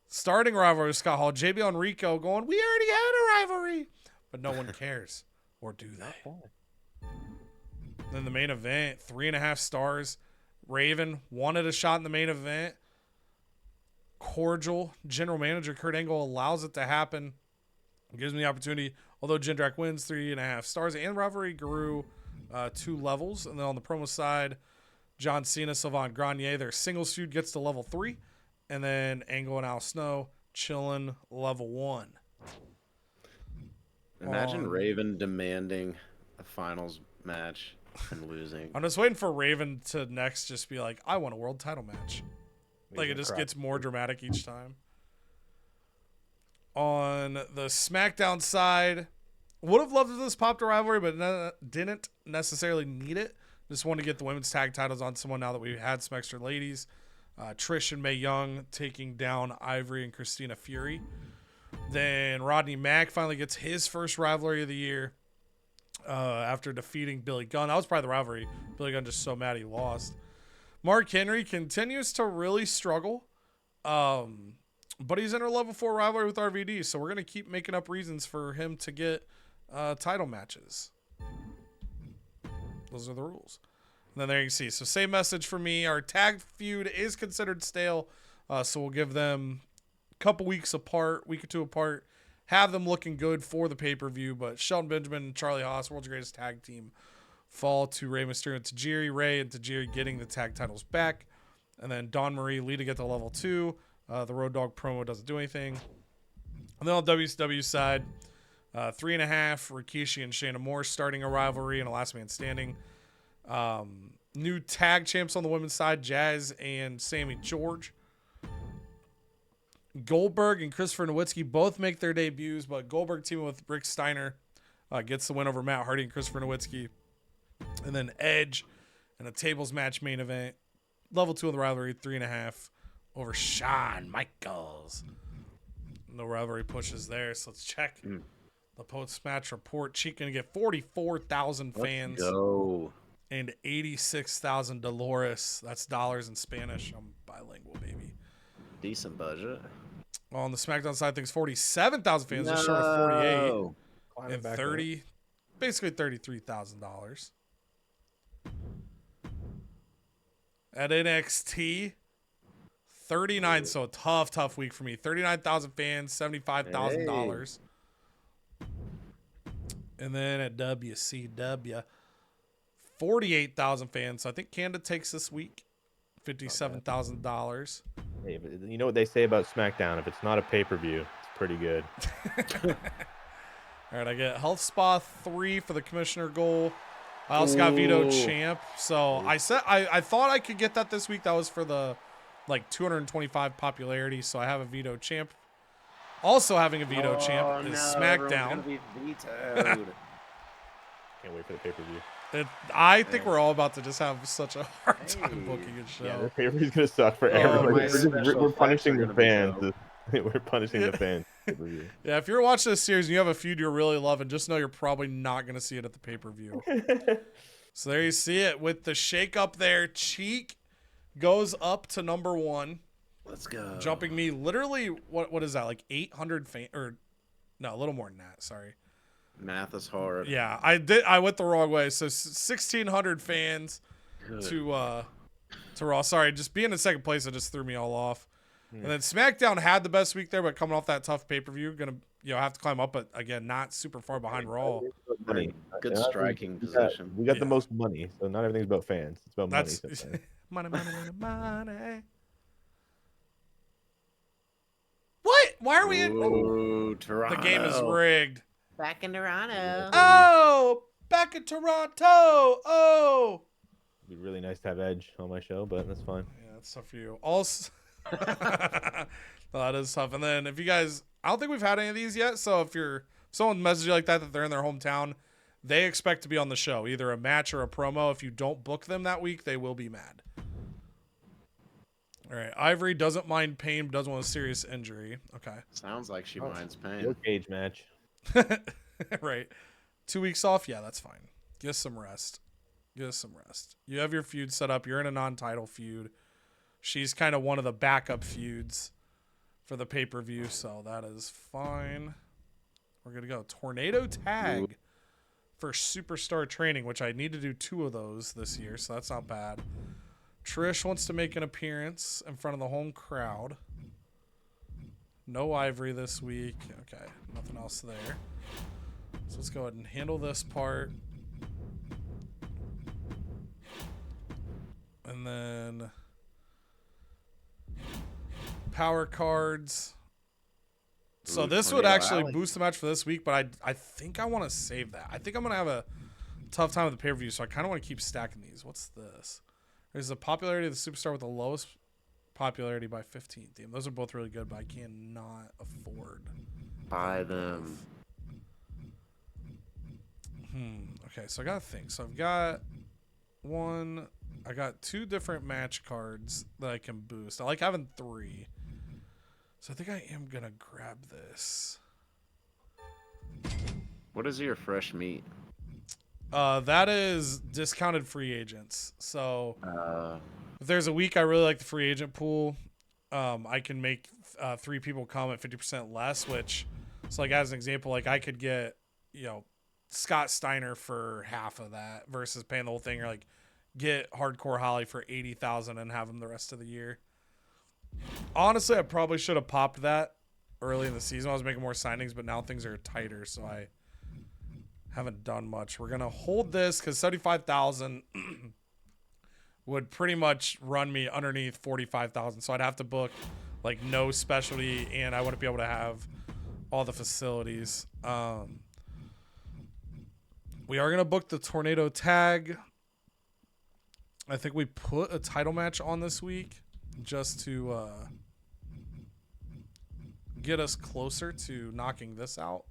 starting rivalry with Scott Hall. JBL and Rico going, we already had a rivalry, but no one cares. Or do they? Then the main event, 3.5 stars. Raven wanted a shot in the main event. Cordial, general manager Kurt Angle allows it to happen. Gives me the opportunity. Although Jindrak wins, 3.5 stars. And rivalry grew 2 levels. And then on the promo side, John Cena, Sylvain Grenier, their singles feud gets to level 3. And then Angle and Al Snow chilling level 1. Imagine Raven demanding a finals match and losing. I'm just waiting for Raven to next just be like, I want a world title match. Like, it just gets more dramatic each time. On the SmackDown side, would have loved if this popped a rivalry, but didn't necessarily need it. Just wanted to get the women's tag titles on someone now that we had some extra ladies. Trish and Mae Young taking down Ivory and Christina Fury. Then Rodney Mack finally gets his first rivalry of the year after defeating Billy Gunn. That was probably the rivalry. Billy Gunn just so mad he lost. Mark Henry continues to really struggle. But he's in a level 4 rivalry with RVD, so we're going to keep making up reasons for him to get title matches. Those are the rules. And then there you can see. So same message for me. Our tag feud is considered stale, so we'll give them a couple weeks apart, week or two apart, have them looking good for the pay-per-view. But Shelton Benjamin and Charlie Haas, world's greatest tag team, fall to Rey Mysterio and Tajiri. Rey and Tajiri getting the tag titles back. And then Dawn Marie leading at the level 2. The Road Dogg promo doesn't do anything. And then on WCW side, 3.5, Rikishi and Shayna Moore starting a rivalry and a last man standing. New tag champs on the women's side, Jazz and Sammy George. Goldberg and Christopher Nowitzki both make their debuts, but Goldberg teaming with Rick Steiner gets the win over Matt Hardy and Christopher Nowitzki. And then Edge in a tables match main event. Level 2 of the rivalry, 3.5 over Shawn Michaels. No rivalry pushes there, so let's check the post-match report. Cheek going to get 44,000 fans. Let's go. And 86,000 Dolores. That's dollars in Spanish. I'm bilingual, baby. Decent budget. On the SmackDown side, things 47,000 fans, just short of 48. And 30, basically $33,000. At NXT, 39, so a tough week for me. 39,000 fans, $75,000. And then at WCW, 48,000 fans. So I think Canada takes this week, $57,000. Hey, but you know what they say about SmackDown? If it's not a pay-per-view, it's pretty good. All right, I get Health Spa 3 for the Commissioner goal. I also got Veto Champ. So I thought I could get that this week. That was for the 225 popularity. So I have a Veto Champ. Also having a Veto Champ is SmackDown. Can't wait for the pay-per-view. I think we're all about to just have such a hard time booking a show. Yeah, the pay-per-view's gonna suck for everybody. We're punishing the fans. We're punishing the fans. Yeah, if you're watching this series and you have a feud you're really loving, just know you're probably not going to see it at the pay-per-view. So there you see it with the shake-up there. Cheek goes up to number 1. Let's go. Jumping me literally, what is that, like 800 fans? Or, no, a little more than that, sorry. Math is hard. Yeah, I went the wrong way. So 1,600 fans to Raw. Sorry, just being in second place, it just threw me all off. And then SmackDown had the best week there, but coming off that tough pay-per-view, gonna have to climb up, but again, not super far behind Raw. Good striking position. We got the most money, so not everything's about fans. It's about money. Money. What? Why are we in? Ooh, Toronto. The game is rigged. Back in Toronto. Oh, back in Toronto. Oh. It'd be really nice to have Edge on my show, but that's fine. Yeah, that's tough for you. Also. No, that is tough. And then if you guys, I don't think we've had any of these yet. So if someone messages you like that they're in their hometown, they expect to be on the show, either a match or a promo. If you don't book them that week, they will be mad. All right. Ivory doesn't mind pain, but doesn't want a serious injury. Okay. Sounds like she Oh, minds Steel pain. cage match. Right. 2 weeks off. Yeah, that's fine. Get some rest. Get us some rest. You have your feud set up. You're in a non-title feud. She's kind of one of the backup feuds for the pay-per-view, so that is fine. We're going to go Tornado Tag for Superstar Training, which I need to do 2 of those this year, so that's not bad. Trish wants to make an appearance in front of the home crowd. No Ivory this week. Okay, nothing else there. So let's go ahead and handle this part. And then power cards. So this would actually boost the match for this week, but I think I want to save that. I think I'm going to have a tough time with the pay-per-view, so I kind of want to keep stacking these. What's this? There's the popularity of the superstar with the lowest popularity by 15th. Damn, those are both really good, but I cannot afford. Buy them. Okay, so I got to think. So I've got I got 2 different match cards that I can boost. I like having 3. So I think I am going to grab this. What is your fresh meat? That is discounted free agents. So if there's a week I really like the free agent pool, I can make 3 people come at 50% less, which, so like as an example, like I could get, Scott Steiner for half of that versus paying the whole thing, or like get Hardcore Holly for $80,000 and have him the rest of the year. Honestly, I probably should have popped that early in the season. I was making more signings, but now things are tighter, so I haven't done much. We're gonna hold this because 75,000 would pretty much run me underneath 45,000. So I'd have to book like no specialty, and I wouldn't be able to have all the facilities. We are gonna book the Tornado Tag. I think we put a title match on this week just to get us closer to knocking this out.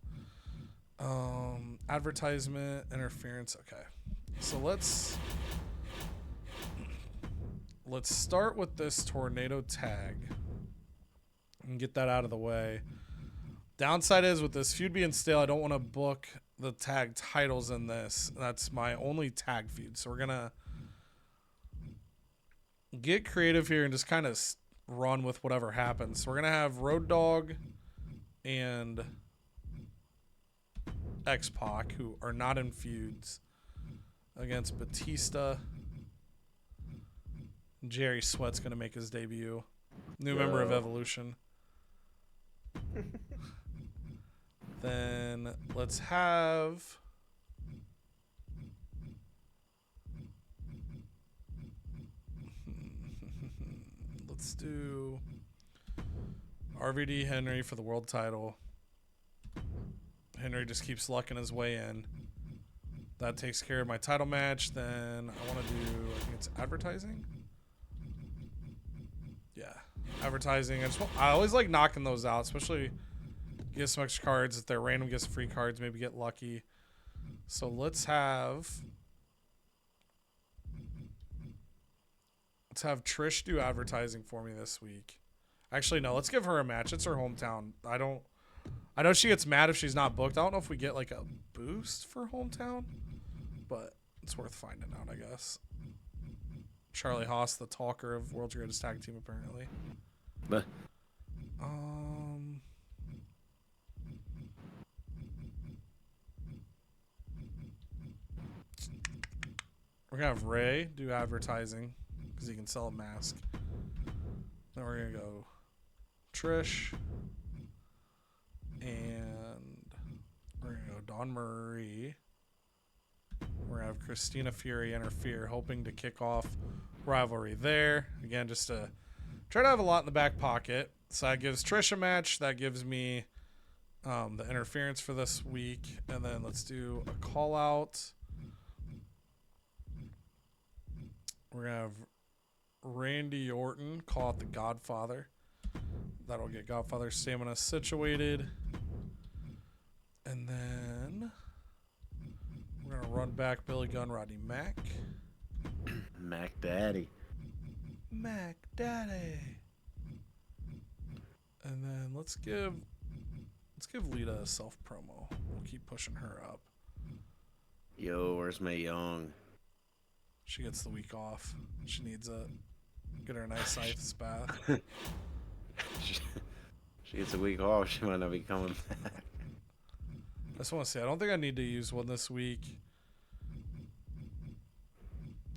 Advertisement, interference. Okay. So let's start with this Tornado Tag and get that out of the way. Downside is with this feud being stale, I don't want to book the tag titles in this. That's my only tag feud. So we're going to get creative here and just kind of run with whatever happens. So we're going to have Road Dogg and X-Pac, who are not in feuds, against Batista. Jerry Sweat's going to make his debut. New member of Evolution. Then let's have... let's do RVD Henry for the world title. Henry just keeps lucking his way in. That takes care of my title match. Then I want to do, I think it's advertising. Yeah, advertising. I always like knocking those out, especially get some extra cards. If they're random, get some free cards, maybe get lucky. So let's have Trish do advertising for me this week. Actually, no, let's give her a match. It's her hometown. I know she gets mad if she's not booked. I don't know if we get like a boost for hometown, but it's worth finding out, I guess. Charlie Haas, the talker of World's Greatest Tag Team, apparently. But we're gonna have Ray do advertising because he can sell a mask. Then we're gonna go Trish, and we're gonna go Dawn Marie. We're gonna have Christina Fury interfere, hoping to kick off rivalry there. Again, just to try to have a lot in the back pocket. So that gives Trish a match. That gives me the interference for this week. And then let's do a call out. We're going to have Randy Orton call out the Godfather. That'll get Godfather stamina situated. And then we're going to run back Billy Gunn, Rodney Mack. Mac Daddy. Mac Daddy. And then let's give Lita a self promo. We'll keep pushing her up. Yo, where's Mae Young? She gets the week off. She needs it. Get her a nice ice bath. She gets a week off. She might not be coming back. I just want to say, I don't think I need to use one this week.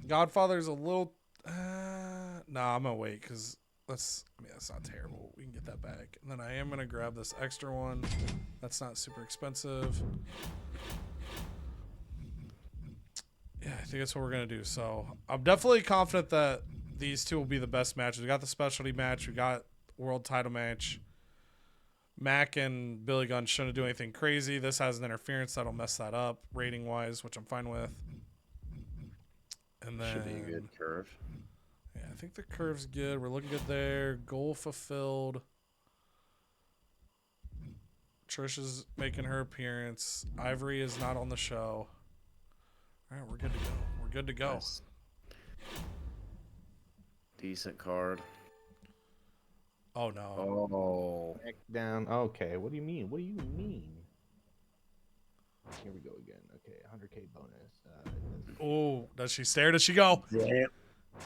Godfather's a little... nah, I'm going to wait because that's not terrible. We can get that back. And then I am going to grab this extra one. That's not super expensive. Yeah, I think that's what we're going to do. So I'm definitely confident that these two will be the best matches. We got the specialty match. We got world title match. Mac and Billy Gunn shouldn't do anything crazy. This has an interference that'll mess that up rating-wise, which I'm fine with. And then, Should be a good curve. Yeah, I think the curve's good. We're looking good there. Goal fulfilled. Trish is making her appearance. Ivory is not on the show. All right, we're good to go. We're good to go. Nice. Decent card. Oh, no. Oh. Back down. Okay, what do you mean? What do you mean? Here we go again. Okay, 100K bonus. Oh, does she stare? Does she go? Damn.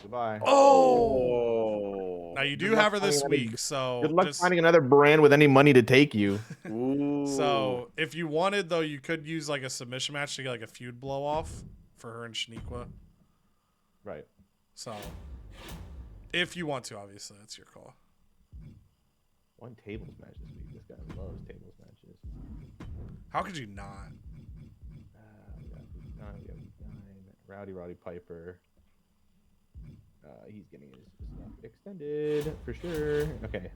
Goodbye. Oh! Now, you do Good have her luck this finding week, so... Good luck just- finding another brand with any money to take you. Ooh. So, if you wanted, though, you could use, like, a submission match to get, like, a feud blow-off for her and Shaniqua. Right. So, if you want to, obviously, that's your call. One tables match this week. This guy loves tables matches. How could you not? We got week 9. We got week 9. Roddy Piper. He's getting his stuff extended for sure. Okay.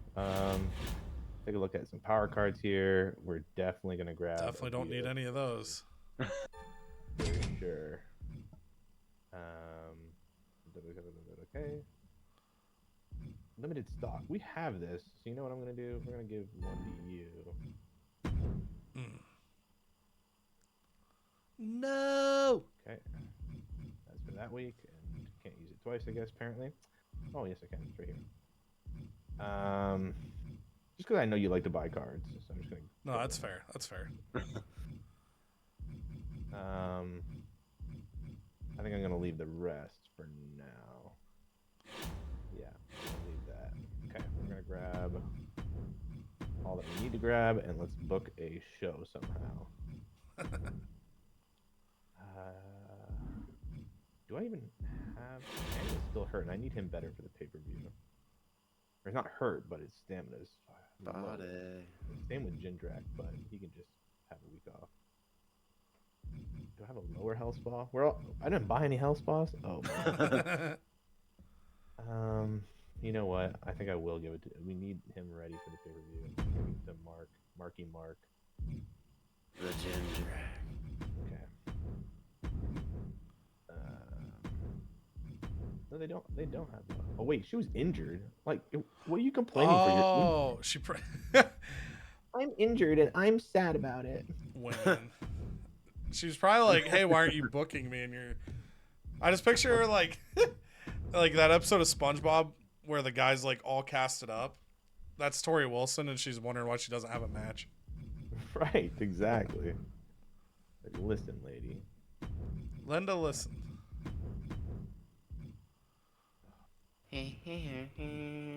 Take a look at some power cards here. We're definitely gonna grab. Definitely don't need any of those. For sure. Okay. Limited stock. We have this. So you know what I'm gonna do? We're gonna give one to you. No! Okay. That's for that week, and can't use it twice, I guess. Apparently. Oh yes, I can. It's right here. Just because I know you like to buy cards, so I'm just gonna. No, that's fair. That's fair. I think I'm gonna leave the rest for now. Yeah, I'm gonna leave that. Okay, we're gonna grab all that we need to grab, and let's book a show somehow. Do I even have? He's still hurt, and I need him better for the pay-per-view. Or he's not hurt, but his stamina is low. Body. Same with Jindrak, but he can just have a week off. Do I have a lower health spa? I didn't buy any health spas. Oh. Man. You know what? I think I will give it to. We need him ready for the pay-per-view. Give it to Marky Mark. The ginger. Okay. No, they don't. They don't have that. Oh wait, she was injured. Like, what are you complaining for? Oh, I'm injured and I'm sad about it. Women. She was probably like, "Hey, why aren't you booking me?" And I just picture her like, like that episode of SpongeBob where the guy's like all casted up. That's Tori Wilson, and she's wondering why she doesn't have a match. Right, exactly. Like, listen, lady. Linda, listen. We're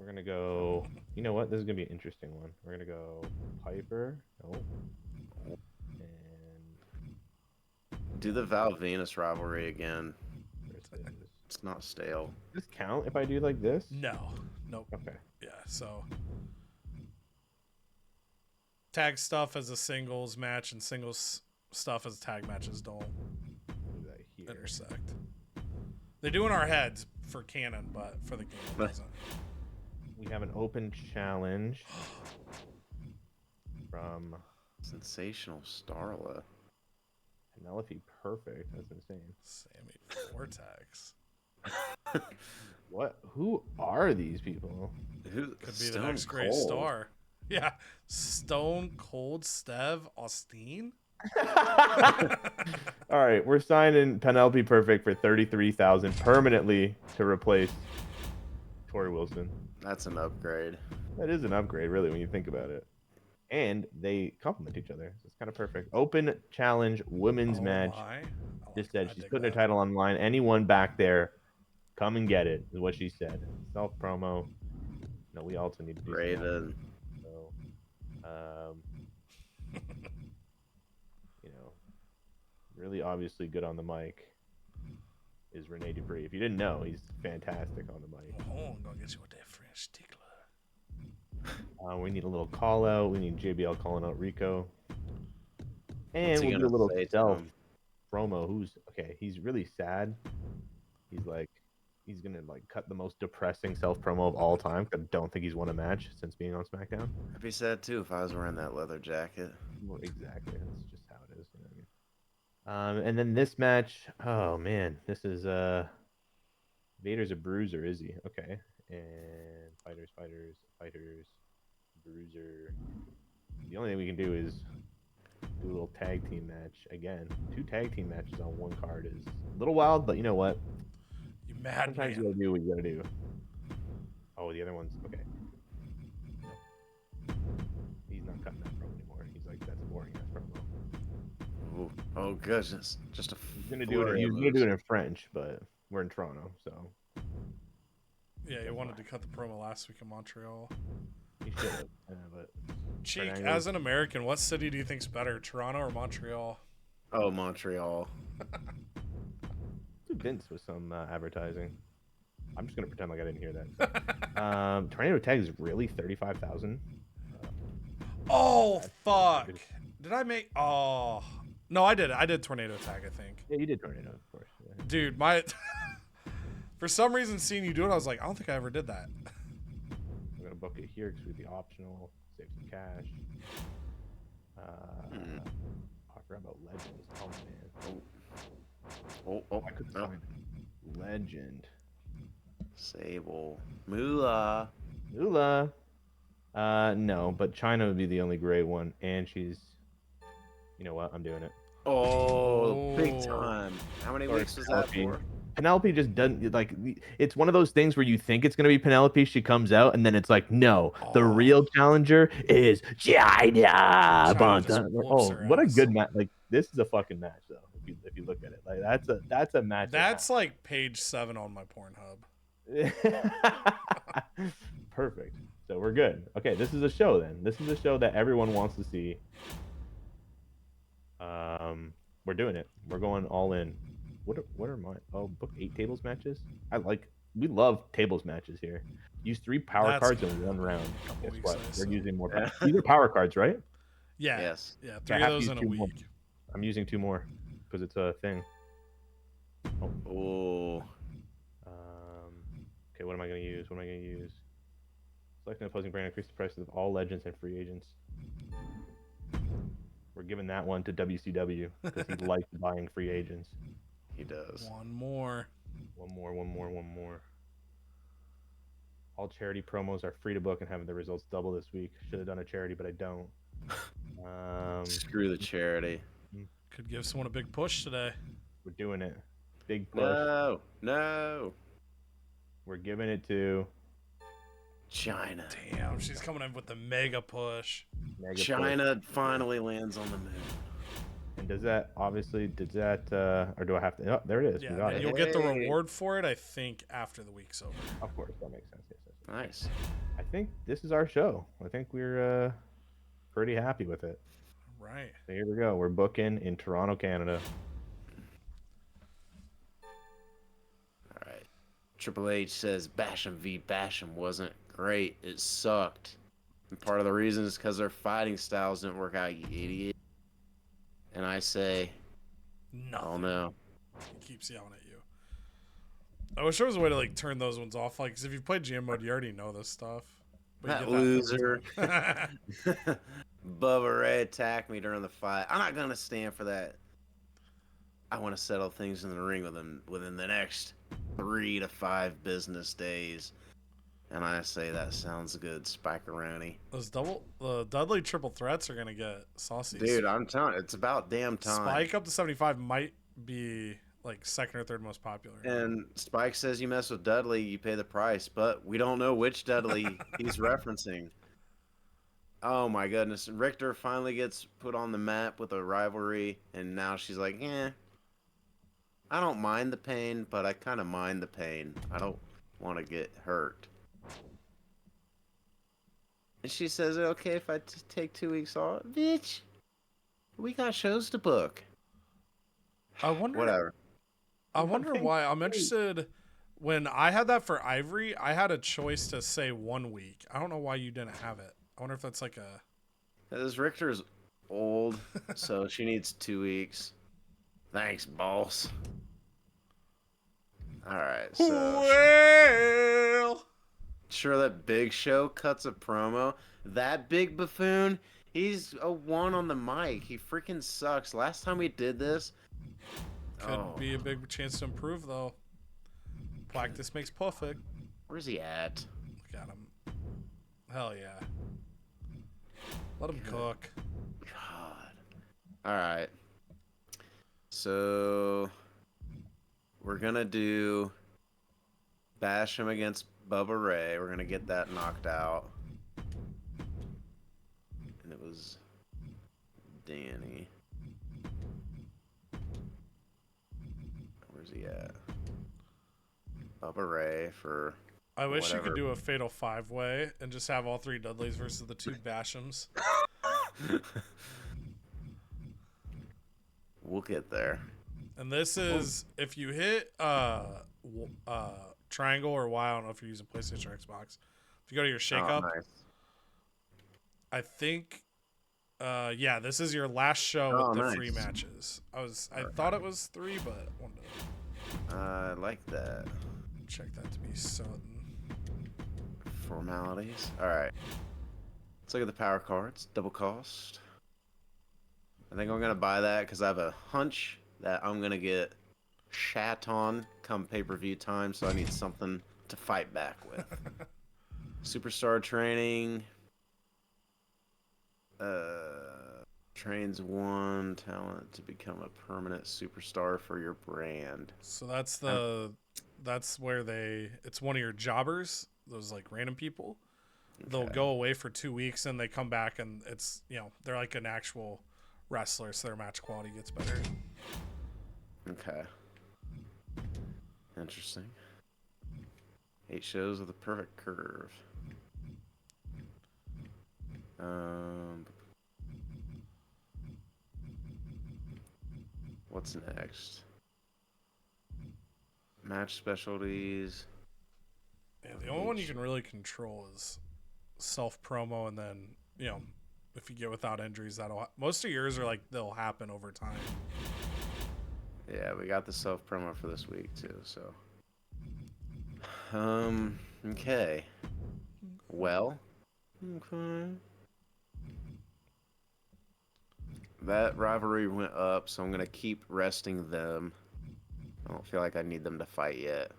gonna go. You know what? This is gonna be an interesting one. We're gonna go Piper. Oh. And Do the Val Venus rivalry again. where's this? It's not stale. Does this count if I do like this? No, nope. Okay. Yeah, so tag stuff as a singles match and singles stuff as tag matches don't Do that here. intersect. They do in our heads for canon, but for the game it doesn't. We have an open challenge from Sensational Starla. Penelope Perfect. That's insane. Sammy Vortex. What? Who are these people? Who Could be the next great star. Yeah. Stone Cold Steve Austin. All right, we're signing Penelope Perfect for $33,000 permanently to replace Tori Wilson. That's an upgrade. That is an upgrade, really, when you think about it. And they complement each other. So it's kind of perfect. Open challenge women's match. My. Just said she's putting her title online. Anyone back there, come and get it, is what she said. Self promo. No, we also need to do Raven. So, you know, really obviously good on the mic is Rene Dupree. If you didn't know, he's fantastic on the mic. Oh, I'm gonna get you a that French tickler. We need a little call out. We need JBL calling out Rico. And What's he we'll do a gonna little say to self him? promo. Who's okay? He's really sad. He's like, he's gonna like cut the most depressing self promo of all time. I don't think he's won a match since being on SmackDown. I'd be sad too if I was wearing that leather jacket. Well, exactly. That's just how it is. You know what I mean? And then this match. Oh man, this is Vader's a bruiser, is he? Okay. And fighters, bruiser. The only thing we can do is do a little tag team match again. 2 tag team matches on one card is a little wild, but you know what? You mad Sometimes you man. gotta do what you gotta do. Oh, the other one's okay. He's not cutting that promo anymore. He's like, that's a boring ass promo. Ooh. Oh goodness, just a. He's gonna do it. He's gonna do it in French, but we're in Toronto, so Yeah, you wanted to cut the promo last week in Montreal. he should have. But Cheek, Fernando- as an American, what city do you think's better, Toronto or Montreal? Oh, Montreal. do Vince with some advertising. I'm just gonna pretend like I didn't hear that. Tornado Tag is really 35,000. Oh fuck! Did I make? Oh no, I did. I did tornado tag. I think. Yeah, you did Tornado, of course. Yeah. Dude, my for some reason seeing you do it, I was like, I don't think I ever did that. I'm gonna book it here because we'd be optional, save some cash. I forgot about Legends. Oh man. Oh, I could oh. find Legend. Sable. Moolah. Lula. No, but China would be the only great one, and she's. You know what? I'm doing it. Oh, big Oh. time. How many Sorry, weeks was that Penelope. for? Penelope just doesn't like. It's one of those things where you think it's gonna be Penelope. She comes out, and then it's like, no, the Oh. real challenger is China. just whoops Oh, her what a ass. good match! Like this is a fucking match, though. If you look at it, like that's a match. That's like page 7 on my Pornhub. Perfect. So we're good. Okay, this is a show then. This is a show that everyone wants to see. We're doing it. We're going all in. What are my book 8 tables matches? We love tables matches here. Use 3 power That's cards gonna in be one round. a couple Guess weeks, what? I We're assume. using more. Yeah. These are power cards, right? Yeah. Yes. Yeah. I 3 of have to those use in a 2 more. week. I'm using 2 more because it's a thing. Oh. Okay, what am I going to use? Select an opposing brand, increase the prices of all legends and free agents. We're giving that one to WCW because he likes buying free agents. He does. One more. One more. All charity promos are free to book and have the results double this week. Should have done a charity, but I don't. Screw the charity. Could give someone a big push today. We're doing it. Big push. No. We're giving it to China. Damn, she's coming in with the mega push. Mega Push. China finally lands on the moon. And or do I have to? Oh, there it is. We Yeah, got and it. you'll get the Hey. reward for it, I think, after the week's over. Of course, that makes sense. Yes. Nice. I think this is our show. I think we're pretty happy with it. Right. So here we go. We're booking in Toronto, Canada. All right. Triple H says Basham v. Basham wasn't great. It sucked. And part of the reason is because their fighting styles didn't work out, you idiot. And I say, No. oh no. He keeps yelling at you. I wish there was a way to like turn those ones off. Like, 'cause if you play GM mode, you already know this stuff. But That you loser. get that Bubba Ray attacked me during the fight. I'm not gonna stand for that. I want to settle things in the ring with him within the next 3 to 5 business days. And I say that sounds good, Spikeroni. Those Dudley triple threats are gonna get saucy. Dude, I'm telling you, it's about damn time. Spike up to 75 might be like second or third most popular. And Spike says you mess with Dudley, you pay the price, but we don't know which Dudley he's referencing. Oh my goodness. Richter finally gets put on the map with a rivalry, and now she's like, I don't mind the pain, but I kind of mind the pain. I don't want to get hurt. And she says, okay if I take 2 weeks off? Bitch, we got shows to book. I wonder. Whatever. I wonder why. I'm interested. When I had that for Ivory, I had a choice to say 1 week. I don't know why you didn't have it. I wonder if that's like a. Because Richter's old, so she needs 2 weeks. Thanks, boss. Alright, so. Well. Sure, that Big Show cuts a promo. That big buffoon, he's a 1 on the mic. He freaking sucks. Last time we did this. Could be a big chance to improve, though. Practice makes perfect. Where's he at? Look at him. Hell yeah. Let him cook. God. Alright. So, we're going to do bash him against Bubba Ray. We're going to get that knocked out. And it was Danny. Where's he at? Bubba Ray for I wish you whatever. could do a fatal 5-way and just have all 3 Dudleys versus the 2 Bashams. We'll get there. And this is if you hit triangle or Y. I don't know if you're using PlayStation or Xbox. If you go to your shakeup, Nice. I think, yeah, this is your last show Oh, with the nice. free matches. I thought it was 3, but I wanted to I like that. check that to be certain. Formalities. Alright. Let's look at the power cards. Double cost. I think I'm going to buy that because I have a hunch that I'm going to get shat on come pay-per-view time, so I need something to fight back with. Superstar training. Trains 1 talent to become a permanent superstar for your brand. So that's where it's one of your jobbers, those like random people. They'll go away for 2 weeks and they come back and it's, they're like an actual wrestler, so their match quality gets better. Okay. Interesting. 8 shows with a perfect curve. What's next? Match specialties. Yeah, the only one you can really control is self promo, and then if you get without injuries, most of yours are like they'll happen over time. Yeah, we got the self promo for this week too, so. Okay. Well. Okay. That rivalry went up, so I'm gonna keep resting them. I don't feel like I need them to fight yet.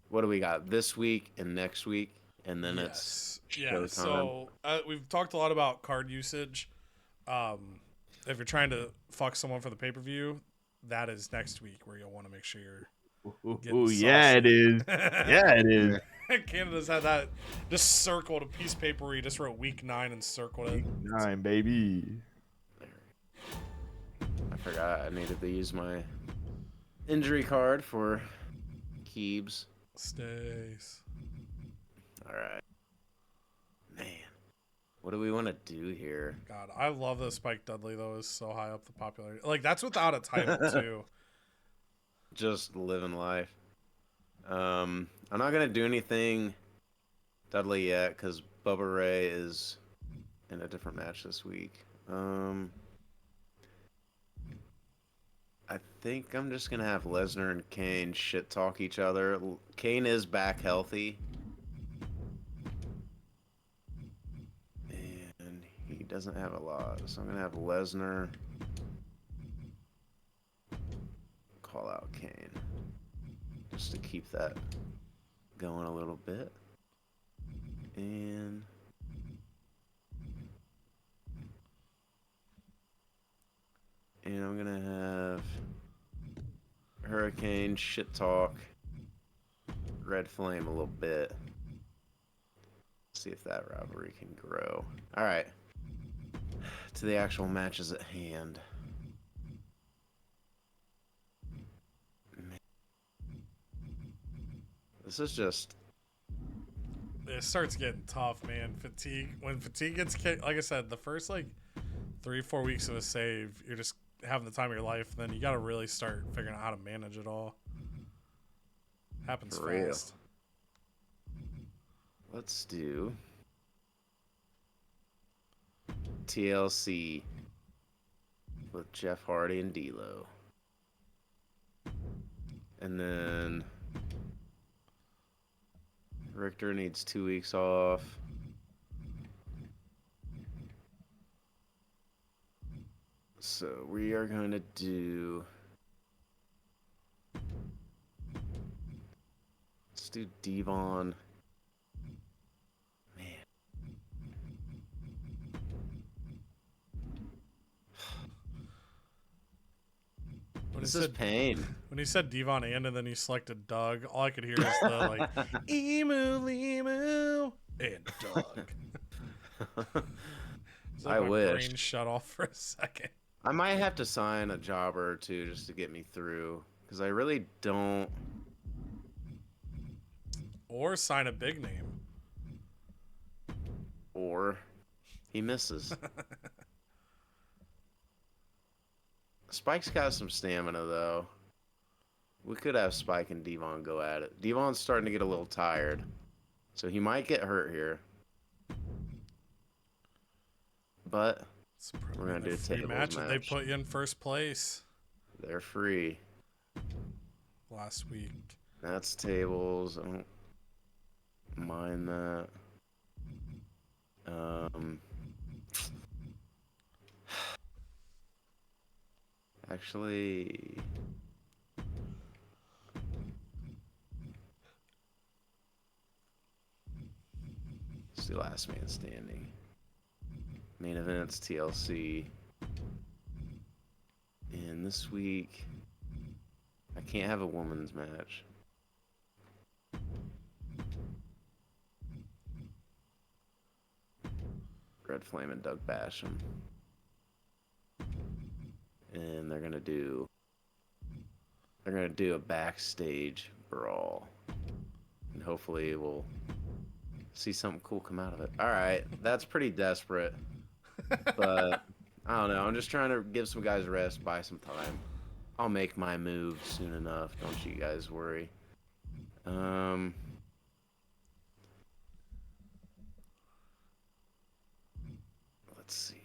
What do we got this week and next week? And then it's showtime. So we've talked a lot about card usage. If you're trying to fuck someone for the pay-per-view, that is next week where you'll want to make sure you're Oh yeah, it is. Yeah, it is. Canada's had that just circled a piece of paper where you just wrote week 9 and circled it. 9, baby. I forgot I needed to use my injury card for Keebs. Stays. Alright. Man. What do we want to do here? God, I love that Spike Dudley though is so high up the popularity. Like that's without a title too. Just living life. I'm not gonna do anything Dudley yet because Bubba Ray is in a different match this week. I think I'm just gonna have Lesnar and Kane shit talk each other. Kane is back healthy, and he doesn't have a lot, so I'm gonna have Lesnar call out Kane just to keep that going a little bit. And I'm gonna have Hurricane, shit talk. Red Flame a little bit. See if that rivalry can grow. All right. To the actual matches at hand. Man. This is just... It starts getting tough, man. When fatigue gets kicked, like I said, the first like 3-4 weeks of a save, you're just having the time of your life. Then you got to really start figuring out how to manage it all. Happens For real. fast. Let's do TLC with Jeff Hardy and D'Lo. And then Richter needs 2 weeks off. So we are going to do... Let's do Devon. Man. This is pain. When he said Devon and then he selected Doug, all I could hear is the like emu, limu, and Doug. It's like I my wish. brain shut off for a second. I might have to sign a jobber or two just to get me through, because I really don't. Or sign a big name. Or he misses. Spike's got some stamina, though. We could have Spike and Devon go at it. Devon's starting to get a little tired, so he might get hurt here. But we're going to do a tables match. They put you in first place. They're free. Last week. That's tables. I don't mind that. Actually, let's do last man standing. Main events, TLC. And this week, I can't have a women's match. Red Flame and Doug Basham. And they're gonna do a backstage brawl. And hopefully we'll see something cool come out of it. Alright, that's pretty desperate. But I don't know, I'm just trying to give some guys a rest, buy some time. I'll make my move soon enough, don't you guys worry. Let's see.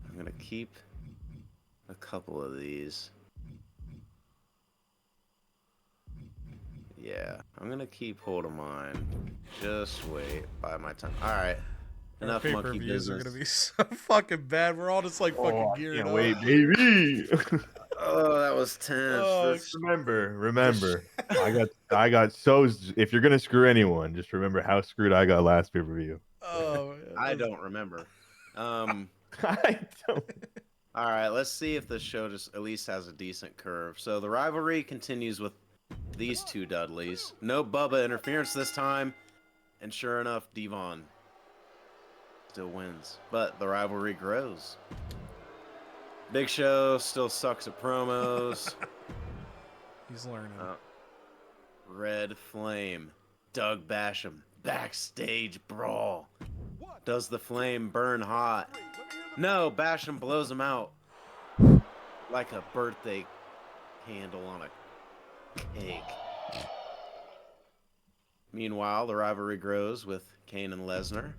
I'm gonna keep a couple of these. Yeah, I'm gonna keep hold of mine. Just wait, buy my time. All right, enough monkey pay-per-views business. are gonna be so fucking bad. We're all just like fucking geared Can't up. wait, baby. Oh, that was tense. Oh, Remember. I got so. If you're gonna screw anyone, just remember how screwed I got last pay-per-view. Oh, man. I don't remember. I don't. All right, let's see if this show just at least has a decent curve. So the rivalry continues with these two Dudleys. No Bubba interference this time. And sure enough, Devon still wins. But the rivalry grows. Big Show still sucks at promos. He's learning. Red Flame. Doug Basham. Backstage brawl. Does the flame burn hot? No, Basham blows him out like a birthday candle on a cake. Meanwhile, the rivalry grows with Kane and Lesnar.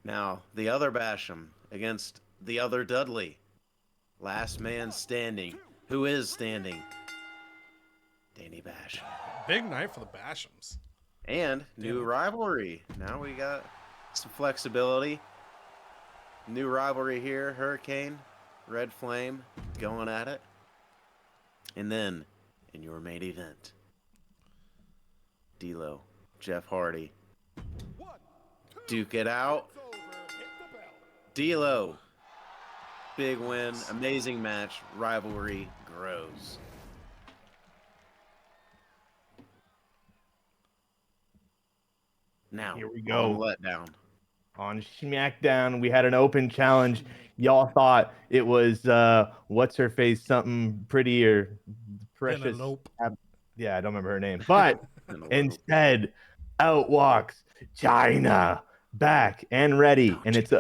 Now, the other Basham against the other Dudley. Last man standing. Who is standing? Danny Basham. Big night for the Bashams. And new rivalry. Now we got some flexibility. New rivalry here. Hurricane, Red Flame, going at it. And then, in your main event, D'Lo, Jeff Hardy. Duke it out. D'Lo Big win, amazing match, rivalry grows. Now, Here we on go. letdown. On SmackDown, we had an open challenge. Y'all thought it was what's her face, something pretty or precious. Penelope. Yeah, I don't remember her name. But Penelope. instead, out walks China, back and ready. And it's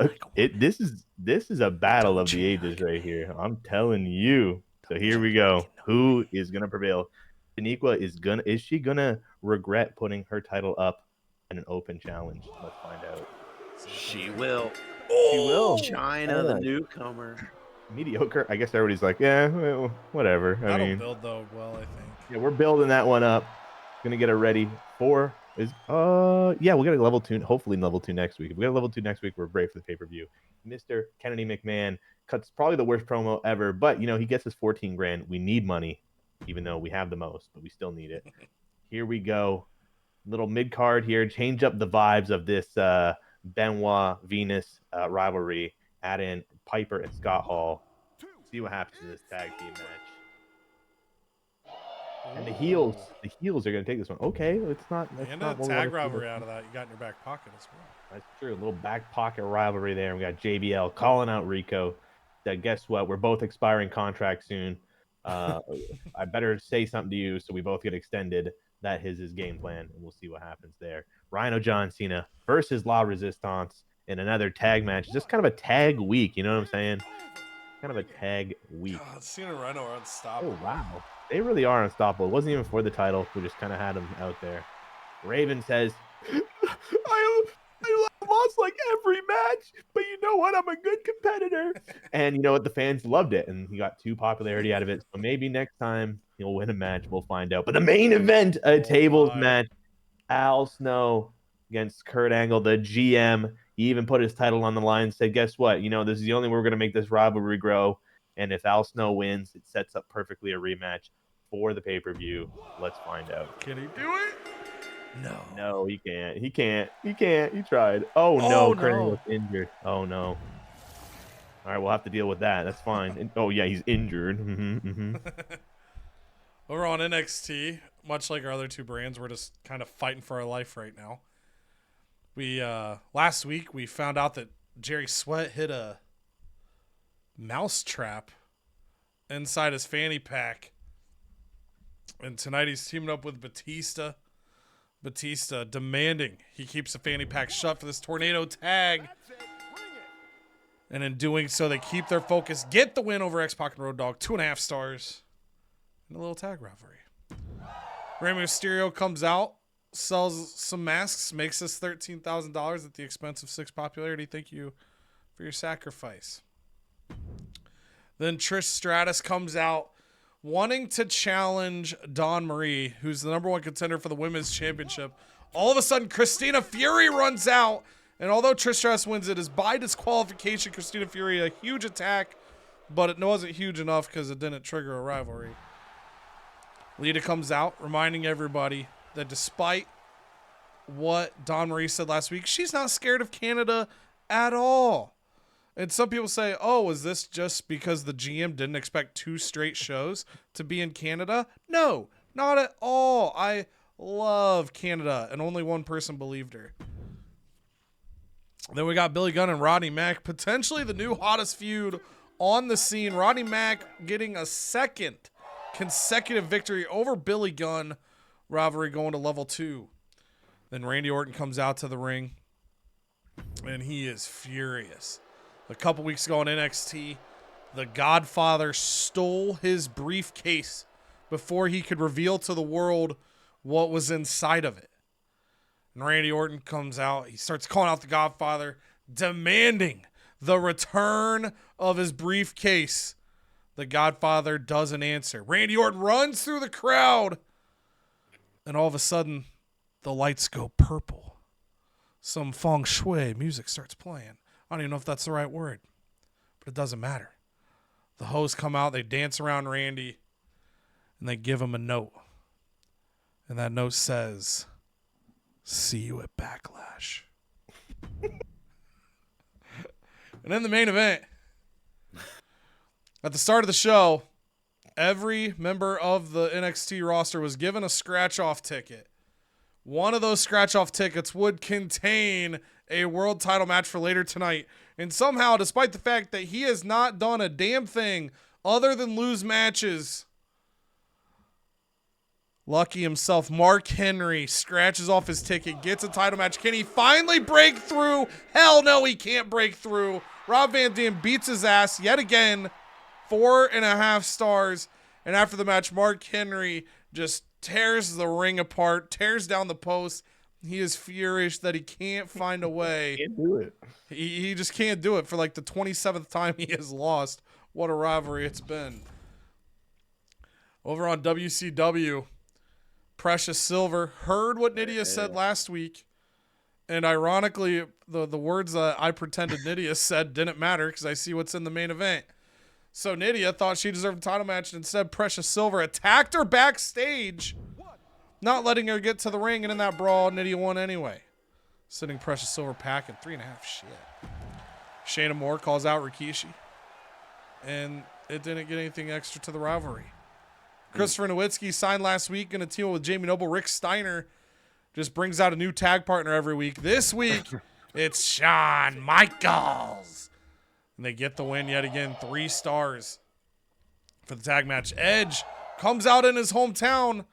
this is a battle of the ages right here. I'm telling you. So here we go. Who is gonna prevail? Shaniqua is she gonna regret putting her title up in an open challenge? Let's find out. She will. She will. China, the newcomer. Mediocre. I guess everybody's like, yeah, well, whatever. I That'll mean, build though well, I think. yeah, we're building that one up. Gonna get her ready for yeah, we'll get a level 2, hopefully level 2 next week. If we get a level 2 next week, we're brave for the pay-per-view. Mr. Kennedy McMahon cuts probably the worst promo ever, but he gets us 14 grand. We need money, even though we have the most, but we still need it. Here we go. Little mid-card here. Change up the vibes of this Benoit Venus rivalry. Add in Piper and Scott Hall. See what happens in this tag team match. And the heels are going to take this one. Okay, it's not. That's And not a what we tag wanna see. rivalry out of that you got in your back pocket as well. That's true. A little back pocket rivalry there. We got JBL calling out Rico. That guess what? We're both expiring contracts soon. I better say something to you so we both get extended. That is his game plan, and we'll see what happens there. Rhino John Cena versus La Resistance in another tag match. Just kind of a tag week, you know what I'm saying? Kind of a tag week. God, Cena and Rhino are unstoppable. Oh, wow. They really are unstoppable. It wasn't even for the title. We just kind of had them out there. Raven says, I lost like every match, but you know what? I'm a good competitor. And you know what? The fans loved it, and he got 2 popularity out of it. So maybe next time he'll win a match. We'll find out. But the main event, a tables match, Al Snow against Kurt Angle, the GM. He even put his title on the line and said, guess what? This is the only way we're going to make this rivalry grow. And if Al Snow wins, it sets up perfectly a rematch for the pay-per-view. Let's find out. Can he do it? No, he can't. He can't. He tried. Oh no, Kurt Angle's injured. Oh no. All right, we'll have to deal with that. That's fine. Oh yeah, he's injured. Over on NXT, much like our other 2 brands, we're just kind of fighting for our life right now. We last week we found out that Jerry Sweat hit a mouse trap inside his fanny pack, and tonight he's teaming up with Batista. Batista demanding he keeps the fanny pack shut for this tornado tag. And in doing so, they keep their focus, get the win over X-Pac and Road Dogg, 2.5 stars. And a little tag rivalry. Rey Mysterio comes out, sells some masks, makes us $13,000 at the expense of 6 popularity. Thank you for your sacrifice. Then Trish Stratus comes out, wanting to challenge Dawn Marie, who's the #1 contender for the Women's Championship. All of a sudden, Christina Fury runs out, and although Trish Stratus wins, it is by disqualification. Christina Fury, a huge attack, but it wasn't huge enough because it didn't trigger a rivalry. Lita comes out, reminding everybody that despite what Dawn Marie said last week, she's not scared of Canada at all. And some people say, oh, is this just because the GM didn't expect 2 straight shows to be in Canada? No, not at all. I love Canada, and only one person believed her. Then we got Billy Gunn and Rodney Mack, potentially the new hottest feud on the scene. Rodney Mack getting a 2nd consecutive victory over Billy Gunn. Rivalry going to level 2. Then Randy Orton comes out to the ring, and he is furious. A couple weeks ago on NXT, the Godfather stole his briefcase before he could reveal to the world what was inside of it. And Randy Orton comes out. He starts calling out the Godfather, demanding the return of his briefcase. The Godfather doesn't answer. Randy Orton runs through the crowd. And all of a sudden, the lights go purple. Some feng shui music starts playing. I don't even know if that's the right word, but it doesn't matter. The hosts come out, they dance around Randy, and they give him a note. And that note says, "See you at Backlash." And then the main event, At the start of the show, every member of the NXT roster was given a scratch-off ticket. One of those scratch-off tickets would contain a world title match for later tonight. And somehow, despite the fact that he has not done a damn thing other than lose matches, lucky himself, Mark Henry scratches off his ticket, gets a title match. Can he finally break through? Hell no, he can't break through. Rob Van Dam beats his ass yet again. 4.5 stars. And after the match, Mark Henry just tears the ring apart, tears down the post. He is furious that he can't find a way. Can't do it. He just can't do it for like the 27th time he has lost. What a rivalry it's been. Over on WCW, Precious Silver heard what Nydia said last week. And ironically, the words that I pretended Nydia said didn't matter because I see what's in the main event. So Nydia thought she deserved a title match, and instead Precious Silver attacked her backstage, not letting her get to the ring, and in that brawl, Nydia won anyway. Sending Precious Silver packing 3.5 shit. Shayna Moore calls out Rikishi, and it didn't get anything extra to the rivalry. Christopher Nowitzki signed last week in a team with Jamie Noble. Rick Steiner just brings out a new tag partner every week. This week, it's Shawn Michaels. And they get the win yet again, 3 stars for the tag match. Edge comes out in his hometown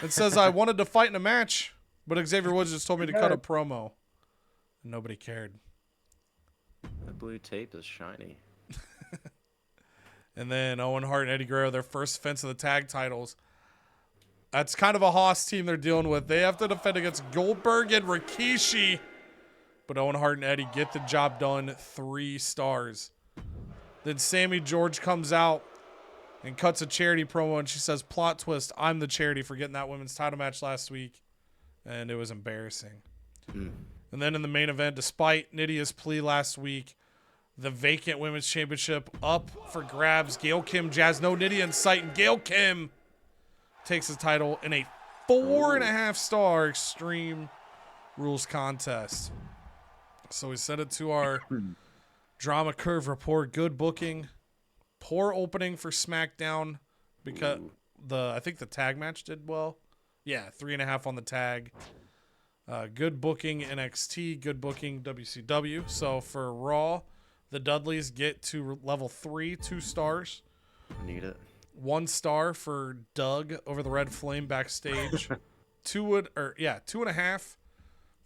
and says, I wanted to fight in a match, but Xavier Woods just told me to cut a promo. And nobody cared. The blue tape is shiny. And then Owen Hart and Eddie Guerrero, their first defense of the tag titles. That's kind of a Haas team they're dealing with. They have to defend against Goldberg and Rikishi. But Owen Hart and Eddie get the job done, 3 stars. Then Sammy George comes out and cuts a charity promo, and she says, plot twist, I'm the charity for getting that women's title match last week. And it was embarrassing. And then in the main event, despite Nydia's plea last week, the vacant women's championship up for grabs. Gail Kim, Jazz, no Nydia in sight, and Gail Kim takes the title in a 4.5 star Extreme Rules contest. So we send it to our drama curve report. Good booking, poor opening for SmackDown because I think the tag match did well. Yeah, 3.5 on the tag. Good booking NXT, good booking WCW. So for Raw, the Dudleys get to level 3, 2 stars. Need it. 1 star for Doug over the Red Flame backstage. 2.5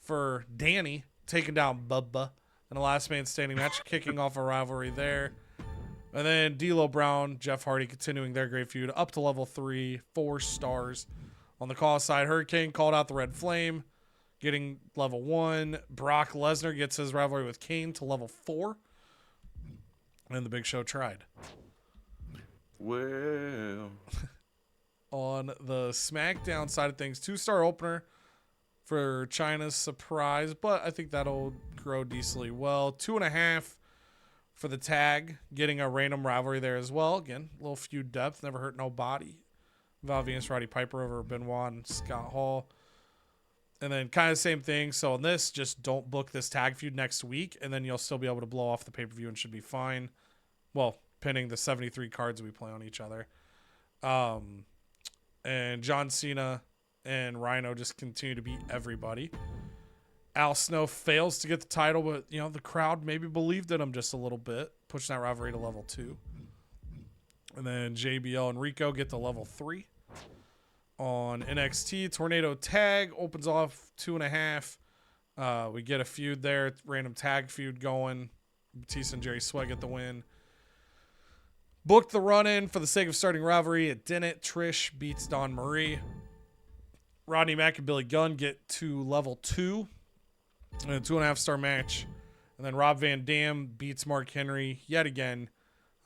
for Danny taking down Bubba in a last man standing match, kicking off a rivalry there. And then D'Lo Brown, Jeff Hardy continuing their great feud up to level 3, 4 stars. On the call side, Hurricane called out the Red Flame, getting level 1. Brock Lesnar gets his rivalry with Kane to level 4. And the Big Show tried. Well, On the SmackDown side of things, 2-star opener for China's surprise, but I think that'll grow decently well. 2.5 for the tag, getting a random rivalry there as well. Again, a little feud depth, never hurt nobody. Val Venus, Roddy Piper over Benoit and Scott Hall. And then kind of the same thing. So on this, just don't book this tag feud next week, and then you'll still be able to blow off the pay-per-view and should be fine. Well, pinning the 73 cards we play on each other. And John Cena and Rhino just continue to beat everybody. Al Snow fails to get the title, but, you know, the crowd maybe believed in him just a little bit, pushing that rivalry to level 2. And then JBL and Rico get to level 3. On NXT, Tornado Tag opens off 2.5. We get a feud there, random tag feud going. Batista and Jerry Sweat get the win. Booked the run-in for the sake of starting rivalry. It didn't. Trish beats Dawn Marie. Rodney Mack and Billy Gunn get to level 2 in a 2.5 star match. And then Rob Van Dam beats Mark Henry yet again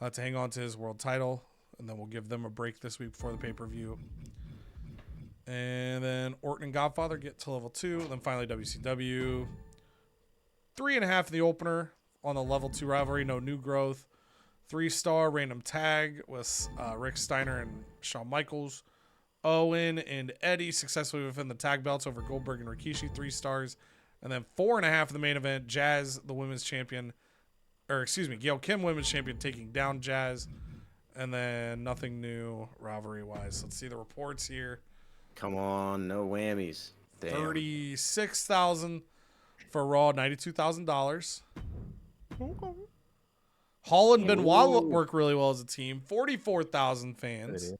to hang on to his world title. And then we'll give them a break this week before the pay-per-view. And then Orton and Godfather get to level 2. And then finally WCW. 3.5 in the opener on the level 2 rivalry. No new growth. 3-star random tag with Rick Steiner and Shawn Michaels. Owen and Eddie successfully within the tag belts over Goldberg and Rikishi. 3 stars. And then 4.5 in the main event. Jazz, the women's champion. Gail Kim, women's champion, taking down Jazz. And then nothing new rivalry-wise. Let's see the reports here. Come on, no whammies. Damn. $36,000 for Raw, $92,000. Hall and Benoit work really well as a team. 44,000 fans.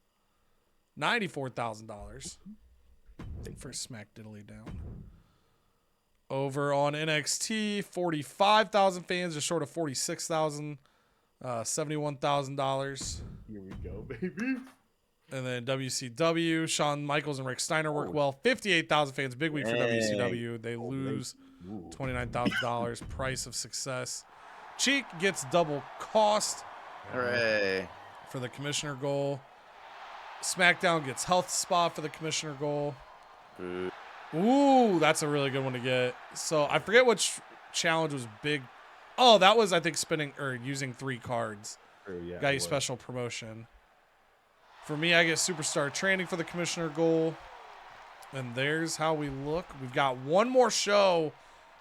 $94,000 for Smack Diddly Down. Over on NXT, 45,000 fans, just short of 46,000. $71,000. Here we go, baby. And then WCW, Shawn Michaels and Rick Steiner work well. 58,000 fans, big week for WCW. They lose $29,000. Price of success. Cheek gets double cost. Hooray. For the commissioner goal. SmackDown gets health spot for the commissioner goal. Ooh, that's a really good one to get. So I forget which challenge was big. Oh, that was, I think, spinning or using 3 cards. Yeah, Got you special promotion. For me, I get superstar training for the commissioner goal. And there's how we look. We've got one more show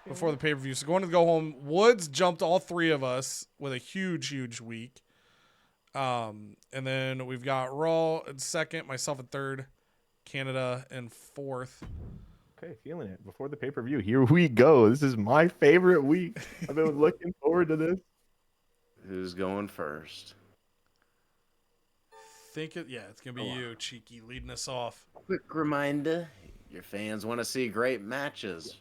before the pay-per-view. So going to go home. Woods jumped all 3 of us with a huge, huge week. And then we've got Raw in second, myself in third, Canada in fourth. Okay, feeling it. Before the pay-per-view, here we go. This is my favorite week. I've been looking forward to this. Who's going first? It's gonna be you, Cheeky, leading us off. Quick reminder: your fans want to see great matches.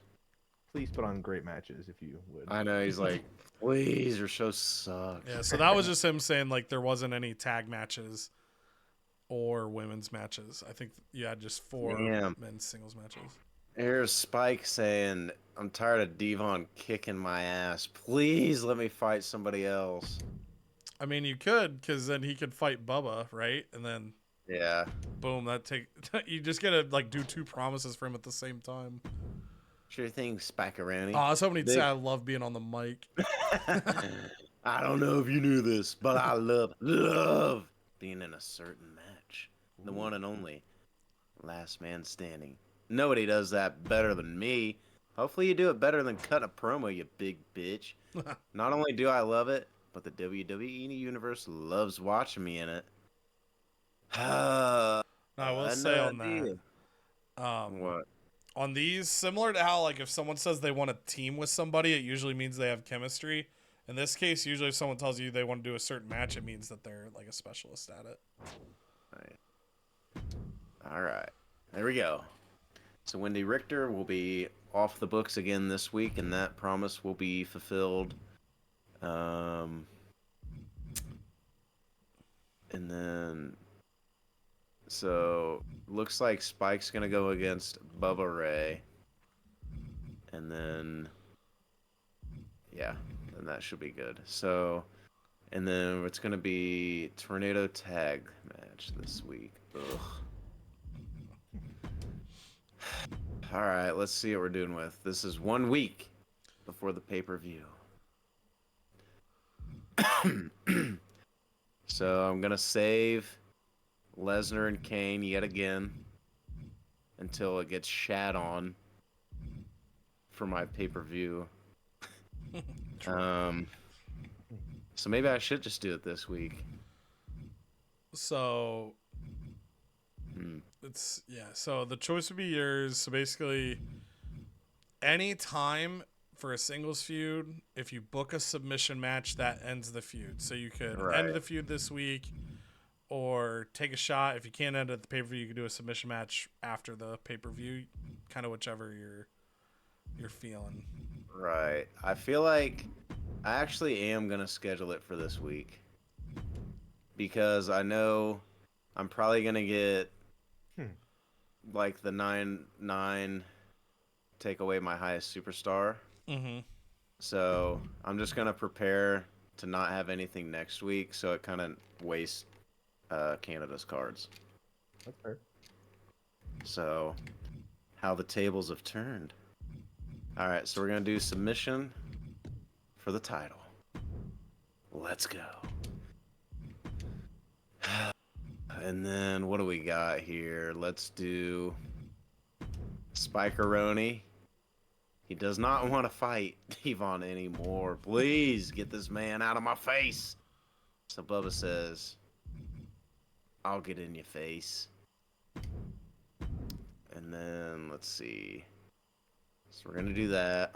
Please put on great matches if you would. I know he's like, please, your show sucks. Yeah, so that was just him saying like there wasn't any tag matches or women's matches. I think you had just 4 men's singles matches. Here's Spike saying, I'm tired of Devon kicking my ass. Please let me fight somebody else. I mean, you could, because then he could fight Bubba, right? And then, yeah, boom, you just gotta like do 2 promises for him at the same time. Sure thing, Spike-a-Roni. Oh, I was hoping he'd say I love being on the mic. I don't know if you knew this, but I love being in a certain match. The one and only last man standing. Nobody does that better than me. Hopefully you do it better than cutting a promo, you big bitch. Not only do I love it, but the WWE Universe loves watching me in it. I will say on that. What? On these, similar to how like if someone says they want to team with somebody, it usually means they have chemistry. In this case, usually if someone tells you they want to do a certain match, it means that they're like a specialist at it. All right. There we go. So Wendy Richter will be off the books again this week, and that promise will be fulfilled. And then, so looks like Spike's gonna go against Bubba Ray, and then, yeah, then that should be good. So, and then it's gonna be Tornado Tag match this week. Ugh. All right, let's see what we're doing with. This is 1 week before the pay-per-view. So I'm going to save Lesnar and Kane yet again until it gets shat on for my pay-per-view. So maybe I should just do it this week. So so the choice would be yours. So basically, any time for a singles feud, if you book a submission match, that ends the feud. So you could end the feud this week or take a shot. If you can't end at the pay-per-view, you could do a submission match after the pay-per-view, kind of whichever you're feeling. Right. I feel like I actually am going to schedule it for this week because I know I'm probably going to get like the 9-9 take away my highest superstar. Mm-hmm. So I'm just going to prepare to not have anything next week, so it kind of wastes Canada's cards. That's fair. So how the tables have turned. All right, so we're going to do submission for the title. Let's go. And then what do we got here? Let's do Spike-a-Roni. He does not want to fight Devon anymore. Please get this man out of my face. So Bubba says, I'll get in your face. And then let's see. So we're gonna do that.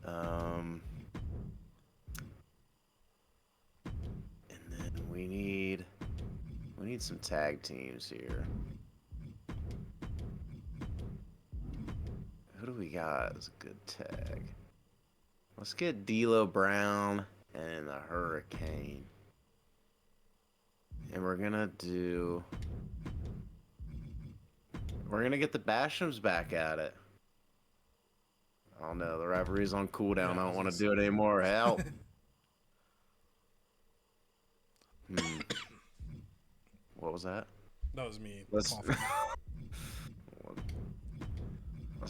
And then we need some tag teams here. Who do we got as a good tag? Let's get D'Lo Brown and the Hurricane. And we're gonna get the Bashams back at it. Oh no, the rivalry's on cooldown. I don't want to do it anymore. Help. What was that? That was me. Let's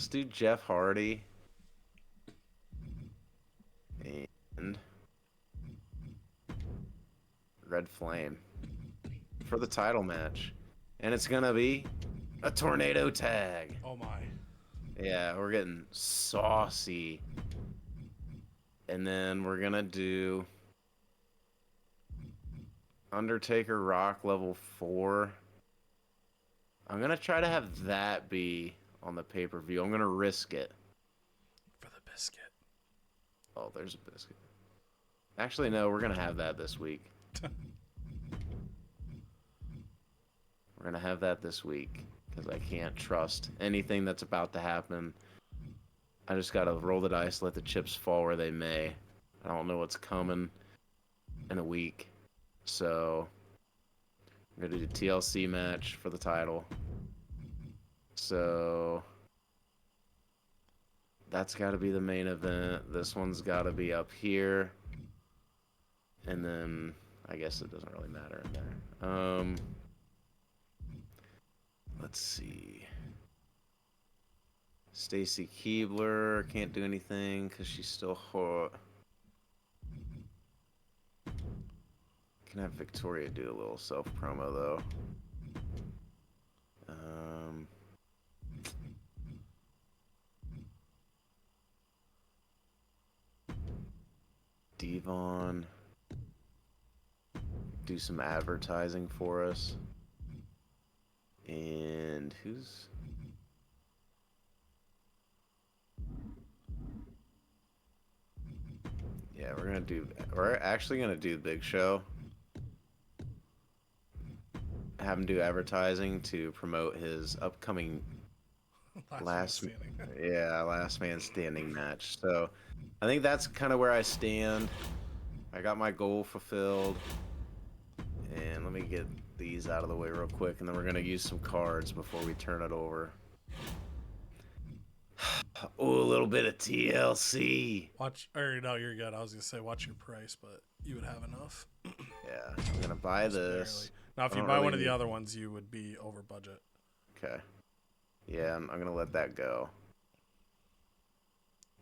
do Jeff Hardy and Red Flame for the title match. And it's gonna be a tornado tag. Oh my. Yeah, we're getting saucy. And then we're gonna do Undertaker Rock level 4. I'm gonna try to have that be on the pay-per-view. I'm gonna risk it. For the biscuit. Oh, there's a biscuit. Actually, no, we're gonna have that this week. We're gonna have that this week because I can't trust anything that's about to happen. I just gotta roll the dice, let the chips fall where they may. I don't know what's coming in a week. So we're gonna do the TLC match for the title. So that's got to be the main event. This one's got to be up here. And then I guess it doesn't really matter in there. Let's see. Stacy Keebler can't do anything because she's still hot. Can have Victoria do a little self promo though. Devon, do some advertising for us. And who's... Yeah, we're actually gonna do Big Show. Have him do advertising to promote his upcoming last man standing match. So I think that's kind of where I stand. I got my goal fulfilled. And let me get these out of the way real quick, and then we're gonna use some cards before we turn it over. Oh, a little bit of TLC. No, you're good. I was gonna say watch your price, but you would have enough. Yeah, I'm gonna buy this. Now, if you buy one of the other ones, you would be over budget. Okay. Yeah, I'm gonna let that go.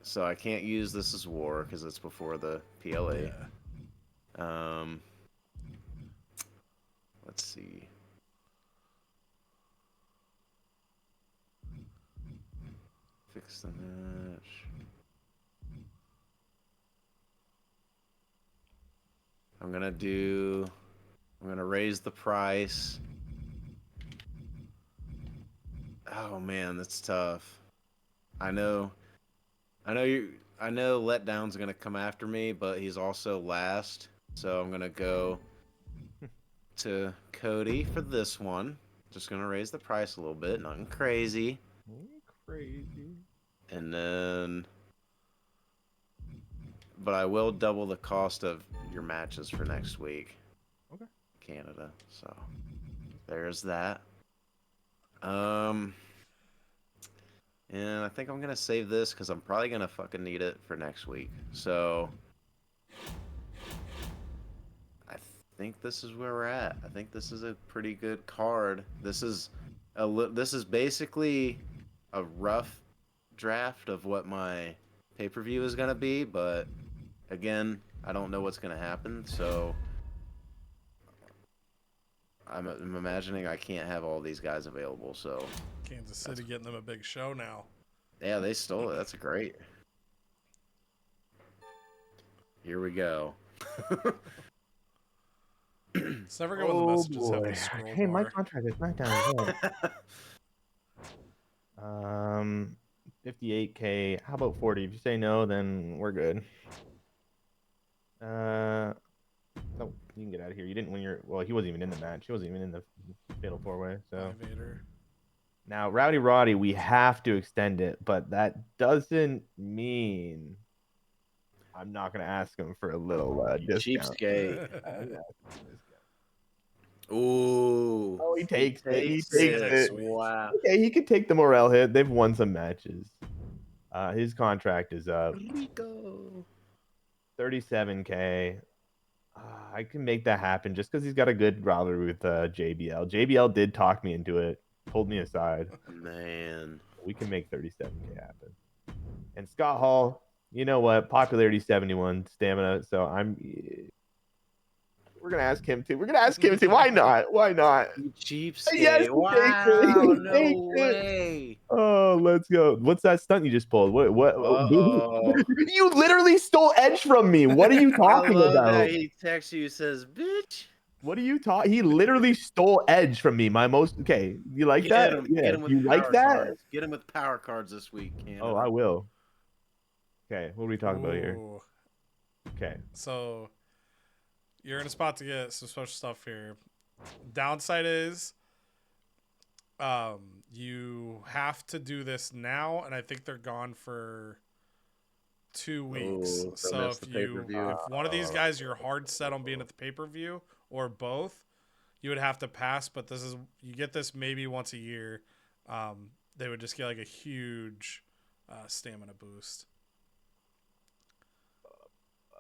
So I can't use This Is War because it's before the PLA. Yeah. Let's see. Fix the match. I'm gonna raise the price. Oh man, that's tough. I know Letdown's gonna come after me, but he's also last. So I'm gonna go to Cody for this one. Just gonna raise the price a little bit, nothing crazy. And then, but I will double the cost of your matches for next week. Okay. Canada. So there's that. And I think I'm gonna save this because I'm probably gonna fucking need it for next week. So I think this is where we're at. I think this is a pretty good card. This is basically a rough draft of what my pay-per-view is gonna be, but again, I don't know what's gonna happen, so I'm imagining I can't have all these guys available. So Kansas City getting them a big show now. Yeah, they stole it. That's great. Here we go. It's never good when the messages have boy. to scroll Hey, my more. contract is SmackDown as well. 58K. How about 40? If you say no, then we're good. No, you can get out of here. You didn't win your. Well, he wasn't even in the match. He wasn't even in the fatal 4-way. So Bye, Vader. now, Rowdy Roddy, we have to extend it, but that doesn't mean I'm not gonna ask him for a little discount. Cheapskate. I'm gonna ask him for a discount. Ooh. Oh, he takes it. He takes takes it. it. Wow. Okay, he could take the morale hit. They've won some matches. His contract is up. Rico. 37K. I can make that happen just because he's got a good rivalry with JBL. JBL did talk me into it, pulled me aside. Man. We can make 37K happen. And Scott Hall, you know what? Popularity 71, stamina. So we're gonna ask him too. We're gonna ask him too. Why not? Why not? You cheapskate. Yes, he takes it. Wow. He No takes it. way. Oh, let's go. What's that stunt you just pulled? What? Uh-oh. You literally stole Edge from me. What are you I talking love about? that he texts you, says, bitch. What are you talking? He literally stole Edge from me. My most. Okay, you like Get that? him. Yeah. Get him with You power like that? cards. Get him with power cards this week, Canada. Oh, I will. Okay, what are we talking about here? Ooh. Okay. So you're in a spot to get some special stuff here. Downside is you have to do this now, and I think they're gone for 2 weeks. Oh, So miss if the you pay-per-view. if one of these guys you're hard set on being at the pay-per-view or both, you would have to pass, but this is you get this maybe once a year. They would just get like a huge stamina boost.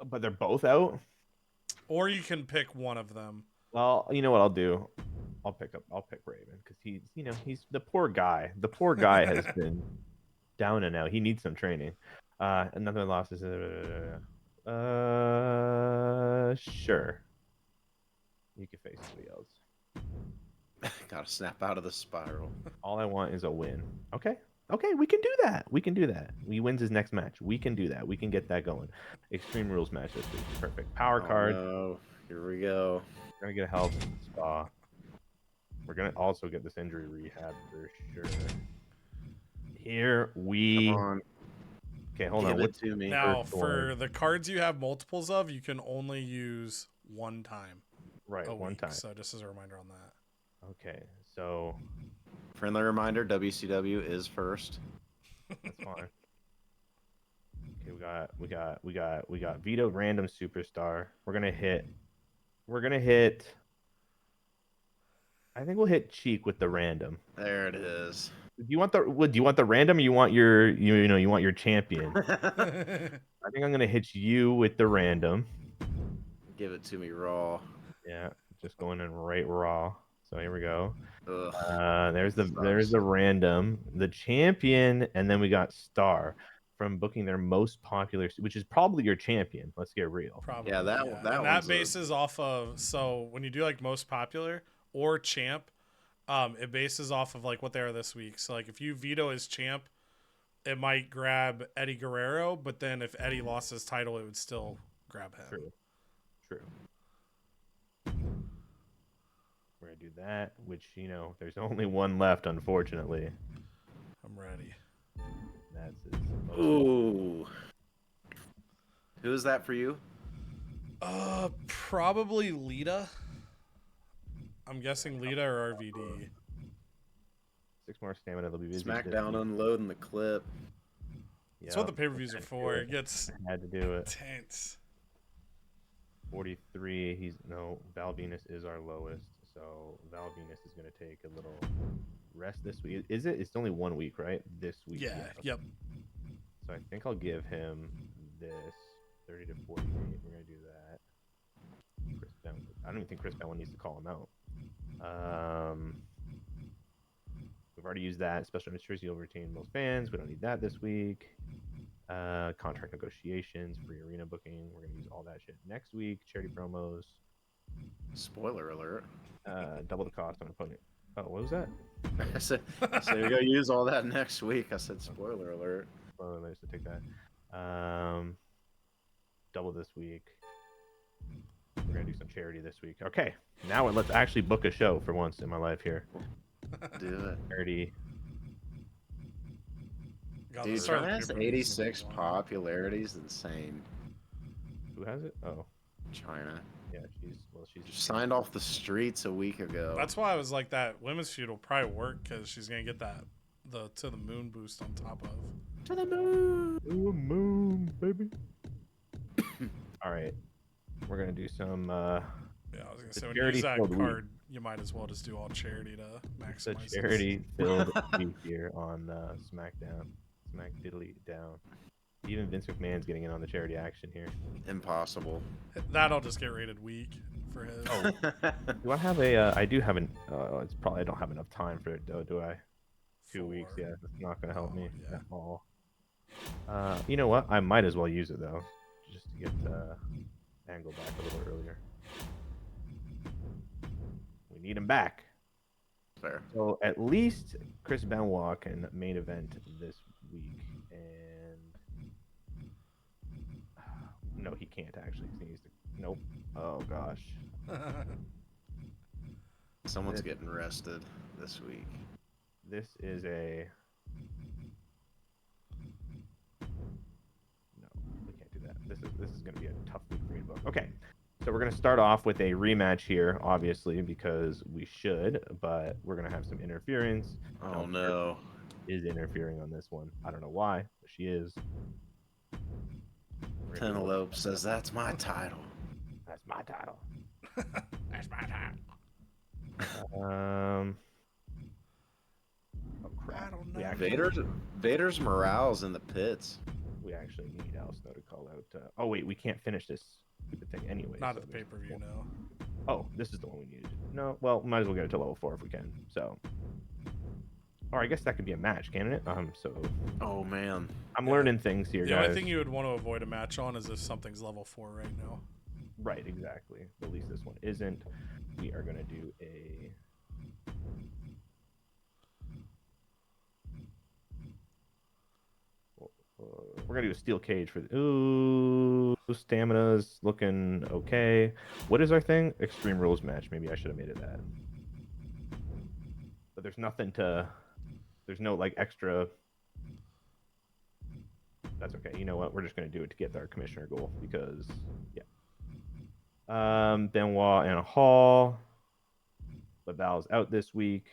But they're both out. Or you can pick one of them. Well, you know what I'll do? I'll pick Raven because he's the poor guy. The poor guy has been down and out. He needs some training. Another loss is sure. You can face somebody else. Gotta snap out of the spiral. All I want is a win. Okay, we can do that. He wins his next match. We can do that. We can get that going. Extreme Rules match this week. Perfect. Power card. No. Here we go. We're gonna get a health spa. We're gonna also get this injury rehab for sure. Here we. Come on. Okay, hold Give on. it What's to me. Now, first for one? the cards you have multiples of, you can only use one time. Right, one week. time. So just as a reminder on that. Okay, so Friendly reminder: WCW is first. that's fine. Okay, we got Vito random superstar. We're gonna hit. I think we'll hit Cheek with the random. There it is. Do you want the random? Or you want your you want your champion? I think I'm gonna hit you with the random. Give it to me raw. Yeah, just going in right raw. So here we go. Ugh. There's the random, the champion, and then we got Star from booking their most popular, which is probably your champion. Let's get real. Probably. Yeah, that and one's that bases off of, so when you do like most popular or champ, it bases off of like what they are this week. So like if you veto as champ, it might grab Eddie Guerrero, but then if Eddie lost his title, it would still grab him. True. We're gonna do that, which there's only one left, unfortunately. I'm ready. That's it. Ooh. Who is that for you? Probably Lita. I'm guessing Lita or RVD. 6 more stamina. They'll be busy. SmackDown unloading the clip. That's what the pay-per-views are for. It gets had to do it. intense. 43. Val Venus is our lowest, so Val Venus is going to take a little rest this week. Is it? It's only 1 week, right? This week. Yeah. Yep. So I think I'll give him this 30 to 48. We're going to do that. Chris Benoit. I don't even think Chris Benoit needs to call him out. We've already used that. Special mysteries, you'll retain most fans. We don't need that this week. Contract negotiations, free arena booking. We're going to use all that shit next week. Charity promos. Spoiler alert. Double the cost on opponent. Oh, what was that? I said you're gonna use all that next week. I said spoiler alert. Oh, I used to take that. Double this week. We're gonna do some charity this week. Okay, now let's actually book a show for once in my life here. Do it. Charity. God, Dude, let's start China with has pay-per-views. 86 popularity is insane. Who has it? Oh, China. yeah, she's She signed off the streets a week ago. That's why I was like, that women's feud will probably work because she's gonna get that the to the moon boost on top of. to the moon. Ooh, moon, baby. All right, we're gonna do some. Yeah, I was gonna The say when you use that charity-filled card, you might as well just do all charity to The maximize. this. charity-filled week here on SmackDown. Smack diddly down. Even Vince McMahon's getting in on the charity action here. Impossible. That'll just get rated weak for him. Oh, do I have a? I do have an. It's probably I don't have enough time for it though, do I? 2 weeks, yeah. That's not gonna help me yeah. at all. You know what? I might as well use it though, just to get Angle back a little earlier. We need him back. Fair. So at least Chris Benoit can main event this week, and no, he can't actually. He needs to. Nope. Oh gosh. Someone's getting rested this week. This is a. No, we can't do that. This is going to be a tough week for me to book. Okay, so we're going to start off with a rematch here, obviously, because we should, but we're going to have some interference. Oh no. Is interfering on this one. I don't know why, but she is. Penelope says that's my title. That's my title. That's my time. Oh I crap. don't We know. actually, Vader's morale's in the pits. we actually need Al Snow to call out. Oh wait, we can't finish this stupid thing anyway. Not so at the there's- pay-per-view, no. Oh, this is the one we needed. No, well, might as well get it to level 4 if we can. So, or I guess that could be a match, can't it? So Oh man. I'm Yeah. learning things here, The guys. only thing you would want to avoid a match on is if something's level 4 right now. Right, exactly. At least this one isn't. We are gonna do a. We're gonna do a steel cage for. Ooh, stamina's looking okay. What is our thing? Extreme Rules match. Maybe I should have made it that. But there's nothing to. There's no like extra. That's okay. You know what? We're just gonna do it to get our commissioner goal because yeah. Benoit and Hall. But Val's out this week.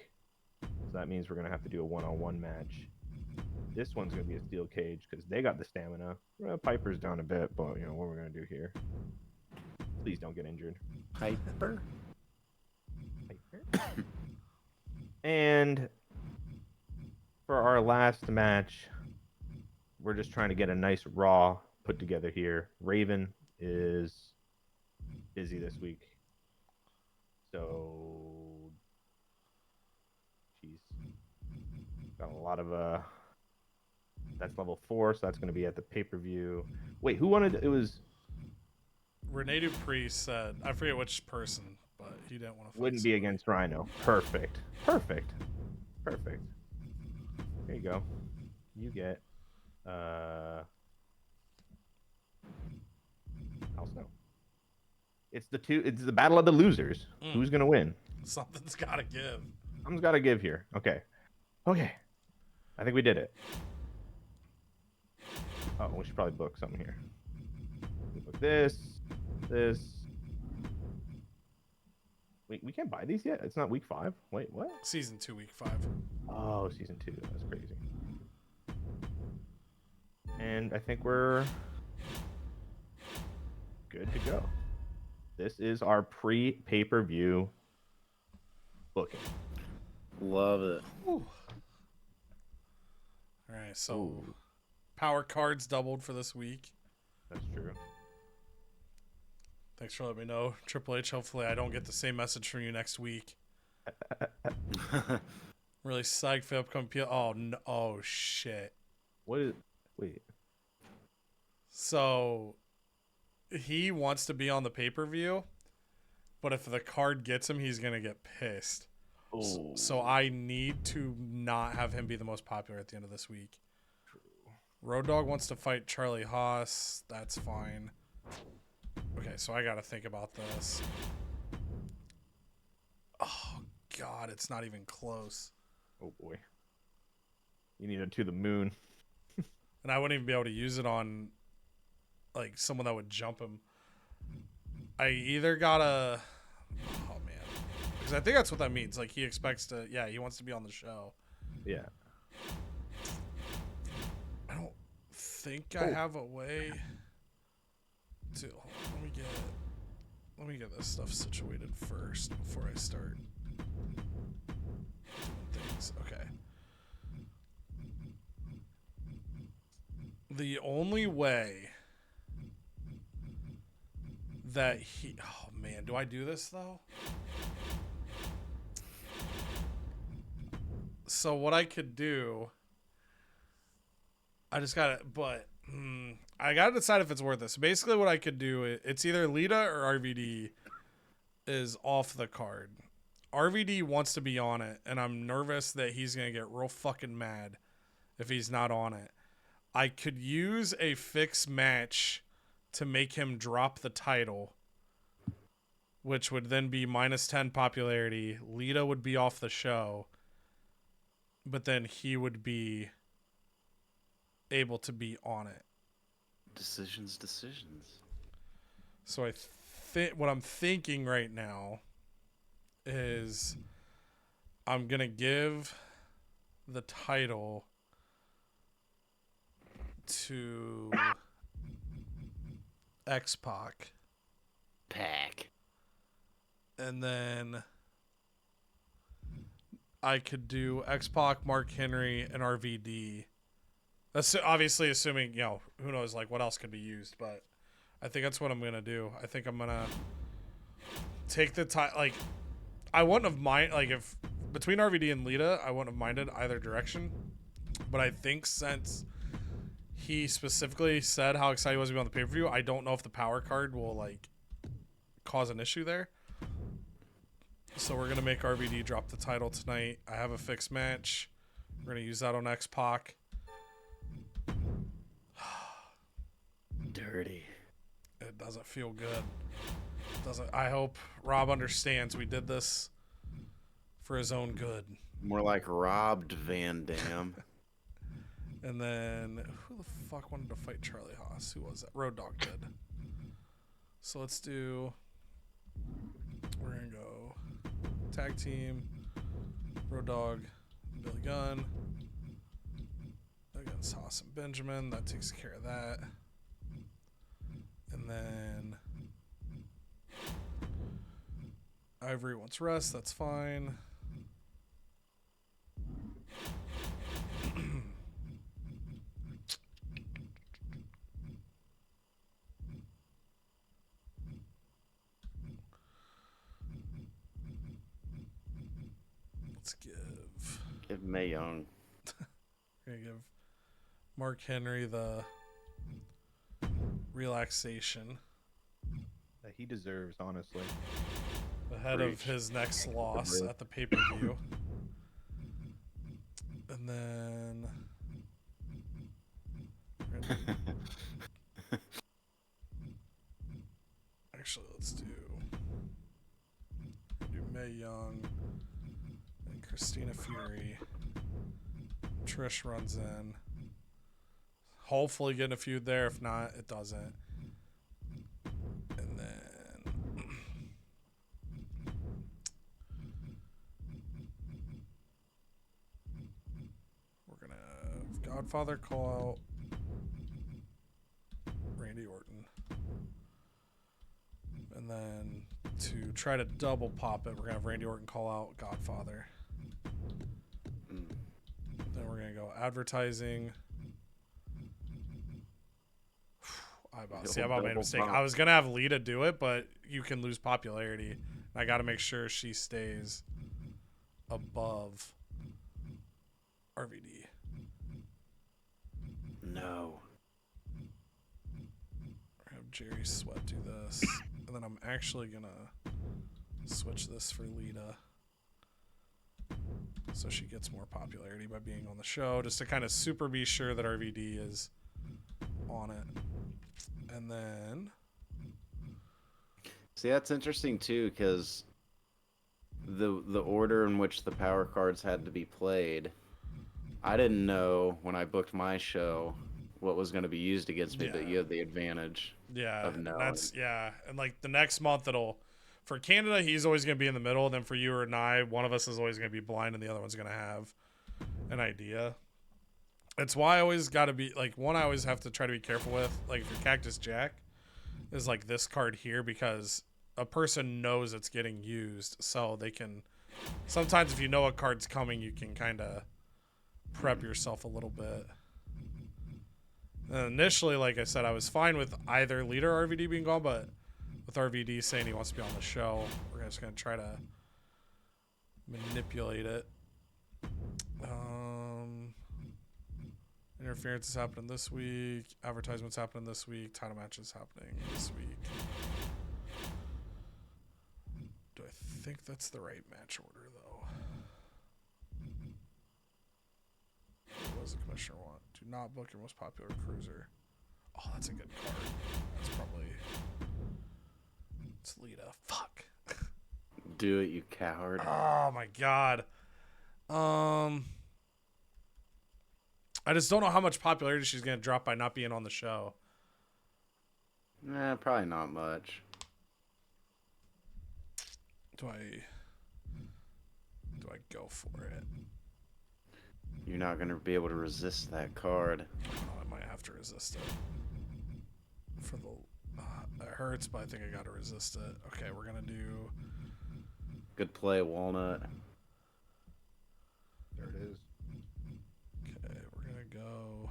So that means we're gonna have to do a one-on-one match. This one's gonna be a steel cage because they got the stamina. Piper's down a bit, but you know what we're gonna do here. Please don't get injured. Piper. And for our last match, we're just trying to get a nice Raw put together here. Raven is busy this week. So she's got a lot of that's level 4, so that's going to be at the pay-per-view. Wait, who wanted it was Rene Dupree said, I forget which person, but he didn't want to fight wouldn't be somebody. against Rhino. Perfect. Perfect. Perfect. There you go. You get I'll Snow. It's the battle of the losers. Who's gonna win? Something's got to give. Something's gotta give here. Okay. Okay. I think we did it. Oh, we should probably book something here. We book this. Wait, we can't buy these yet? It's not week 5? Wait, what? Season 2, week 5. Oh, season 2. That's crazy. And I think we're good to go. This is our pre-pay-per-view booking. Love it. All right, so Ooh. power cards doubled for this week. That's true. Thanks for letting me know, Triple H. Hopefully, I don't get the same message from you next week. Really psyched for the upcoming PL. Oh no! Oh shit! What is? Wait. So he wants to be on the pay-per-view, but if the card gets him, he's gonna get pissed. So I need to not have him be the most popular at the end of this week. Road Dogg wants to fight Charlie Haas. That's fine. Okay, so I got to think about this. Oh, God, it's not even close. Oh boy. You need it to the moon. And I wouldn't even be able to use it on, like, someone that would jump him. I either gotta... Oh, man. Because I think that's what that means. Like, he expects to... Yeah, he wants to be on the show. Yeah. I don't think I have a way to... Hold on, let me get this stuff situated first before I start doing things. Okay. The only way that he... Oh, man. Do I do this, though? So what I could do... I just got to... But... I got to decide if it's worth it. So basically what I could do... It's either Lita or RVD is off the card. RVD wants to be on it, and I'm nervous that he's going to get real fucking mad if he's not on it. I could use a fixed match to make him drop the title, which would then be minus 10 popularity. Lita would be off the show, but then he would be able to be on it. Decisions. So I think what I'm thinking right now is I'm going to give the title to X-Pac. Pack. And then I could do X-Pac, Mark Henry, and RVD. That's obviously assuming, you know, who knows, like, what else could be used. But I think that's what I'm going to do. I think I'm going to take the time. Like, I wouldn't have mind, like, if between RVD and Lita, I wouldn't have minded either direction. But I think since he specifically said how excited he was to be on the pay-per-view, I don't know if the power card will, like, cause an issue there. So we're going to make RVD drop the title tonight. I have a fixed match. We're going to use that on X-Pac. Dirty. It doesn't feel good. It doesn't. I hope Rob understands we did this for his own good. More like robbed Van Dam. And then, who the fuck wanted to fight Charlie Haas? Who was that? Road Dogg did. So let's do... We're going to go tag team, Road Dogg, Billy Gunn, against Haas and Benjamin. That takes care of that. And then Ivory wants rest. That's fine. Let's give Mae Young. We're gonna give Mark Henry the relaxation That he deserves, honestly. ahead of his next loss at the pay-per-view. And then actually let's do Mae Young and Christina Fury. Trish runs in. Hopefully getting a feud there. If not, it doesn't. And then we're gonna have Godfather call out Randy Orton. And then to try to double pop it, we're gonna have Randy Orton call out Godfather. Then we're gonna go advertising. I about made a mistake. I was gonna have Lita do it, but you can lose popularity. I got to make sure she stays above RVD. No. Have Jerry Sweat do this, and then I'm actually gonna switch this for Lita, so she gets more popularity by being on the show, just to kind of super be sure that RVD is on it. And then See, that's interesting too, because the order in which the power cards had to be played, I didn't know when I booked my show what was going to be used against me, but Yeah. you have the advantage Yeah, of and knowing. and like the next month it'll for Canada he's always gonna be in the middle, and then for you and I, one of us is always gonna be blind and the other one's gonna have an idea. It's why I always gotta be like one I always have to try to be careful with, like if your Cactus Jack is like this card here because a person knows it's getting used, so they can sometimes if you know a card's coming you can kinda prep yourself a little bit. And initially, like I said, I was fine with either leader RVD being gone, but with RVD saying he wants to be on the show, we're just going to try to manipulate it. Interference is happening this week. Advertisements happening this week. Title matches happening this week. Do I think that's the right match order, though? What does the commissioner want? Do not book your most popular cruiser. Oh, that's a good card. That's probably... It's Lita. Fuck. Do it, you coward. Oh, my God. I just don't know how much popularity she's going to drop by not being on the show. Nah, probably not much. Do I go for it? You're not going to be able to resist that card. Oh, I might have to resist it. For the it hurts, but I think I got to resist it. Okay, we're going to do... Good play, Walnut. There it is. Okay, we're going to go...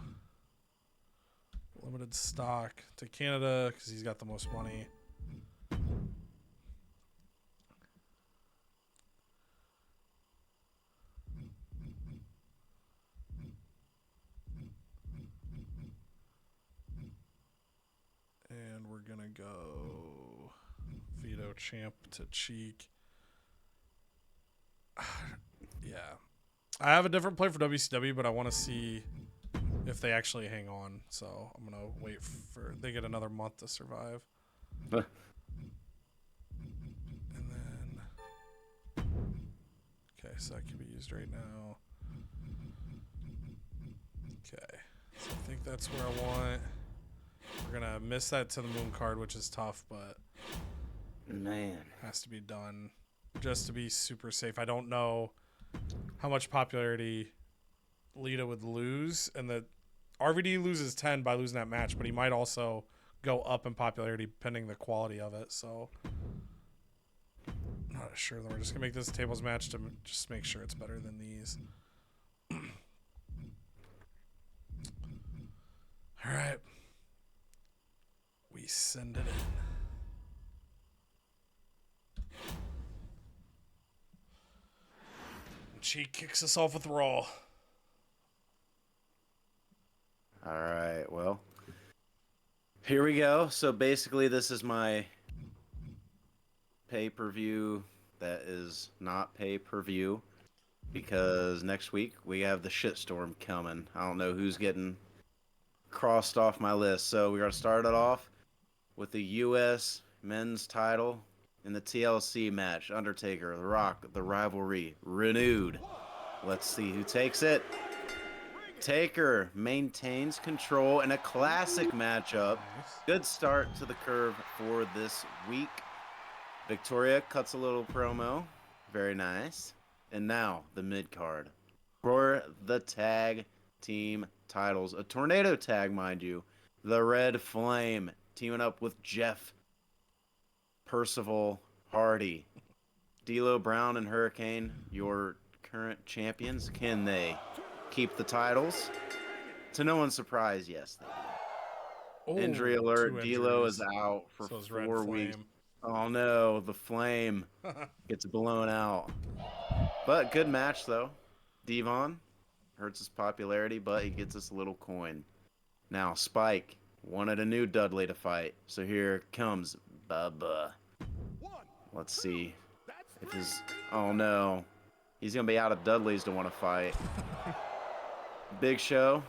Limited stock to Canada because he's got the most money. And we're going to go Veto Champ to Cheek. Yeah. I have a different play for WCW, but I want to see if they actually hang on. So I'm going to wait for... They get another month to survive. And then... Okay, so that can be used right now. Okay. So I think that's where I want... We're going to miss that to the moon card, which is tough, but... Man. Has to be done just to be super safe. I don't know how much popularity Lita would lose, and the RVD loses 10 by losing that match, but he might also go up in popularity depending the quality of it. So not sure. We're just gonna make this a tables match to just make sure it's better than these. All right, we send it in. She kicks us off with Raw. All right, well, here we go. So basically, this is my pay-per-view that is not pay-per-view because next week we have the shitstorm coming. I don't know who's getting crossed off my list. So we're going to start it off with the U.S. men's title in the TLC match. Undertaker, The Rock, the rivalry renewed. Let's see who takes it. Taker maintains control in a classic matchup. Good start to the curve for this week. Victoria cuts a little promo. Very nice. And now the mid-card for the tag team titles. A tornado tag, mind you. The Red Flame teaming up with Jeff Percival Hardy. D'Lo Brown and Hurricane, your current champions. Can they keep the titles? To no one's surprise, yes. They do. Injury alert. D'Lo is out for So is 4 weeks. Oh no, the Flame gets blown out. But good match though. Devon hurts his popularity, but he gets us a little coin. Now Spike wanted a new Dudley to fight, so here comes Bubba. Let's see if his... Oh no, he's gonna be out of Dudleys to want to fight. Big Show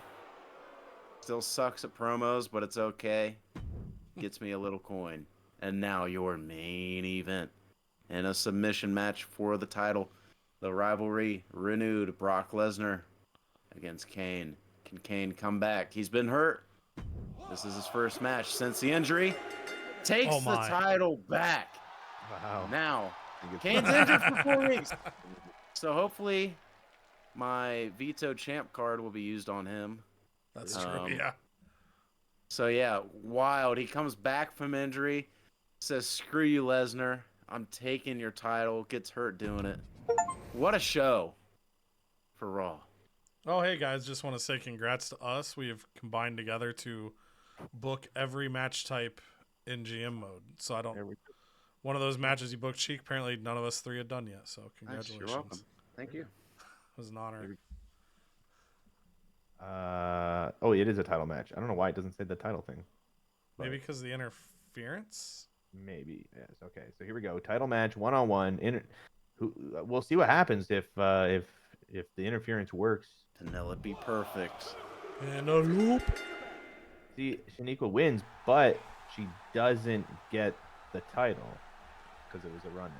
still sucks at promos, but it's okay. Gets me a little coin. And now your main event. In a submission match for the title, the rivalry renewed. Brock Lesnar against Kane. Can Kane come back? He's been hurt. This is his first match since the injury. Takes Oh the my. title back. Wow. Now, Kane's injured for 4 weeks. So hopefully my veto champ card will be used on him. That's true. Yeah. So yeah, wild. He comes back from injury, says, "Screw you, Lesnar. I'm taking your title." Gets hurt doing it. What a show for Raw. Oh, hey guys, just want to say congrats to us. We have combined together to book every match type in GM mode. So I don't. One of those matches you booked, Cheek. Apparently, none of us three had done yet. So congratulations. You're welcome. Thank you. It was an honor. Oh, it is a title match. I don't know why it doesn't say the title thing. Maybe because of the interference. Maybe. Yes. Okay. So here we go. Title match, 1-on-1. We'll see what happens if the interference works. Penelope Perfect. And a loop. See, Shaniqua wins, but she doesn't get the title because it was a run-in.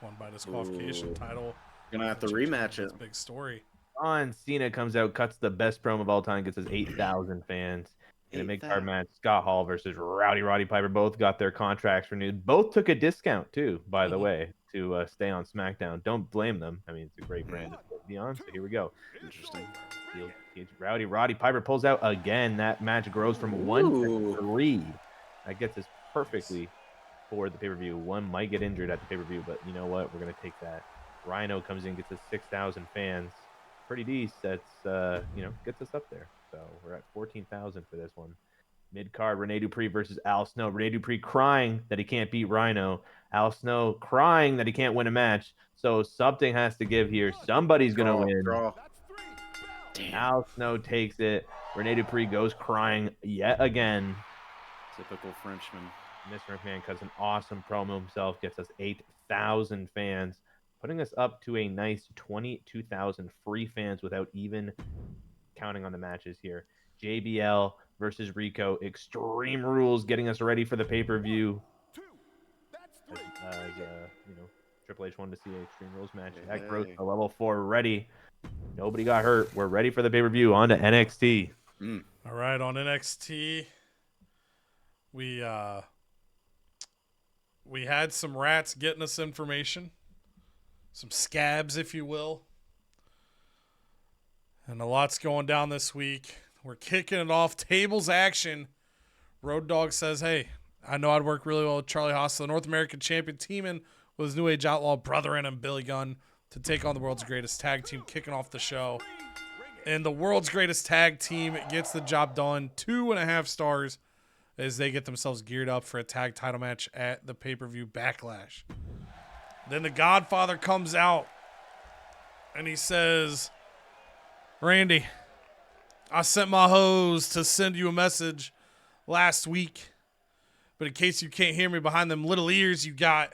Won by disqualification. Ooh. Title. Gonna have to rematch it. Big story. John Cena comes out, cuts the best promo of all time, gets his 8,000 fans. In a mid-card match, Scott Hall versus Roddy Piper. Both got their contracts renewed. Both took a discount, too, by the way, to stay on SmackDown. Don't blame them. I mean, it's a great brand to be on, so here we go. Interesting. Roddy Piper pulls out again. That match grows from 1 to 3. That gets us perfectly for the pay-per-view. One might get injured at the pay-per-view, but you know what? We're going to take that. Rhino comes in, gets us 6,000 fans. Pretty decent. That's, gets us up there. So we're at 14,000 for this one. Mid-card, Rene Dupree versus Al Snow. Rene Dupree crying that he can't beat Rhino. Al Snow crying that he can't win a match. So something has to give here. Somebody's going to win. Draw. Al Snow takes it. Rene Dupree goes crying yet again. Typical Frenchman. Mr. McMahon cuts an awesome promo himself. Gets us 8,000 fans. Putting us up to a nice 22,000 free fans without even counting on the matches here. JBL versus Rico. Extreme Rules getting us ready for the pay-per-view. Triple H wanted to see an Extreme Rules match. That grows to level 4 ready. Nobody got hurt. We're ready for the pay-per-view. On to NXT. All right, on NXT, we had some rats getting us information. Some scabs, if you will. And a lot's going down this week. We're kicking it off. Tables action. Road Dogg says, hey, I know I'd work really well with Charlie Haas, the North American champion, teaming with his New Age Outlaw brother and Billy Gunn to take on the world's greatest tag team, kicking off the show. And the world's greatest tag team gets the job done. 2.5 stars as they get themselves geared up for a tag title match at the pay-per-view Backlash. Then the Godfather comes out and he says, Randy, I sent my hoes to send you a message last week, but in case you can't hear me behind them little ears you got,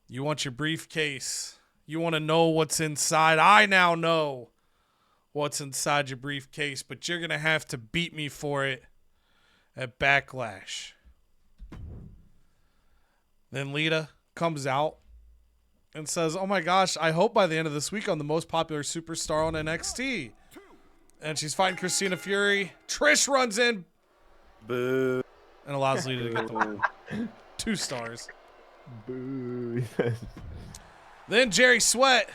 you want your briefcase. You want to know what's inside. I now know what's inside your briefcase, but you're going to have to beat me for it at Backlash. Then Lita comes out and says, oh my gosh, I hope by the end of this week I'm the most popular superstar on NXT. And she's fighting Christina Fury. Trish runs in. Boo. And allows Lita to get the win. 2 stars. Boo. Then Jerry Sweat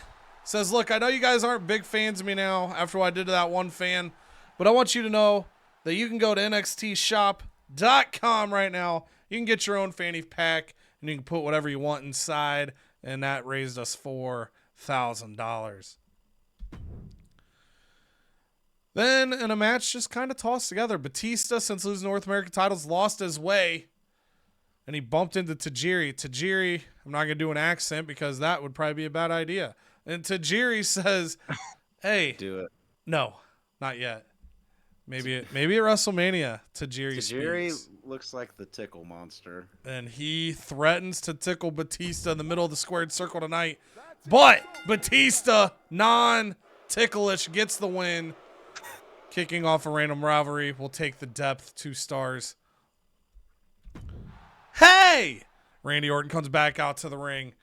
says, look, I know you guys aren't big fans of me now after what I did to that one fan, but I want you to know that you can go to NXTshop.com right now. You can get your own fanny pack, and you can put whatever you want inside, and that raised us $4,000. Then, in a match just kind of tossed together, Batista, since losing North American titles, lost his way, and he bumped into Tajiri. Tajiri, I'm not going to do an accent because that would probably be a bad idea. And Tajiri says, hey. Do it. No, not yet. Maybe at WrestleMania, Tajiri speaks. Looks like the tickle monster. And he threatens to tickle Batista in the middle of the squared circle tonight. But Batista, non-ticklish, gets the win. Kicking off a random rivalry. We'll take the depth, 2 stars. Hey! Randy Orton comes back out to the ring,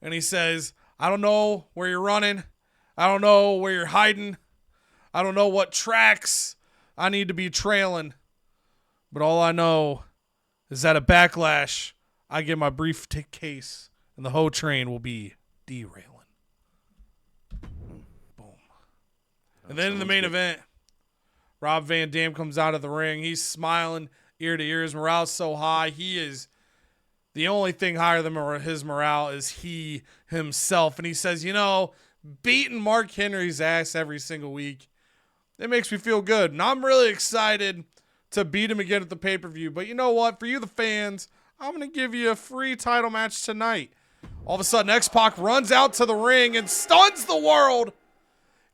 and he says, I don't know where you're running. I don't know where you're hiding. I don't know what tracks I need to be trailing. But all I know is that at Backlash, I get my briefcase, and the whole train will be derailing. Boom. And then in the main event, Rob Van Dam comes out of the ring. He's smiling ear to ear. His morale's so high. He is the only thing higher than his morale is he himself. And he says, you know, beating Mark Henry's ass every single week, it makes me feel good. And I'm really excited to beat him again at the pay-per-view. But you know what? For you, the fans, I'm going to give you a free title match tonight. All of a sudden, X-Pac runs out to the ring and stuns the world,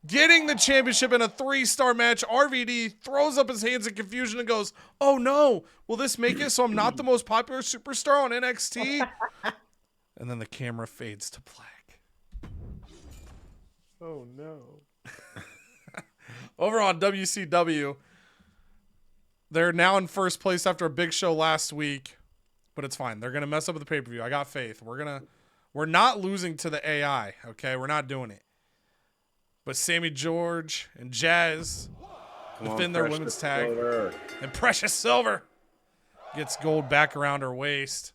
getting the championship in a 3-star match. RVD throws up his hands in confusion and goes, oh no, will this make it so I'm not the most popular superstar on NXT? And then the camera fades to black. Oh no. Over on WCW, they're now in first place after a big show last week, but it's fine. They're going to mess up with the pay-per-view. I got faith. We're not losing to the AI, okay? We're not doing it. But Sammy George and Jazz defend their women's tag. And Precious Silver gets gold back around her waist.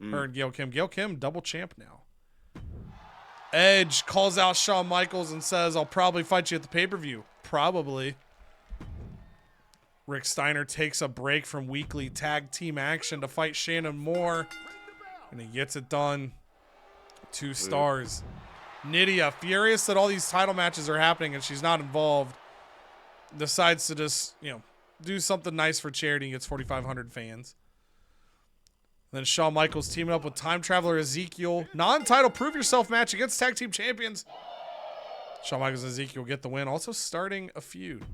Her and Gail Kim. Gail Kim, double champ now. Edge calls out Shawn Michaels and says, I'll probably fight you at the pay-per-view. Probably. Rick Steiner takes a break from weekly tag team action to fight Shannon Moore. And he gets it done. 2 stars. Nydia, furious that all these title matches are happening and she's not involved, decides to just, do something nice for charity and gets 4,500 fans. Then Shawn Michaels teaming up with Time Traveler Ezekiel. Non-title Prove Yourself match against tag team champions. Shawn Michaels and Ezekiel get the win. Also starting a feud.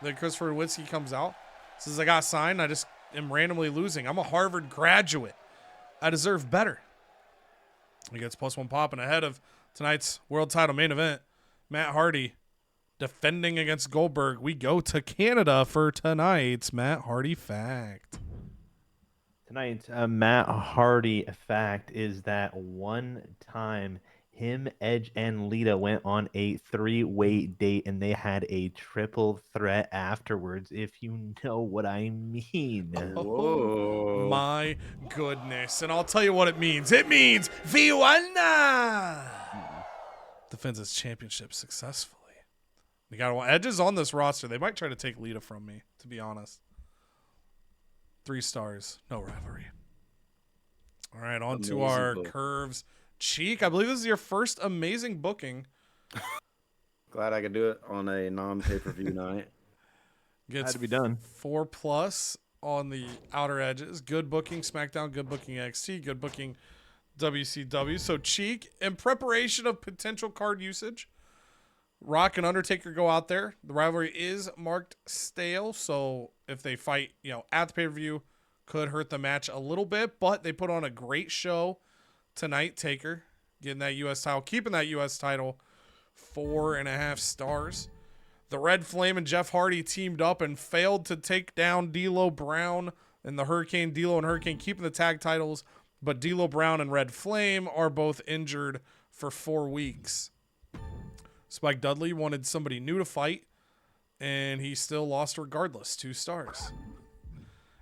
Then Christopher Nowitzki comes out. Says, I got signed. I just am randomly losing. I'm a Harvard graduate. I deserve better. He gets +1 popping ahead of tonight's world title main event. Matt Hardy defending against Goldberg. We go to Canada for tonight's Matt Hardy fact. Tonight's Matt Hardy fact is that one time him, Edge, and Lita went on a 3-way date and they had a triple threat afterwards, if you know what I mean. Whoa. My goodness. And I'll tell you what it means. It means Viwana defends his championship successfully. We got Edge is on this roster. They might try to take Lita from me, to be honest. 3 stars, no rivalry. All right, on to our curves. Cheek, I believe this is your first amazing booking. Glad I could do it on a non-pay-per-view night. Gets Had to be done. 4+ on the outer edges. Good booking SmackDown, good booking NXT, good booking WCW. So Cheek, in preparation of potential card usage, Rock and Undertaker go out there. The rivalry is marked stale, so if they fight, at the pay-per-view, could hurt the match a little bit, but they put on a great show tonight. Taker getting that U.S. title, keeping that U.S. title, 4.5 stars. The Red Flame and Jeff Hardy teamed up and failed to take down D'Lo Brown and the Hurricane. D'Lo and Hurricane keeping the tag titles, but D'Lo Brown and Red Flame are both injured for 4 weeks. Spike Dudley wanted somebody new to fight, and he still lost regardless, 2 stars.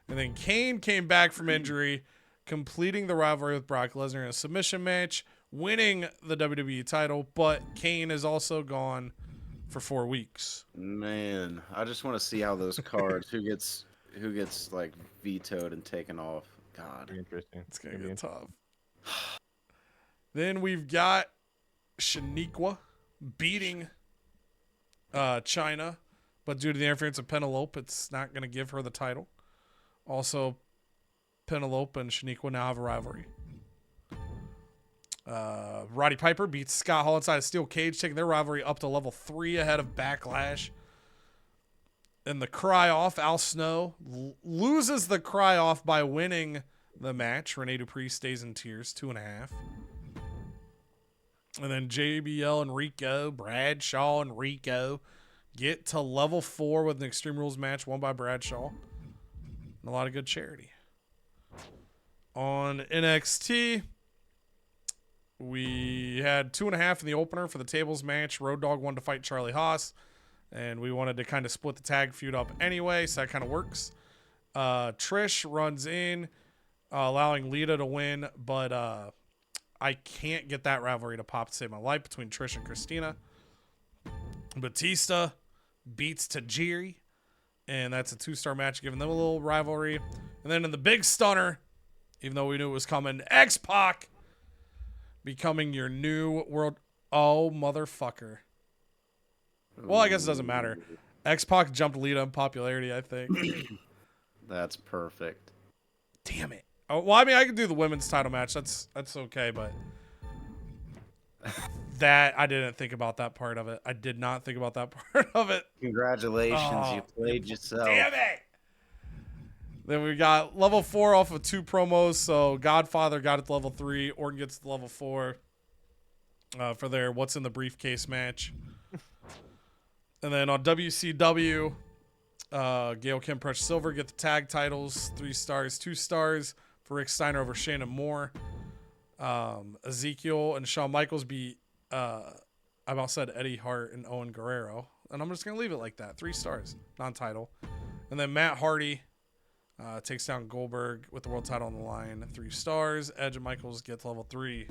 And then Kane came back from injury, completing the rivalry with Brock Lesnar in a submission match, winning the WWE title, but Kane is also gone for 4 weeks. Man, I just want to see how those cards, who gets like vetoed and taken off. God, Interesting. It's going to get tough. Then we've got Shaniqua beating China, but due to the interference of Penelope, it's not going to give her the title. Also, Penelope and Shaniqua now have a rivalry. Roddy Piper beats Scott Hall inside a steel cage, taking their rivalry up to level 3 ahead of Backlash. And the cry-off, Al Snow loses the cry-off by winning the match. Rene Dupree stays in tears, 2.5. And then JBL and Rico, Bradshaw and Rico get to level 4 with an Extreme Rules match won by Bradshaw. And a lot of good charity. On NXT, we had 2.5 in the opener for the tables match. Road Dogg wanted to fight Charlie Haas, and we wanted to kind of split the tag feud up anyway, so that kind of works. Trish runs in, allowing Lita to win, but I can't get that rivalry to pop to save my life between Trish and Christina. Batista beats Tajiri, and that's a 2-star match, giving them a little rivalry. And then in the big stunner, even though we knew it was coming, X-Pac becoming your new world. Oh, motherfucker. Well, I guess it doesn't matter. X-Pac jumped Lita in popularity, I think. That's perfect. Damn it. Oh, well, I mean, I could do the women's title match. That's okay, but that I didn't think about that part of it. I did not think about that part of it. Congratulations, Oh, you played yourself. Damn it. Then we got level 4 off of 2 promos. So Godfather got it to level 3. Orton gets to level 4 for their What's in the Briefcase match. And then on WCW, Gail Kim, Precious Silver get the tag titles. 3 stars, 2 stars for Rick Steiner over Shannon Moore. Ezekiel and Shawn Michaels beat, I about said Eddie Hart and Owen Guerrero. And I'm just going to leave it like that. 3 stars, non-title. And then Matt Hardy takes down Goldberg with the world title on the line. 3 stars. Edge and Michaels get to level 3.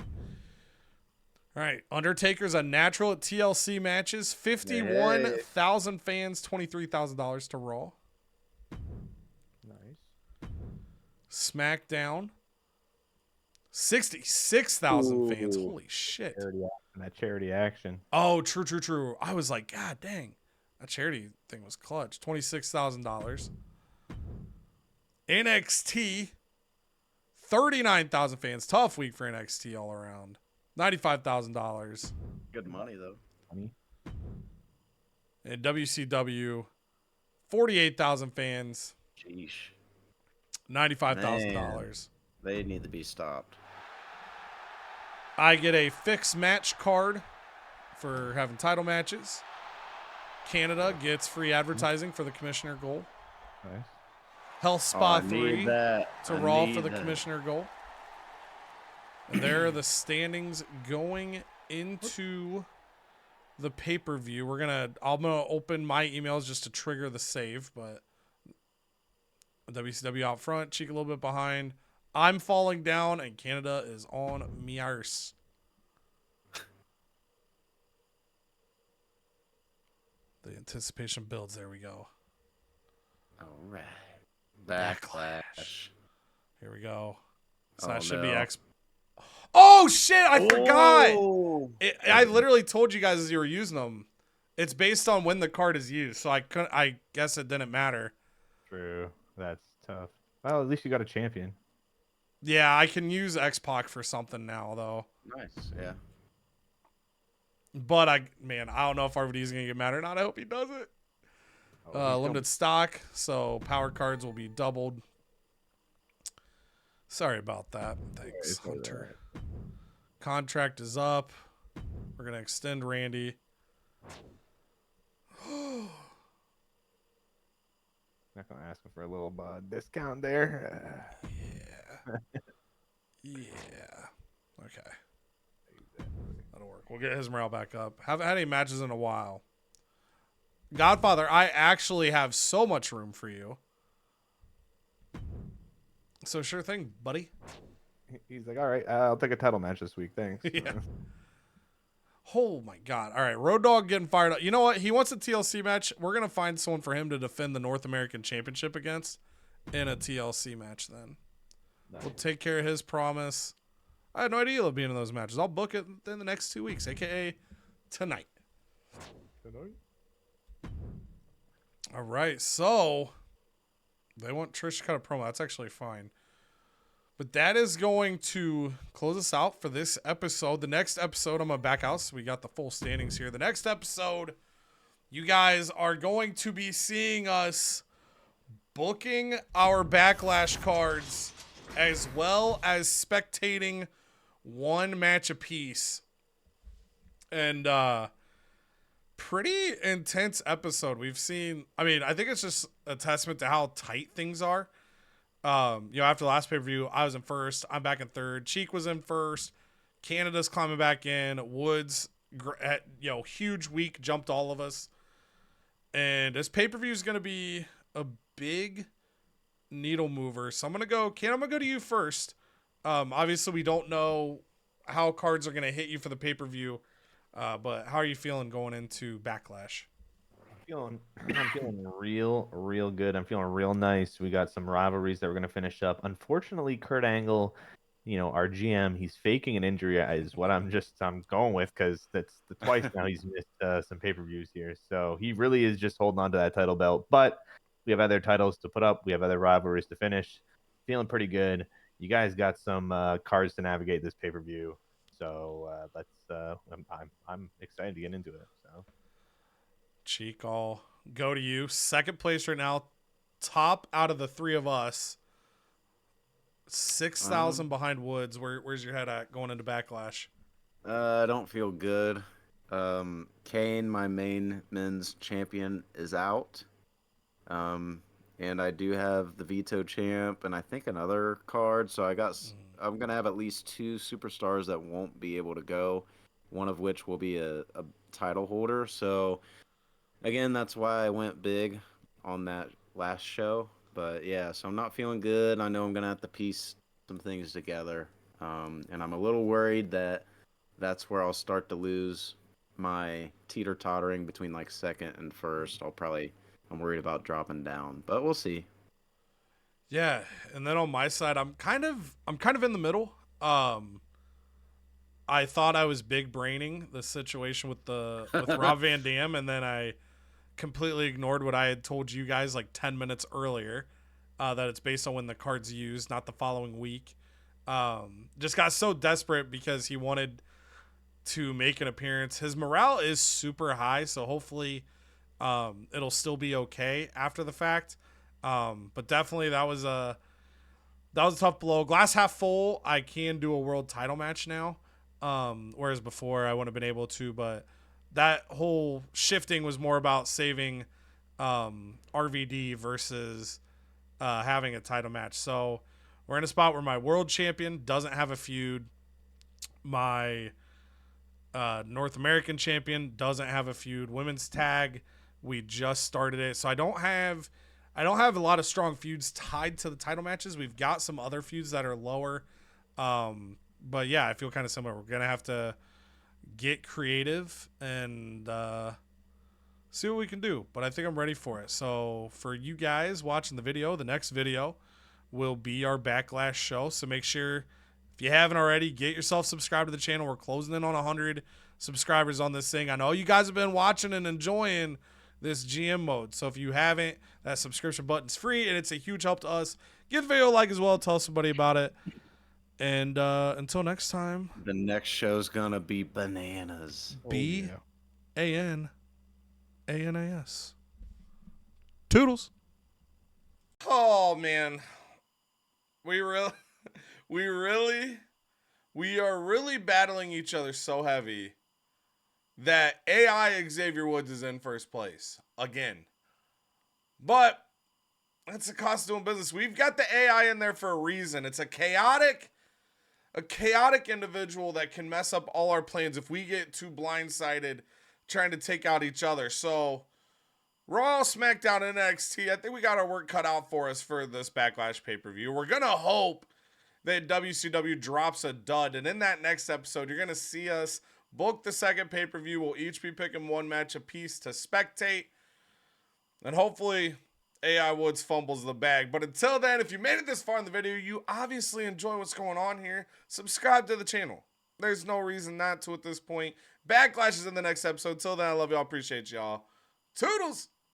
All right. Undertaker's a natural at TLC matches. 51,000 fans, $23,000 to Raw. Nice. SmackDown. 66,000 fans. Holy shit. That charity action. Oh, true. I was like, God dang. That charity thing was clutch. $26,000. NXT. 39,000 fans. Tough week for NXT all around. $95,000. Good money, though. And WCW. 48,000 fans. Sheesh. $95,000. They need to be stopped. I get a fixed match card for having title matches. Canada gets free advertising for the Commissioner Goal. Nice. Health Spa 3 to to Raw for the Commissioner Goal. And there are the standings going into the pay-per-view. I'm gonna open my emails just to trigger the save, but WCW out front, Cheek a little bit behind. I'm falling down, and Canada is on me arse. The anticipation builds. There we go. All right. Backlash. Here we go. So Oh, that should be no. X. Oh shit! I forgot. Oh. I literally told you guys as you were using them. It's based on when the card is used, so I guess it didn't matter. True. That's tough. Well, at least you got a champion. Yeah, I can use X-Pac for something now though. Nice, yeah. But I don't know if RVD's gonna get mad or not. I hope he does it. Limited stock, so power cards will be doubled. Sorry about that. Thanks, Hunter. Contract is up. We're gonna extend Randy. Not gonna ask him for a little discount there. Yeah. Okay. That'll work. We'll get his morale back up. Haven't had any matches in a while. Godfather, I actually have so much room for you. So sure thing, buddy. He's like, all right, I'll take a title match this week. Thanks. Yeah. Oh my God. All right. Road Dogg getting fired up. You know what? He wants a TLC match. We're going to find someone for him to defend the North American Championship against in a TLC match then. Nice. We'll take care of his promise. I had no idea he'll be in those matches. I'll book it in the next 2 weeks, a.k.a. tonight. All right. So they want Trish to cut a promo. That's actually fine. But that is going to close us out for this episode. The next episode, I'm going to back out so we got the full standings here. The next episode, you guys are going to be seeing us booking our Backlash cards as well as spectating one match apiece. And pretty intense episode. We've seen, I think it's just a testament to how tight things are. After the last pay-per-view, I was in first. I'm back in third. Cheek was in first. Canada's climbing back in. Woods, huge week, jumped all of us. And this pay-per-view is going to be a big needle mover. So I'm going to go, Ken, I'm going to go to you first. Obviously, we don't know how cards are going to hit you for the pay-per-view. But how are you feeling going into Backlash? I'm feeling real good. I'm feeling real nice. We got some rivalries that we're gonna finish up. Unfortunately, Kurt Angle, our GM, he's faking an injury is what I'm going with, because that's the twice now he's missed some pay-per-views here. So he really is just holding on to that title belt. But we have other titles to put up. We have other rivalries to finish. Feeling pretty good. You guys got some cards to navigate this pay-per-view. So I'm excited to get into it. So. Cheek, I'll go to you. Second place right now, top out of the three of us. 6,000 behind Woods. Where's your head at going into Backlash? I don't feel good. Kane, my main men's champion, is out. And I do have the Veto champ and I think another card. So I'm gonna have at least 2 superstars that won't be able to go. One of which will be a title holder. So. Again, that's why I went big on that last show. But yeah, so I'm not feeling good. I know I'm going to have to piece some things together. And I'm a little worried that that's where I'll start to lose my teeter-tottering between like second and first. I'm worried about dropping down, but we'll see. Yeah, and then on my side, I'm kind of in the middle. I thought I was big braining the situation with Rob Van Dam, and then I completely ignored what I had told you guys like 10 minutes earlier, that it's based on when the card's used, not the following week. Just got so desperate because he wanted to make an appearance. His morale is super high, so hopefully it'll still be okay after the fact. But definitely that was a tough blow. Glass half full, I can do a world title match now, whereas before I wouldn't have been able to, but that whole shifting was more about saving RVD versus having a title match. So we're in a spot where my world champion doesn't have a feud. My North American champion doesn't have a feud. Women's tag, we just started it. So I don't have a lot of strong feuds tied to the title matches. We've got some other feuds that are lower. But yeah, I feel kind of similar. We're going to have to get creative and see what we can do. But I think I'm ready for it. So for you guys watching the video, the next video will be our Backlash show. So make sure, if you haven't already, get yourself subscribed to the channel. We're closing in on 100 subscribers on this thing. I know you guys have been watching and enjoying this GM mode. So if you haven't, that subscription button's free and it's a huge help to us. Give the video a like as well. Tell somebody about it. And until next time, The next show's gonna be bananas. BANANAS. Toodles. Oh man, we are really battling each other so heavy that AI Xavier Woods is in first place again. But that's the cost of doing business. We've got the AI in there for a reason. It's a chaotic individual that can mess up all our plans if we get too blindsided trying to take out each other. So Raw, SmackDown, and NXT, I think we got our work cut out for us for this Backlash pay-per-view. We're going to hope that WCW drops a dud. And in that next episode, you're going to see us book the second pay-per-view. We'll each be picking one match apiece to spectate. And hopefully AI Woods fumbles the bag. But until then, if you made it this far in the video, you obviously enjoy what's going on here. Subscribe to the channel. There's no reason not to at this point. Backlash is in the next episode. Till then, I love y'all. Appreciate y'all. Toodles!